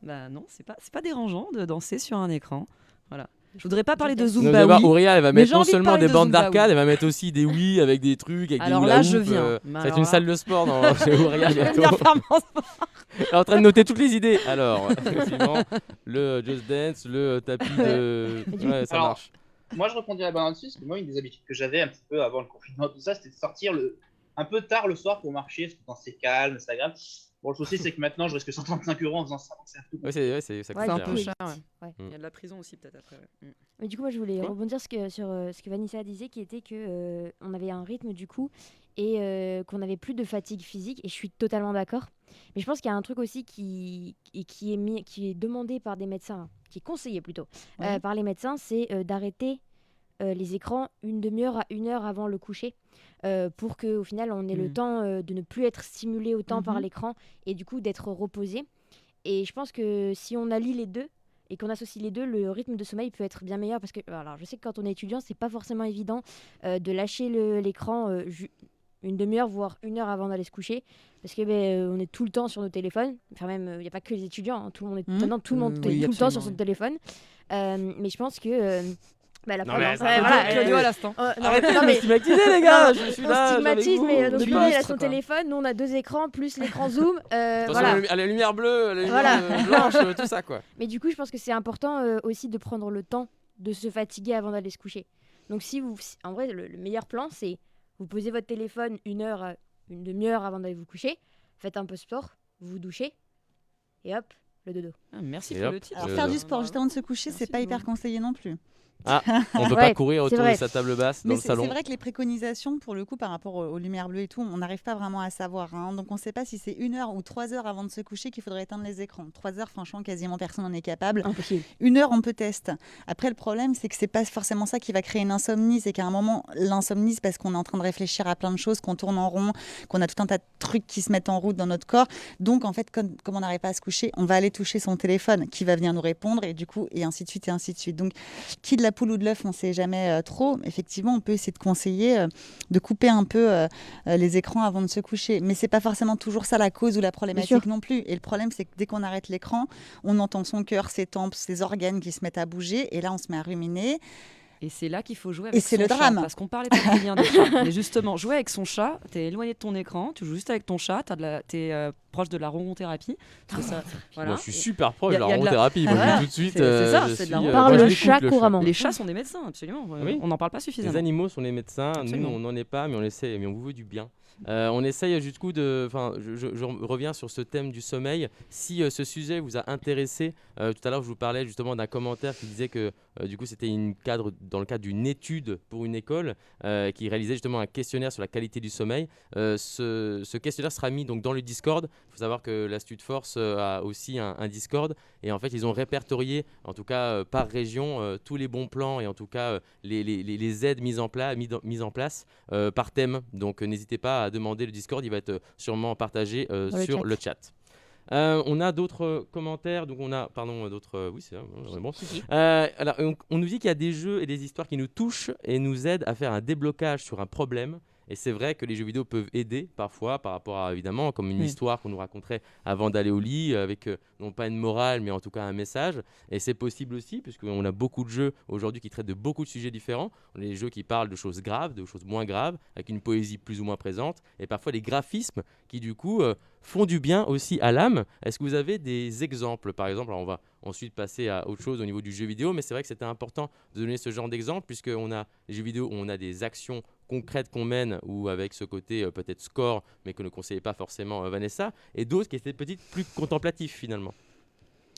Speaker 2: bah non, c'est pas dérangeant de danser sur un écran. Voilà. Je voudrais pas parler de
Speaker 1: Non,
Speaker 2: Zumba
Speaker 1: d'abord,
Speaker 2: Wii.
Speaker 1: Auréa, elle va
Speaker 2: mais
Speaker 1: mettre
Speaker 2: j'ai
Speaker 1: non
Speaker 2: envie de
Speaker 1: seulement
Speaker 2: parler
Speaker 1: des
Speaker 2: de
Speaker 1: bandes
Speaker 2: Zumba
Speaker 1: d'arcade,
Speaker 2: Wii.
Speaker 1: elle va mettre aussi des Wii avec des trucs, avec
Speaker 2: Alors
Speaker 1: des
Speaker 2: là,
Speaker 1: hula
Speaker 2: je
Speaker 1: hoop,
Speaker 2: viens. Mais
Speaker 1: Ça va être
Speaker 2: alors
Speaker 1: une
Speaker 2: là-
Speaker 1: salle de sport chez Auréa
Speaker 2: Je vais
Speaker 1: bientôt.
Speaker 2: venir faire mon sport.
Speaker 1: Elle est en train de noter toutes les idées. Alors, effectivement, le Just Dance, le tapis de... Ouais, ça
Speaker 6: Alors,
Speaker 1: marche.
Speaker 6: Moi, je répondais à la balance parce que moi, une des habitudes que j'avais un petit peu avant le confinement, tout ça, c'était de sortir un peu tard le soir pour marcher, parce que quand c'est calme, c'est agréable. Bon, le souci, c'est que maintenant, je risque 135 € en faisant ça, donc c'est un peu
Speaker 1: Ouais, ça coûte
Speaker 3: Ouais,
Speaker 2: C'est un
Speaker 1: cher,
Speaker 2: peu
Speaker 1: ouais.
Speaker 2: cher. Ouais.
Speaker 3: Ouais.
Speaker 2: Il y a de la prison aussi, peut-être après. Ouais.
Speaker 3: Mais du coup, moi, je voulais
Speaker 1: Quoi
Speaker 3: rebondir sur ce que Vanessa disait, qui était que on avait un rythme du coup et qu'on n'avait plus de fatigue physique. Et je suis totalement d'accord. Mais je pense qu'il y a un truc aussi qui est demandé par des médecins, qui est conseillé plutôt
Speaker 8: Ouais.
Speaker 3: par les médecins, c'est d'arrêter les écrans une demi-heure à 1 heure avant le coucher. Pour qu'au final, on ait le temps de ne plus être stimulé autant par l'écran et du coup d'être reposé. Et je pense que si on allie les deux et qu'on associe les deux, le rythme de sommeil peut être bien meilleur. Parce que alors, je sais que quand on est étudiant, c'est pas forcément évident de lâcher l'écran une demi-heure, voire 1 heure avant d'aller se coucher. Parce que on est tout le temps sur nos téléphones. Enfin, même, il n'y a pas que les étudiants. Hein, tout le monde est, maintenant, tout le monde est
Speaker 2: Oui,
Speaker 3: tout le temps sur
Speaker 2: absolument,
Speaker 3: son
Speaker 2: oui.
Speaker 3: téléphone. Mais je pense que... la
Speaker 1: Non,
Speaker 3: preuve,
Speaker 1: mais
Speaker 3: hein,
Speaker 1: c'est un peu
Speaker 3: voilà,
Speaker 1: dur,
Speaker 2: Claudio à l'instant.
Speaker 1: Arrêtez de me stigmatiser, les gars. Je suis
Speaker 3: on
Speaker 1: là,
Speaker 3: stigmatise, mais donc
Speaker 2: Du
Speaker 3: lui, il a
Speaker 2: monstre,
Speaker 3: son
Speaker 2: quoi.
Speaker 3: téléphone, nous on a 2 écrans, plus l'écran zoom.
Speaker 1: Attention
Speaker 3: Voilà.
Speaker 1: à la lumière bleue, à la lumière
Speaker 3: Voilà.
Speaker 1: blanche, tout ça, quoi.
Speaker 3: Mais du coup, je pense que c'est important aussi de prendre le temps de se fatiguer avant d'aller se coucher. Donc en vrai, le meilleur plan, c'est vous posez votre téléphone 1 heure une demi-heure avant d'aller vous coucher, faites un peu de sport, vous vous douchez, et hop, le dodo.
Speaker 2: Merci
Speaker 1: Et
Speaker 2: pour
Speaker 1: hop,
Speaker 2: le titre.
Speaker 8: Alors,
Speaker 1: Le
Speaker 8: faire
Speaker 1: dodo.
Speaker 8: du sport juste avant de se coucher, c'est
Speaker 2: Merci
Speaker 8: pas
Speaker 2: de
Speaker 8: hyper
Speaker 2: vous.
Speaker 8: conseillé non plus.
Speaker 1: Ah, on peut
Speaker 3: Ouais,
Speaker 1: pas courir
Speaker 3: c'est
Speaker 1: autour
Speaker 3: vrai.
Speaker 1: de sa table basse dans
Speaker 8: Mais
Speaker 1: le
Speaker 8: c'est
Speaker 1: salon.
Speaker 8: vrai que les préconisations, pour le coup, par rapport aux lumières bleues et tout, on n'arrive pas vraiment à savoir. Hein. Donc, on ne sait pas si c'est 1 heure ou 3 heures avant de se coucher qu'il faudrait éteindre les écrans. 3 heures, franchement, quasiment personne n'en est capable.
Speaker 3: Impossible.
Speaker 8: 1 heure, on peut tester. Après, le problème, c'est que c'est pas forcément ça qui va créer une insomnie. C'est qu'à un moment, l'insomnie, c'est parce qu'on est en train de réfléchir à plein de choses, qu'on tourne en rond, qu'on a tout un tas de trucs qui se mettent en route dans notre corps. Donc, en fait, comme on n'arrive pas à se coucher, on va aller toucher son téléphone qui va venir nous répondre et du coup, et ainsi de suite, et ainsi de suite. Donc, qui de la poule ou de l'œuf, on ne sait jamais trop. Effectivement, on peut essayer de conseiller de couper un peu les écrans avant de se coucher. Mais c'est pas forcément toujours ça la cause ou la problématique non plus. Et le problème, c'est que dès qu'on arrête l'écran, on entend son cœur, ses tempes, ses organes qui se mettent à bouger. Et là, on se met à ruminer.
Speaker 2: Et c'est là qu'il faut jouer avec
Speaker 8: c'est
Speaker 2: son
Speaker 8: le
Speaker 2: chat,
Speaker 8: drame.
Speaker 2: parce qu'on parlait pas bien des chats. Mais justement, jouer avec son chat, t'es éloigné de ton écran, tu joues juste avec ton chat, t'es proche de la ronron-thérapie. C'est ça, voilà.
Speaker 1: Moi, je suis super proche
Speaker 2: Y
Speaker 1: de la
Speaker 2: a de la-
Speaker 1: ronron-thérapie. Moi, je
Speaker 2: Voilà.
Speaker 1: dis tout de suite.
Speaker 2: C'est ça,
Speaker 1: je
Speaker 2: c'est de
Speaker 1: suis,
Speaker 2: la ronron.
Speaker 1: moi,
Speaker 3: Parle
Speaker 1: je
Speaker 3: le
Speaker 1: l'écoute,
Speaker 3: chat couramment.
Speaker 2: Les chats sont des médecins, absolument.
Speaker 1: Oui.
Speaker 2: On n'en parle pas
Speaker 1: Les
Speaker 2: suffisamment.
Speaker 1: animaux sont les médecins,
Speaker 2: Absolument.
Speaker 1: nous on n'en est pas, mais on essaie, mais on vous veut du bien. On essaye du coup de. Enfin, je reviens sur ce thème du sommeil. Si ce sujet vous a intéressé, tout à l'heure je vous parlais justement d'un commentaire qui disait que du coup c'était dans le cadre d'une étude pour une école qui réalisait justement un questionnaire sur la qualité du sommeil. Ce questionnaire sera mis donc dans le Discord. Il faut savoir que l'Institut de Force a aussi un Discord et en fait ils ont répertorié, en tout cas par région, tous les bons plans et en tout cas les aides mises en place par thème. Donc n'hésitez pas à demander le Discord, il va être sûrement partagé sur le chat. On a d'autres commentaires, donc on a, pardon, d'autres, oui c'est bon. Alors, on nous dit qu'il y a des jeux et des histoires qui nous touchent et nous aident à faire un déblocage sur un problème. Et c'est vrai que les jeux vidéo peuvent aider parfois par rapport à, évidemment, comme une histoire qu'on nous raconterait avant d'aller au lit, avec non pas une morale, mais en tout cas un message. Et c'est possible aussi, puisqu'on a beaucoup de jeux aujourd'hui qui traitent de beaucoup de sujets différents. On a des jeux qui parlent de choses graves, de choses moins graves, avec une poésie plus ou moins présente, et parfois des graphismes qui, du coup, font du bien aussi à l'âme. Est-ce que vous avez des exemples, par exemple? Alors on va ensuite passer à autre chose au niveau du jeu vidéo, mais c'est vrai que c'était important de donner ce genre d'exemple, puisqu'on a des jeux vidéo où on a des actions concrètes qu'on mène, ou avec ce côté peut-être score, mais que ne conseillait pas forcément Vanessa, et d'autres qui étaient peut-être plus contemplatifs finalement.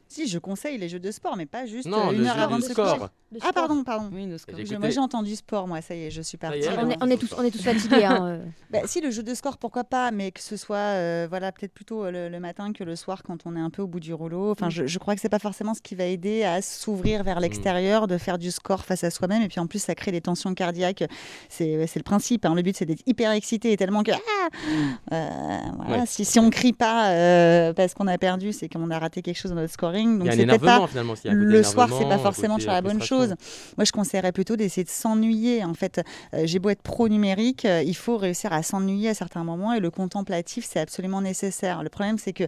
Speaker 8: Si, je conseille les jeux de sport, mais pas juste
Speaker 1: Non,
Speaker 8: 1
Speaker 1: le
Speaker 8: heure
Speaker 1: jeu
Speaker 8: avant
Speaker 1: de
Speaker 8: de se
Speaker 1: score.
Speaker 8: coucher. Ah, pardon.
Speaker 2: Oui, le score.
Speaker 8: Moi, j'ai entendu sport, moi, ça y est, je suis partie.
Speaker 3: On est tous fatigués. Hein.
Speaker 8: Si, le jeu de score, pourquoi pas, mais que ce soit voilà, peut-être plutôt le matin que le soir quand on est un peu au bout du rouleau. Enfin, je crois que c'est pas forcément ce qui va aider à s'ouvrir vers l'extérieur, de faire du score face à soi-même. Et puis en plus, ça crée des tensions cardiaques. C'est le principe. Hein. Le but, c'est d'être hyper excité et tellement que. Voilà,
Speaker 1: Ouais.
Speaker 8: si on crie pas parce qu'on a perdu, c'est qu'on a raté quelque chose dans notre scoring. Donc,
Speaker 1: Il y a un
Speaker 8: c'est peut-être pas.
Speaker 1: énervement finalement. S'il y a un côté
Speaker 8: Le soir, c'est
Speaker 1: énervement,
Speaker 8: pas
Speaker 1: un
Speaker 8: forcément de
Speaker 1: côté
Speaker 8: faire la bonne
Speaker 1: frustration.
Speaker 8: chose. Moi, je conseillerais plutôt d'essayer de s'ennuyer. En fait, j'ai beau être pro-numérique, il faut réussir à s'ennuyer à certains moments et le contemplatif, c'est absolument nécessaire. Le problème, c'est que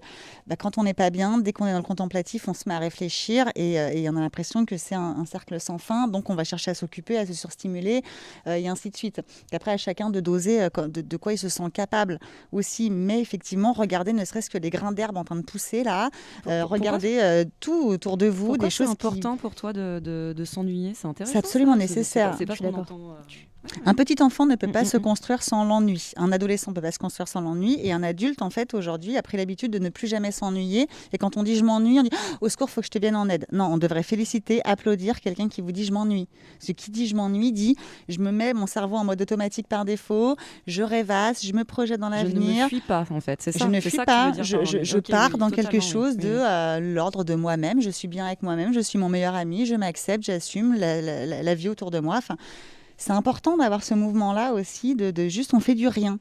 Speaker 8: quand on n'est pas bien, dès qu'on est dans le contemplatif, on se met à réfléchir et on a l'impression que c'est un cercle sans fin. Donc, on va chercher à s'occuper, à se surstimuler et ainsi de suite. Et après, à chacun de doser de quoi il se sent capable aussi. Mais effectivement, regardez ne serait-ce que les grains d'herbe en train de pousser là. Regardez tout autour de vous,
Speaker 2: Pourquoi
Speaker 8: des choses
Speaker 2: c'est important pour toi de s'ennuyer? C'est intéressant.
Speaker 8: C'est absolument
Speaker 2: ça.
Speaker 8: nécessaire.
Speaker 2: C'est pas
Speaker 3: Je suis
Speaker 2: ce qu'on
Speaker 3: d'accord.
Speaker 2: entend.
Speaker 8: Un petit enfant ne peut pas se construire sans l'ennui. Un adolescent ne peut pas se construire sans l'ennui. Et un adulte, en fait, aujourd'hui, a pris l'habitude de ne plus jamais s'ennuyer. Et quand on dit « je m'ennuie », on dit « au secours, il faut que je te vienne en aide ». Non, on devrait féliciter, applaudir quelqu'un qui vous dit « je m'ennuie ». Ce qui dit « je m'ennuie » dit « je me mets mon cerveau en mode automatique par défaut, je rêvasse, je me projette dans
Speaker 2: Je ne me
Speaker 8: l'avenir ».
Speaker 2: fuis pas, en fait. C'est ça.
Speaker 8: Je ne
Speaker 2: c'est
Speaker 8: fuis
Speaker 2: ça que tu veux
Speaker 8: pas,
Speaker 2: dire
Speaker 8: je,
Speaker 2: par
Speaker 8: je-
Speaker 2: ennui.
Speaker 8: je
Speaker 2: Ok,
Speaker 8: pars
Speaker 2: oui,
Speaker 8: dans quelque
Speaker 2: totalement,
Speaker 8: chose
Speaker 2: oui.
Speaker 8: de l'ordre de moi-même, je suis bien avec moi-même, je suis mon meilleur ami, je m'accepte, j'assume la vie autour de moi. Enfin, c'est important d'avoir ce mouvement-là aussi, de juste on fait du rien.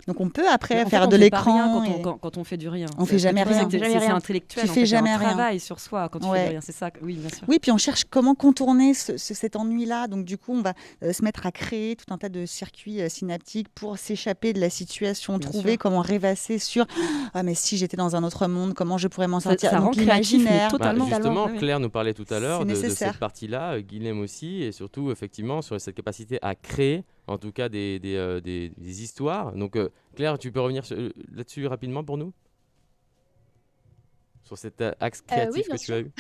Speaker 8: Donc on peut après
Speaker 2: Mais en
Speaker 8: faire
Speaker 2: fait, on
Speaker 8: de
Speaker 2: fait pas rien
Speaker 8: l'écran.
Speaker 2: quand on fait du rien.
Speaker 8: On
Speaker 2: C'est
Speaker 8: fait
Speaker 2: ce que
Speaker 8: jamais
Speaker 2: tu dis,
Speaker 8: rien.
Speaker 2: c'est que
Speaker 3: Jamais
Speaker 2: C'est
Speaker 3: rien.
Speaker 2: intellectuel.
Speaker 8: Tu
Speaker 2: en
Speaker 8: fais
Speaker 2: fait, il y a
Speaker 8: jamais
Speaker 2: un
Speaker 8: rien.
Speaker 2: travail sur soi quand tu fais
Speaker 8: Ouais.
Speaker 2: du rien. C'est ça. Oui, bien sûr.
Speaker 8: Oui, puis on cherche comment contourner cet ennui-là. Donc du coup, on va se mettre à créer tout un tas de circuits synaptiques pour s'échapper de la situation,
Speaker 2: Bien
Speaker 8: trouver
Speaker 2: sûr.
Speaker 8: comment rêvasser sur « Ah, mais si j'étais dans un autre monde, comment je pourrais m'en
Speaker 2: Ça-
Speaker 8: sortir »
Speaker 2: ça
Speaker 8: Donc
Speaker 2: rend créatif, mais
Speaker 8: l'imaginaire.
Speaker 2: totalement.
Speaker 1: Justement,
Speaker 2: Oui, oui.
Speaker 1: Claire nous parlait tout à l'heure
Speaker 8: C'est
Speaker 1: de
Speaker 8: nécessaire.
Speaker 1: cette partie-là, Guilhem aussi, et surtout effectivement sur cette capacité à créer, en tout cas des histoires. Donc Claire, tu peux revenir là-dessus rapidement pour nous? Sur cet axe créatif
Speaker 5: oui,
Speaker 1: que
Speaker 5: bien
Speaker 1: tu
Speaker 5: sûr.
Speaker 1: as eu?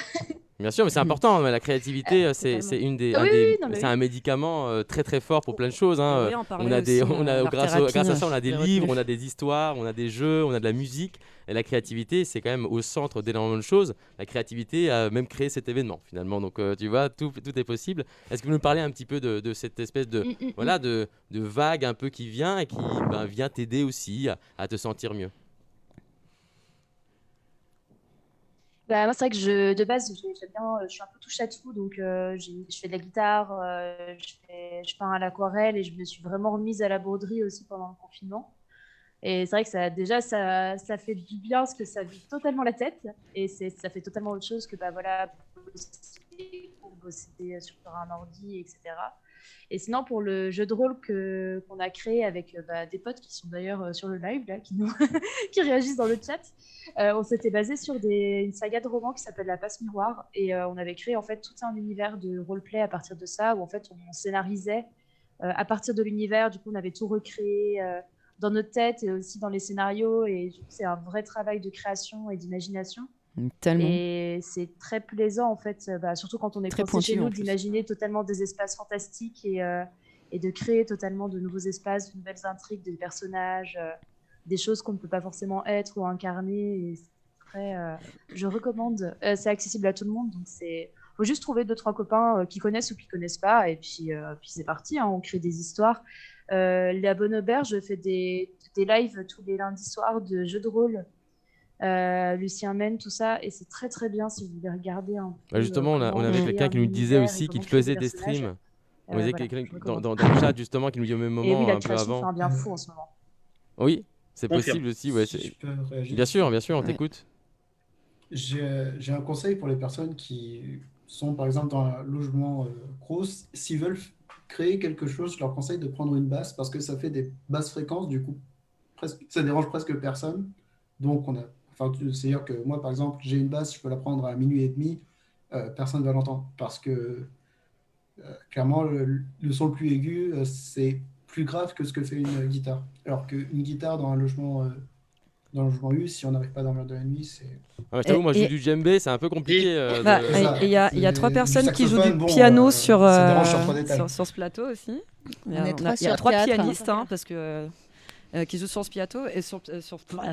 Speaker 1: Bien sûr, mais c'est important. La créativité, c'est une des,
Speaker 5: Ah
Speaker 1: un
Speaker 5: oui,
Speaker 1: des-
Speaker 5: oui, non, mais
Speaker 1: c'est
Speaker 5: oui.
Speaker 1: un médicament très très fort pour plein de choses.
Speaker 2: On
Speaker 1: Hein.
Speaker 2: pourrait en parler
Speaker 1: On a
Speaker 2: aussi,
Speaker 1: grâce
Speaker 2: l'art-thérapie,
Speaker 1: à ça, on a des
Speaker 2: je l'ai
Speaker 1: livres,
Speaker 2: retenu.
Speaker 1: on a des histoires, on a des jeux, on a de la musique. Et la créativité, c'est quand même au centre d'énormément de choses. La créativité a même créé cet événement finalement. Donc tu vois, tout est possible. Est-ce que vous nous parlez un petit peu de cette espèce de voilà de vague un peu qui vient et qui vient t'aider aussi à te sentir mieux?
Speaker 5: Bah, moi, c'est vrai que de base, j'aime bien, je suis un peu touche à tout, donc je fais de la guitare, je peins à l'aquarelle et je me suis vraiment remise à la broderie aussi pendant le confinement. Et c'est vrai que ça fait du bien parce que ça vide totalement la tête et ça fait totalement autre chose que voilà, bosser sur un ordi, etc. Et sinon, pour le jeu de rôle qu'on a créé avec des potes qui sont d'ailleurs sur le live, là, qui réagissent dans le chat, on s'était basé sur une saga de romans qui s'appelle La Passe Miroir. Et on avait créé en fait tout un univers de roleplay à partir de ça, où en fait on scénarisait à partir de l'univers. Du coup, on avait tout recréé dans notre tête et aussi dans les scénarios. Et du coup, c'est un vrai travail de création et d'imagination.
Speaker 2: Tellement.
Speaker 5: Et c'est très plaisant en fait, surtout quand on est
Speaker 2: Très
Speaker 5: coincé chez
Speaker 2: pointu,
Speaker 5: nous,
Speaker 2: en plus.
Speaker 5: d'imaginer totalement des espaces fantastiques et de créer totalement de nouveaux espaces, de nouvelles intrigues, des personnages, des choses qu'on ne peut pas forcément être ou incarner. Et je recommande. C'est accessible à tout le monde, donc faut juste trouver 2-3 copains qui connaissent ou qui connaissent pas, et puis c'est parti. Hein, on crée des histoires. La Bonne Auberge, je fais des lives tous les lundis soirs de jeux de rôle. Lucien mène tout ça et c'est très très bien si vous voulez regarder un peu.
Speaker 1: Justement, on
Speaker 5: comment
Speaker 1: avait
Speaker 5: créer
Speaker 1: quelqu'un
Speaker 5: un
Speaker 1: qui nous disait
Speaker 5: univers et
Speaker 1: aussi qu'il
Speaker 5: comment créer
Speaker 1: faisait des
Speaker 5: personnages.
Speaker 1: streams. On disait
Speaker 5: Voilà,
Speaker 1: quelqu'un
Speaker 5: je recommande.
Speaker 1: dans le chat justement qui nous dit au même
Speaker 5: Et oui,
Speaker 1: moment
Speaker 5: la
Speaker 1: un peu
Speaker 5: création fait
Speaker 1: avant.
Speaker 5: un bien fou en ce moment.
Speaker 1: Oui, c'est
Speaker 6: Confirme.
Speaker 1: possible aussi. Ouais,
Speaker 9: Si je peux réagir.
Speaker 1: bien sûr, on
Speaker 2: Ouais.
Speaker 1: t'écoute.
Speaker 9: J'ai un conseil pour les personnes qui sont par exemple dans un logement gros. S'ils veulent créer quelque chose, je leur conseille de prendre une basse parce que ça fait des basses fréquences, du coup, ça dérange presque personne. Donc, c'est-à-dire que moi, par exemple, j'ai une basse, je peux la prendre à minuit et demi, personne ne va l'entendre parce que clairement, le son le plus aigu, c'est plus grave que ce que fait une guitare. Alors qu'une guitare dans un logement U, si on n'arrive pas à dormir de la nuit, c'est.
Speaker 1: Ouais, je t'avoue, moi je joue
Speaker 2: Et-
Speaker 1: du djembé, c'est un peu compliqué.
Speaker 2: Bah,
Speaker 1: de-
Speaker 9: C'est ça.
Speaker 2: et il y a 3
Speaker 9: Du
Speaker 2: personnes qui jouent du
Speaker 9: saxophone, bon,
Speaker 2: piano
Speaker 9: ça dérange sur 3 détails.
Speaker 2: sur ce plateau aussi.
Speaker 8: On est
Speaker 2: Il y
Speaker 8: 3
Speaker 2: a
Speaker 8: sur
Speaker 2: 3
Speaker 8: 4.
Speaker 2: pianistes hein, parce que qui jouent sur ce plateau et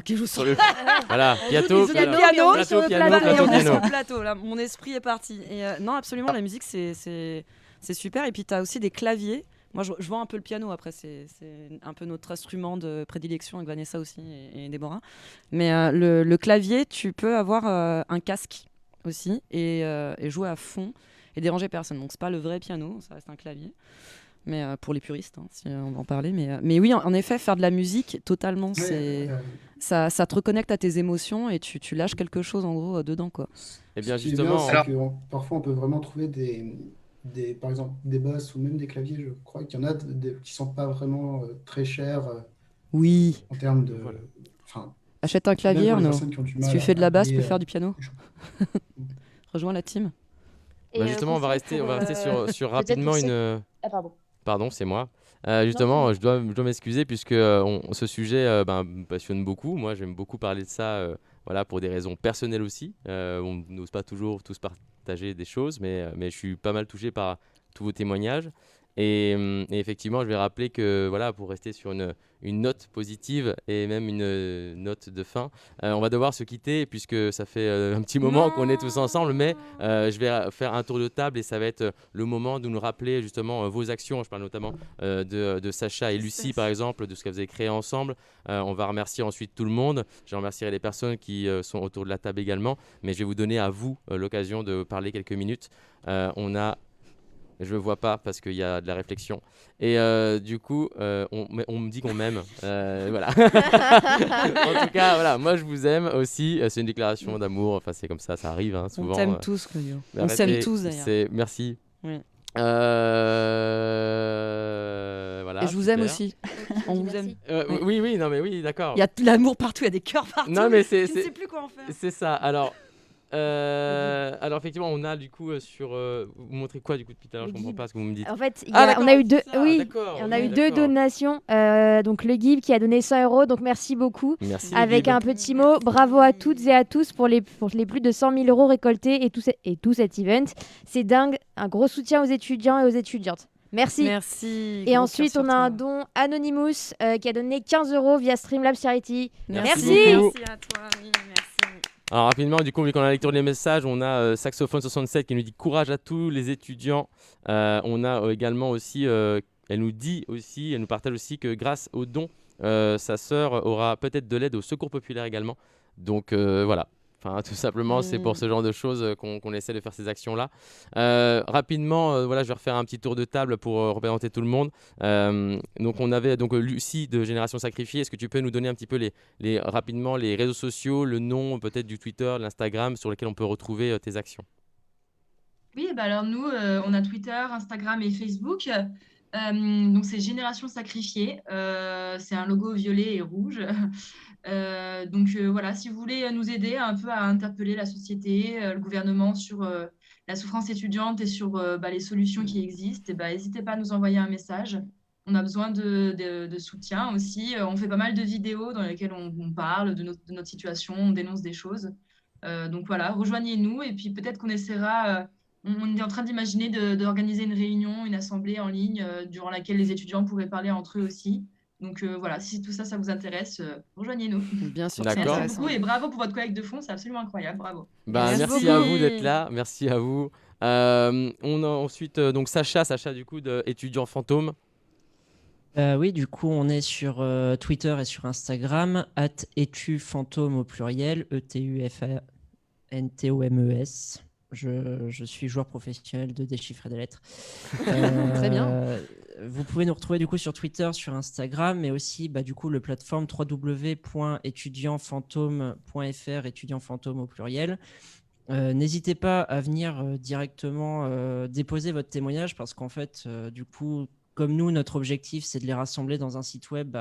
Speaker 2: qui jouent sur
Speaker 1: sur le voilà, piano,
Speaker 2: Ils jouent du
Speaker 1: piano,
Speaker 2: piano
Speaker 1: plateau,
Speaker 2: sur le
Speaker 1: piano,
Speaker 2: plateau, et
Speaker 1: plateau,
Speaker 2: on est sur
Speaker 1: piano.
Speaker 2: le plateau. Là, mon esprit est parti. Et non, absolument, la musique c'est super. Et puis tu as aussi des claviers. Moi, je vends un peu le piano. Après, c'est un peu notre instrument de prédilection avec Vanessa aussi et Déborah. Mais le clavier, tu peux avoir un casque aussi et jouer à fond et déranger personne. Donc c'est pas le vrai piano, ça reste un clavier. Mais pour les puristes, hein, si on va en parler. Mais oui, en effet, faire de la musique, totalement, ça te reconnecte à tes émotions et tu lâches quelque chose en gros dedans, quoi.
Speaker 1: Et bien
Speaker 9: Ce qui est bien,
Speaker 1: justement,
Speaker 9: c'est que parfois on peut vraiment trouver par exemple, des basses ou même des claviers. Je crois qu'il y en a qui sont pas vraiment très chers
Speaker 2: Oui.
Speaker 9: en termes de.
Speaker 1: Voilà.
Speaker 9: Enfin,
Speaker 2: Achète un
Speaker 9: même
Speaker 2: clavier,
Speaker 9: pour les
Speaker 2: Arnaud.
Speaker 9: personnes qui ont du
Speaker 2: Si
Speaker 9: mal
Speaker 2: tu fais de la basse, tu
Speaker 9: payer,
Speaker 2: peux faire du piano. Rejoins la team.
Speaker 5: Et,
Speaker 1: justement, on va rester sur
Speaker 5: peut-être
Speaker 1: rapidement
Speaker 5: pour ceux-
Speaker 1: une.
Speaker 5: Ah, pardon.
Speaker 1: Pardon, c'est moi. Justement, je dois m'excuser puisque ce sujet me passionne beaucoup. Moi, j'aime beaucoup parler de ça voilà, pour des raisons personnelles aussi. On n'ose pas toujours tous partager des choses, mais je suis pas mal touché par tous vos témoignages. Et effectivement, je vais rappeler que voilà, pour rester sur une note positive et même une note de fin, on va devoir se quitter puisque ça fait un petit moment qu'on est tous ensemble, mais je vais faire un tour de table et ça va être le moment de nous rappeler justement vos actions. Je parle notamment de Sacha et Lucie par exemple, de ce que vous avez créé ensemble. On va remercier ensuite tout le monde. Je remercierai les personnes qui sont autour de la table également, mais je vais vous donner à vous l'occasion de parler quelques minutes. Je ne vois pas parce qu'il y a de la réflexion. Et du coup, on me dit qu'on m'aime. Voilà. En tout cas, voilà, moi je vous aime aussi. C'est une déclaration d'amour. Enfin, c'est comme ça, ça arrive hein, souvent.
Speaker 2: On t'aime tous, Claudio. On
Speaker 1: Arrêtez,
Speaker 2: s'aime tous d'ailleurs.
Speaker 1: Merci.
Speaker 2: Oui.
Speaker 1: Voilà,
Speaker 2: Et je vous aime
Speaker 1: super.
Speaker 2: aussi. On vous aime.
Speaker 1: Oui, non, mais oui, d'accord.
Speaker 2: Il y a de l'amour partout, il y a des cœurs partout.
Speaker 1: Non, mais
Speaker 2: je ne sais plus quoi en faire.
Speaker 1: c'est ça. Alors, Alors effectivement, on a du coup sur. Vous montrez quoi du coup depuis tout à l'heure? Je comprends pas ce que vous me dites.
Speaker 3: En fait,
Speaker 1: d'accord,
Speaker 3: on a eu
Speaker 1: c'est
Speaker 3: deux,
Speaker 1: ça,
Speaker 3: oui,
Speaker 1: d'accord,
Speaker 3: on a
Speaker 1: oui,
Speaker 3: eu deux
Speaker 1: d'accord.
Speaker 3: donations. Donc le Give qui a donné 100 €, donc merci beaucoup.
Speaker 1: Merci.
Speaker 3: Avec un petit mot, bravo à toutes et à tous pour les plus de 100 000 € récoltés et tout cet event. C'est dingue, un gros soutien aux étudiants et aux étudiantes. Merci.
Speaker 2: Merci.
Speaker 3: Et
Speaker 2: gros
Speaker 3: ensuite,
Speaker 2: cœur
Speaker 3: on
Speaker 2: sur
Speaker 3: a un
Speaker 2: toi.
Speaker 3: don Anonymous qui a donné 15 € via Streamlabs Charity.
Speaker 1: Merci
Speaker 3: Merci.
Speaker 1: beaucoup.
Speaker 2: Merci à toi, oui, merci.
Speaker 1: Alors rapidement, du coup, vu qu'on a la lecture des messages, on a Saxophone67 qui nous dit courage à tous les étudiants. On a également aussi, elle nous partage aussi que grâce aux dons, sa sœur aura peut-être de l'aide au secours populaire également. Donc voilà. Enfin, tout simplement, c'est pour ce genre de choses qu'on essaie de faire ces actions-là. Rapidement, voilà, je vais refaire un petit tour de table pour représenter tout le monde. Donc, on avait donc Lucie de Génération Sacrifiée. Est-ce que tu peux nous donner un petit peu rapidement les réseaux sociaux, le nom peut-être du Twitter, de l'Instagram sur lesquels on peut retrouver tes actions?
Speaker 10: Oui, bah alors nous, on a Twitter, Instagram et Facebook. Donc c'est Génération Sacrifiée. C'est un logo violet et rouge. Donc voilà, si vous voulez nous aider un peu à interpeller la société, le gouvernement sur la souffrance étudiante et sur les solutions qui existent, et n'hésitez pas à nous envoyer un message. On a besoin de soutien aussi. On fait pas mal de vidéos dans lesquelles on parle de notre situation, on dénonce des choses. Donc voilà, rejoignez-nous et puis peut-être qu'on essaiera. On est en train d'imaginer d'organiser une réunion, une assemblée en ligne durant laquelle les étudiants pourraient parler entre eux aussi. Donc voilà, si tout ça, ça vous intéresse, rejoignez-nous.
Speaker 2: Bien sûr,
Speaker 1: D'accord.
Speaker 2: c'est
Speaker 10: Merci
Speaker 2: intéressant.
Speaker 10: beaucoup et bravo pour votre collecte de fonds, c'est absolument incroyable, bravo.
Speaker 1: Bah,
Speaker 2: Merci
Speaker 1: merci à
Speaker 2: beaucoup.
Speaker 1: vous d'être là. Merci à vous. On a ensuite donc Sacha du coup de Étudiant Fantôme.
Speaker 7: Oui, du coup, on est sur Twitter et sur Instagram, @etufantôme au pluriel, ETUFANTOMES. Je suis joueur professionnel de déchiffrer des lettres.
Speaker 2: Très bien.
Speaker 7: Vous pouvez nous retrouver du coup sur Twitter, sur Instagram, mais aussi du coup le plateforme www.étudiantfantôme.fr, étudiant fantôme au pluriel. N'hésitez pas à venir directement déposer votre témoignage parce qu'en fait, du coup, comme nous, notre objectif, c'est de les rassembler dans un site web.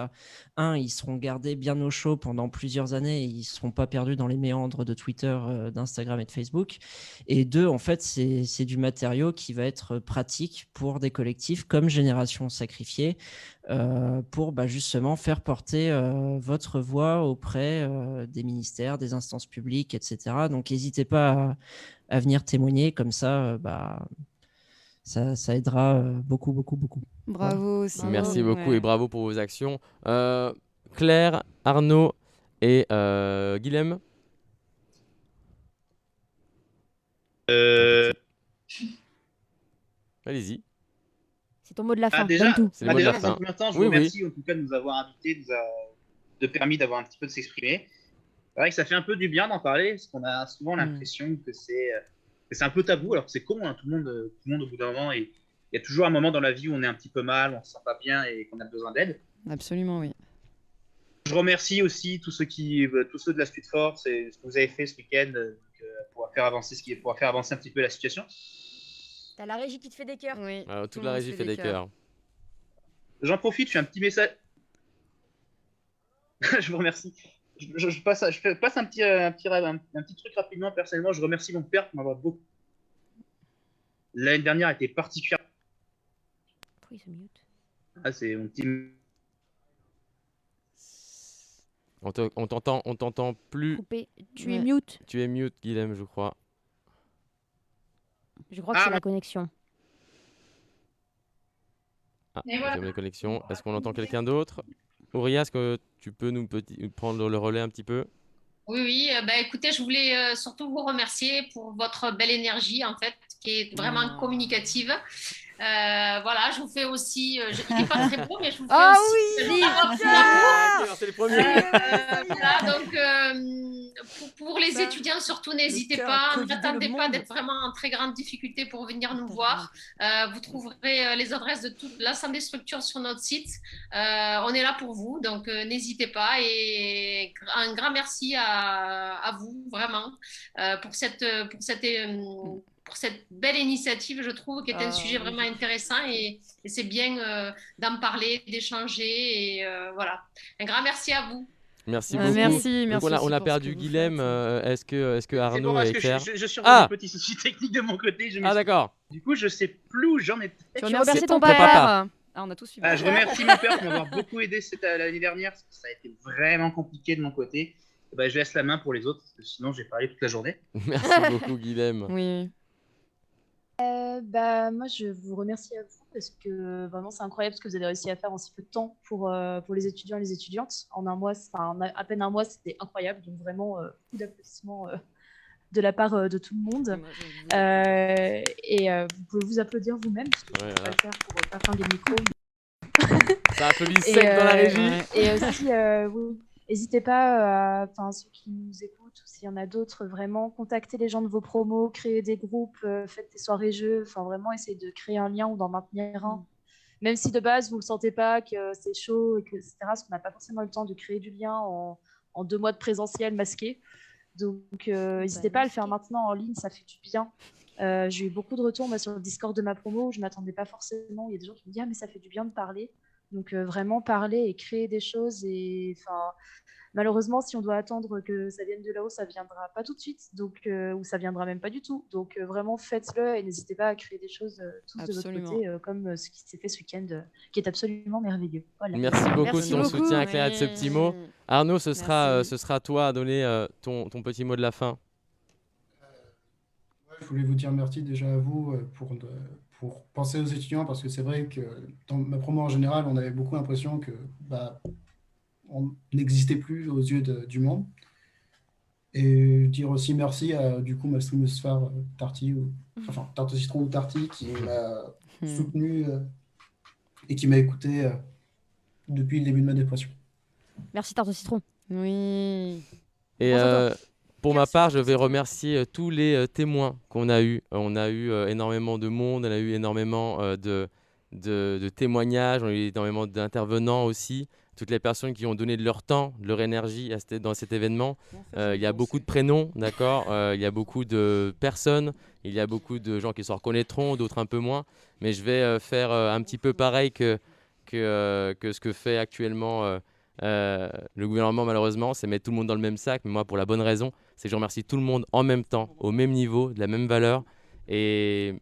Speaker 7: Ils seront gardés bien au chaud pendant plusieurs années et ils ne seront pas perdus dans les méandres de Twitter, d'Instagram et de Facebook. Et deux, en fait, c'est du matériau qui va être pratique pour des collectifs comme Génération Sacrifiée pour justement faire porter votre voix auprès des ministères, des instances publiques, etc. Donc, n'hésitez pas à venir témoigner. Comme ça, ça aidera beaucoup, beaucoup, beaucoup.
Speaker 2: Bravo aussi.
Speaker 1: Merci beaucoup
Speaker 2: Ouais.
Speaker 1: et bravo pour vos actions. Claire, Arnaud et Guilhem. Allez-y.
Speaker 3: C'est ton mot de la fin.
Speaker 6: déjà,
Speaker 3: donne tout.
Speaker 1: C'est le mot de la
Speaker 6: dans
Speaker 1: fin.
Speaker 6: un premier temps, je
Speaker 1: Oui,
Speaker 6: vous
Speaker 1: oui.
Speaker 6: remercie en tout cas de nous avoir invités, de permis d'avoir un petit peu de s'exprimer. C'est vrai que ça fait un peu du bien d'en parler, parce qu'on a souvent l'impression que c'est un peu tabou, alors que c'est con, hein, tout le monde au bout d'un moment, et il y a toujours un moment dans la vie où on est un petit peu mal, on se sent pas bien et qu'on a besoin d'aide.
Speaker 2: Absolument, oui.
Speaker 6: Je remercie aussi tous ceux de la Street Force et ce que vous avez fait ce week-end pour faire avancer un petit peu la situation.
Speaker 3: T'as la régie qui te fait des cœurs.
Speaker 2: Oui.
Speaker 1: Toute la régie fait des cœurs.
Speaker 6: J'en profite, je fais un petit message. Je vous remercie. Je passe un petit truc rapidement. Personnellement, je remercie mon père pour m'avoir beaucoup. L'année dernière a été particulière.
Speaker 3: Pourquoi il se mute?
Speaker 6: C'est mon petit.
Speaker 1: On t'entend plus.
Speaker 3: Coupé. Tu es mute.
Speaker 1: Tu es mute, Guilhem, je crois.
Speaker 3: Je crois que c'est la connexion.
Speaker 4: Et voilà.
Speaker 1: J'ai la connexion. Est-ce qu'on entend quelqu'un d'autre? Auria, est-ce que tu peux nous prendre le relais un petit peu?
Speaker 4: Oui. Écoutez, je voulais surtout vous remercier pour votre belle énergie, en fait, qui est vraiment communicative. Voilà, je vous fais aussi. Il n'est pas très beau, mais je vous fais aussi.
Speaker 1: C'est les premiers.
Speaker 4: Voilà, donc, pour les étudiants, surtout, n'hésitez pas. N'attendez pas d'être vraiment en très grande difficulté pour venir nous voir. Vous trouverez les adresses de toute l'ensemble des structures sur notre site. On est là pour vous, donc n'hésitez pas. Et un grand merci à vous, vraiment, pour cette belle initiative, je trouve, qui est un sujet vraiment intéressant et c'est bien d'en parler, d'échanger et voilà. Un grand merci à vous.
Speaker 1: Merci beaucoup.
Speaker 2: Merci,
Speaker 1: Donc,
Speaker 2: merci
Speaker 1: on a
Speaker 2: aussi pour ce
Speaker 1: perdu
Speaker 2: que vous
Speaker 1: Guilhem.
Speaker 2: faites.
Speaker 1: Est-ce que
Speaker 6: C'est bon
Speaker 1: Arnaud
Speaker 6: parce
Speaker 1: est
Speaker 6: que
Speaker 1: clair?
Speaker 6: je suis
Speaker 1: Ah,
Speaker 6: des petits soucis techniques de mon côté. Je
Speaker 1: ah
Speaker 6: m'excuse.
Speaker 1: d'accord.
Speaker 6: Du coup, je sais plus où j'en étais.
Speaker 2: Tu
Speaker 1: C'est
Speaker 2: remercies
Speaker 1: ton
Speaker 2: ton
Speaker 1: papa.
Speaker 2: père. Ah, on a tous suivi.
Speaker 6: Je remercie mon père pour m'avoir beaucoup aidé l'année dernière, parce que ça a été vraiment compliqué de mon côté. Je laisse la main pour les autres, parce que sinon j'ai parlé toute la journée.
Speaker 1: Merci beaucoup Guilhem.
Speaker 2: Oui.
Speaker 5: Moi, je vous remercie à vous parce que vraiment, c'est incroyable ce que vous avez réussi à faire en si peu de temps pour les étudiants et les étudiantes. En un mois, à peine un mois, c'était incroyable. Donc, vraiment, beaucoup d'applaudissements de la part de tout le monde. Vous pouvez vous applaudir vous-même parce que je ne peux pas le faire pour pas flinguer le micro.
Speaker 1: Ça applaudit sec dans la régie.
Speaker 5: Et aussi, oui, n'hésitez pas, ceux qui nous écoutent, ou s'il y en a d'autres, vraiment, contactez les gens de vos promos, créez des groupes, faites des soirées-jeux, vraiment, essayez de créer un lien ou d'en maintenir un. Même si de base, vous ne le sentez pas, que c'est chaud, etc., parce qu'on n'a pas forcément eu le temps de créer du lien en 2 mois de présentiel masqué. Donc, n'hésitez pas à le faire maintenant en ligne, ça fait du bien. J'ai eu beaucoup de retours sur le Discord de ma promo, je ne m'attendais pas forcément. Il y a des gens qui me disent « Ah, mais ça fait du bien de parler ». Donc, vraiment parler et créer des choses. Et malheureusement, si on doit attendre que ça vienne de là-haut, ça ne viendra pas tout de suite, ou ça ne viendra même pas du tout. Donc, vraiment, faites-le et n'hésitez pas à créer des choses tous de votre côté, comme ce qui s'est fait ce week-end, qui est absolument merveilleux. Voilà.
Speaker 1: Merci beaucoup
Speaker 3: Merci
Speaker 1: de ton
Speaker 3: beaucoup.
Speaker 1: soutien, Claire, et de ce petit mot. Arnaud, ce sera toi à donner ton petit mot de la fin.
Speaker 9: Je voulais vous dire merci déjà à vous pour penser aux étudiants, parce que c'est vrai que dans ma promo en général, on avait beaucoup l'impression que on n'existait plus aux yeux du monde. Et dire aussi merci à du coup ma streameuse phare Tarty, Tarte au citron ou Tarty, qui m'a soutenu et qui m'a écouté depuis le début de ma dépression.
Speaker 3: Merci Tarte au citron.
Speaker 2: Oui.
Speaker 1: Et pour ma part, je vais remercier tous les témoins qu'on a eus. On a eu énormément de monde, on a eu énormément de témoignages, on a eu énormément d'intervenants aussi. Toutes les personnes qui ont donné de leur temps, de leur énergie dans cet événement. Il y a beaucoup de prénoms, d'accord. Il y a beaucoup de personnes. Il y a beaucoup de gens qui se reconnaîtront, d'autres un peu moins. Mais je vais faire un petit peu pareil que ce que fait actuellement le gouvernement, malheureusement. C'est mettre tout le monde dans le même sac. Mais moi, pour la bonne raison, c'est que je remercie tout le monde en même temps, au même niveau, de la même valeur. Et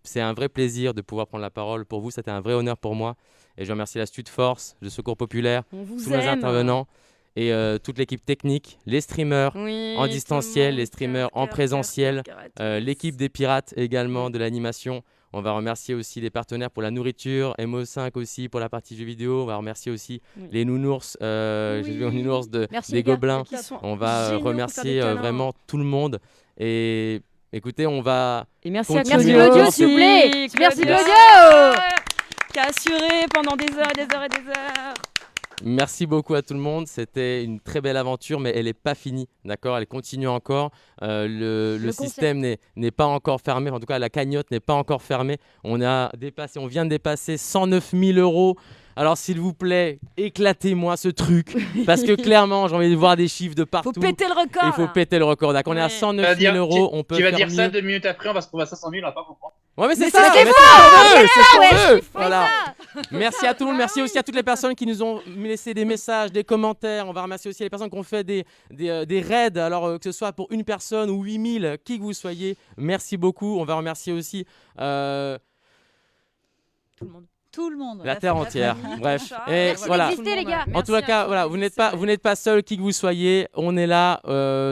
Speaker 1: c'est un vrai plaisir de pouvoir prendre la parole. Pour vous, c'était un vrai honneur pour moi. Et je remercie la Stud Force, le Secours Populaire, tous les intervenants et toute l'équipe technique, les streamers en distanciel, les streamers en présentiel, l'équipe des pirates également de l'animation. On va remercier aussi les partenaires pour la nourriture, MO5 aussi pour la partie jeux vidéo. On va remercier aussi les nounours, j'ai vu un nounours des Gobelins. On va remercier vraiment tout le monde. Et écoutez, on va...
Speaker 2: Et merci
Speaker 1: continuer.
Speaker 2: à
Speaker 3: Claudio, s'il vous plaît. Merci
Speaker 2: Claudio
Speaker 3: Claudio.
Speaker 2: qui a assuré pendant des heures et des heures et des heures.
Speaker 1: Merci beaucoup à tout le monde. C'était une très belle aventure, mais elle n'est pas finie. D'accord, elle continue encore. Le système n'est pas encore fermé. En tout cas, la cagnotte n'est pas encore fermée. On vient de dépasser 109 000 €. Alors, s'il vous plaît, éclatez-moi ce truc. Parce que clairement, j'ai envie de voir des chiffres de partout.
Speaker 2: Faut péter le record.
Speaker 1: Il faut péter le record. D'accord, on est à 109 000 €. On peut
Speaker 6: Tu vas
Speaker 1: faire
Speaker 6: dire ça
Speaker 1: mieux.
Speaker 6: 2 minutes après, on va se trouver à 500 000, on va pas comprendre.
Speaker 1: Ouais, mais c'est
Speaker 3: Mais
Speaker 1: ça.
Speaker 3: c'est
Speaker 1: mais
Speaker 3: ce
Speaker 1: c'est ce qu'on
Speaker 3: ouais,
Speaker 1: veut.
Speaker 3: chiffrez
Speaker 1: Voilà.
Speaker 3: ça.
Speaker 1: Merci à tout le monde. Merci aussi à toutes les personnes qui nous ont laissé des messages, des commentaires. On va remercier aussi les personnes qui ont fait des raids. Alors que ce soit pour une personne ou 8000, qui que vous soyez. Merci beaucoup. On va remercier aussi
Speaker 3: Tout le monde.
Speaker 8: Tout le monde.
Speaker 1: la terre entière. Bref. Et
Speaker 3: Merci
Speaker 1: voilà.
Speaker 3: d'exister, les gars.
Speaker 1: En tous les cas, voilà, vous n'êtes pas seul, qui que vous soyez. On est là,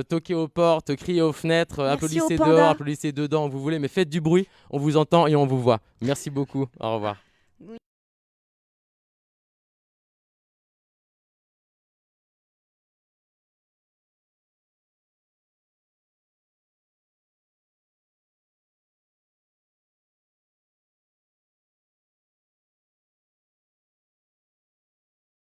Speaker 1: toquez aux portes, criez aux fenêtres,
Speaker 3: Merci
Speaker 1: applaudissez
Speaker 3: aux pandas.
Speaker 1: dehors, applaudissez dedans, vous voulez, mais faites du bruit. On vous entend et on vous voit. Merci beaucoup. Au revoir.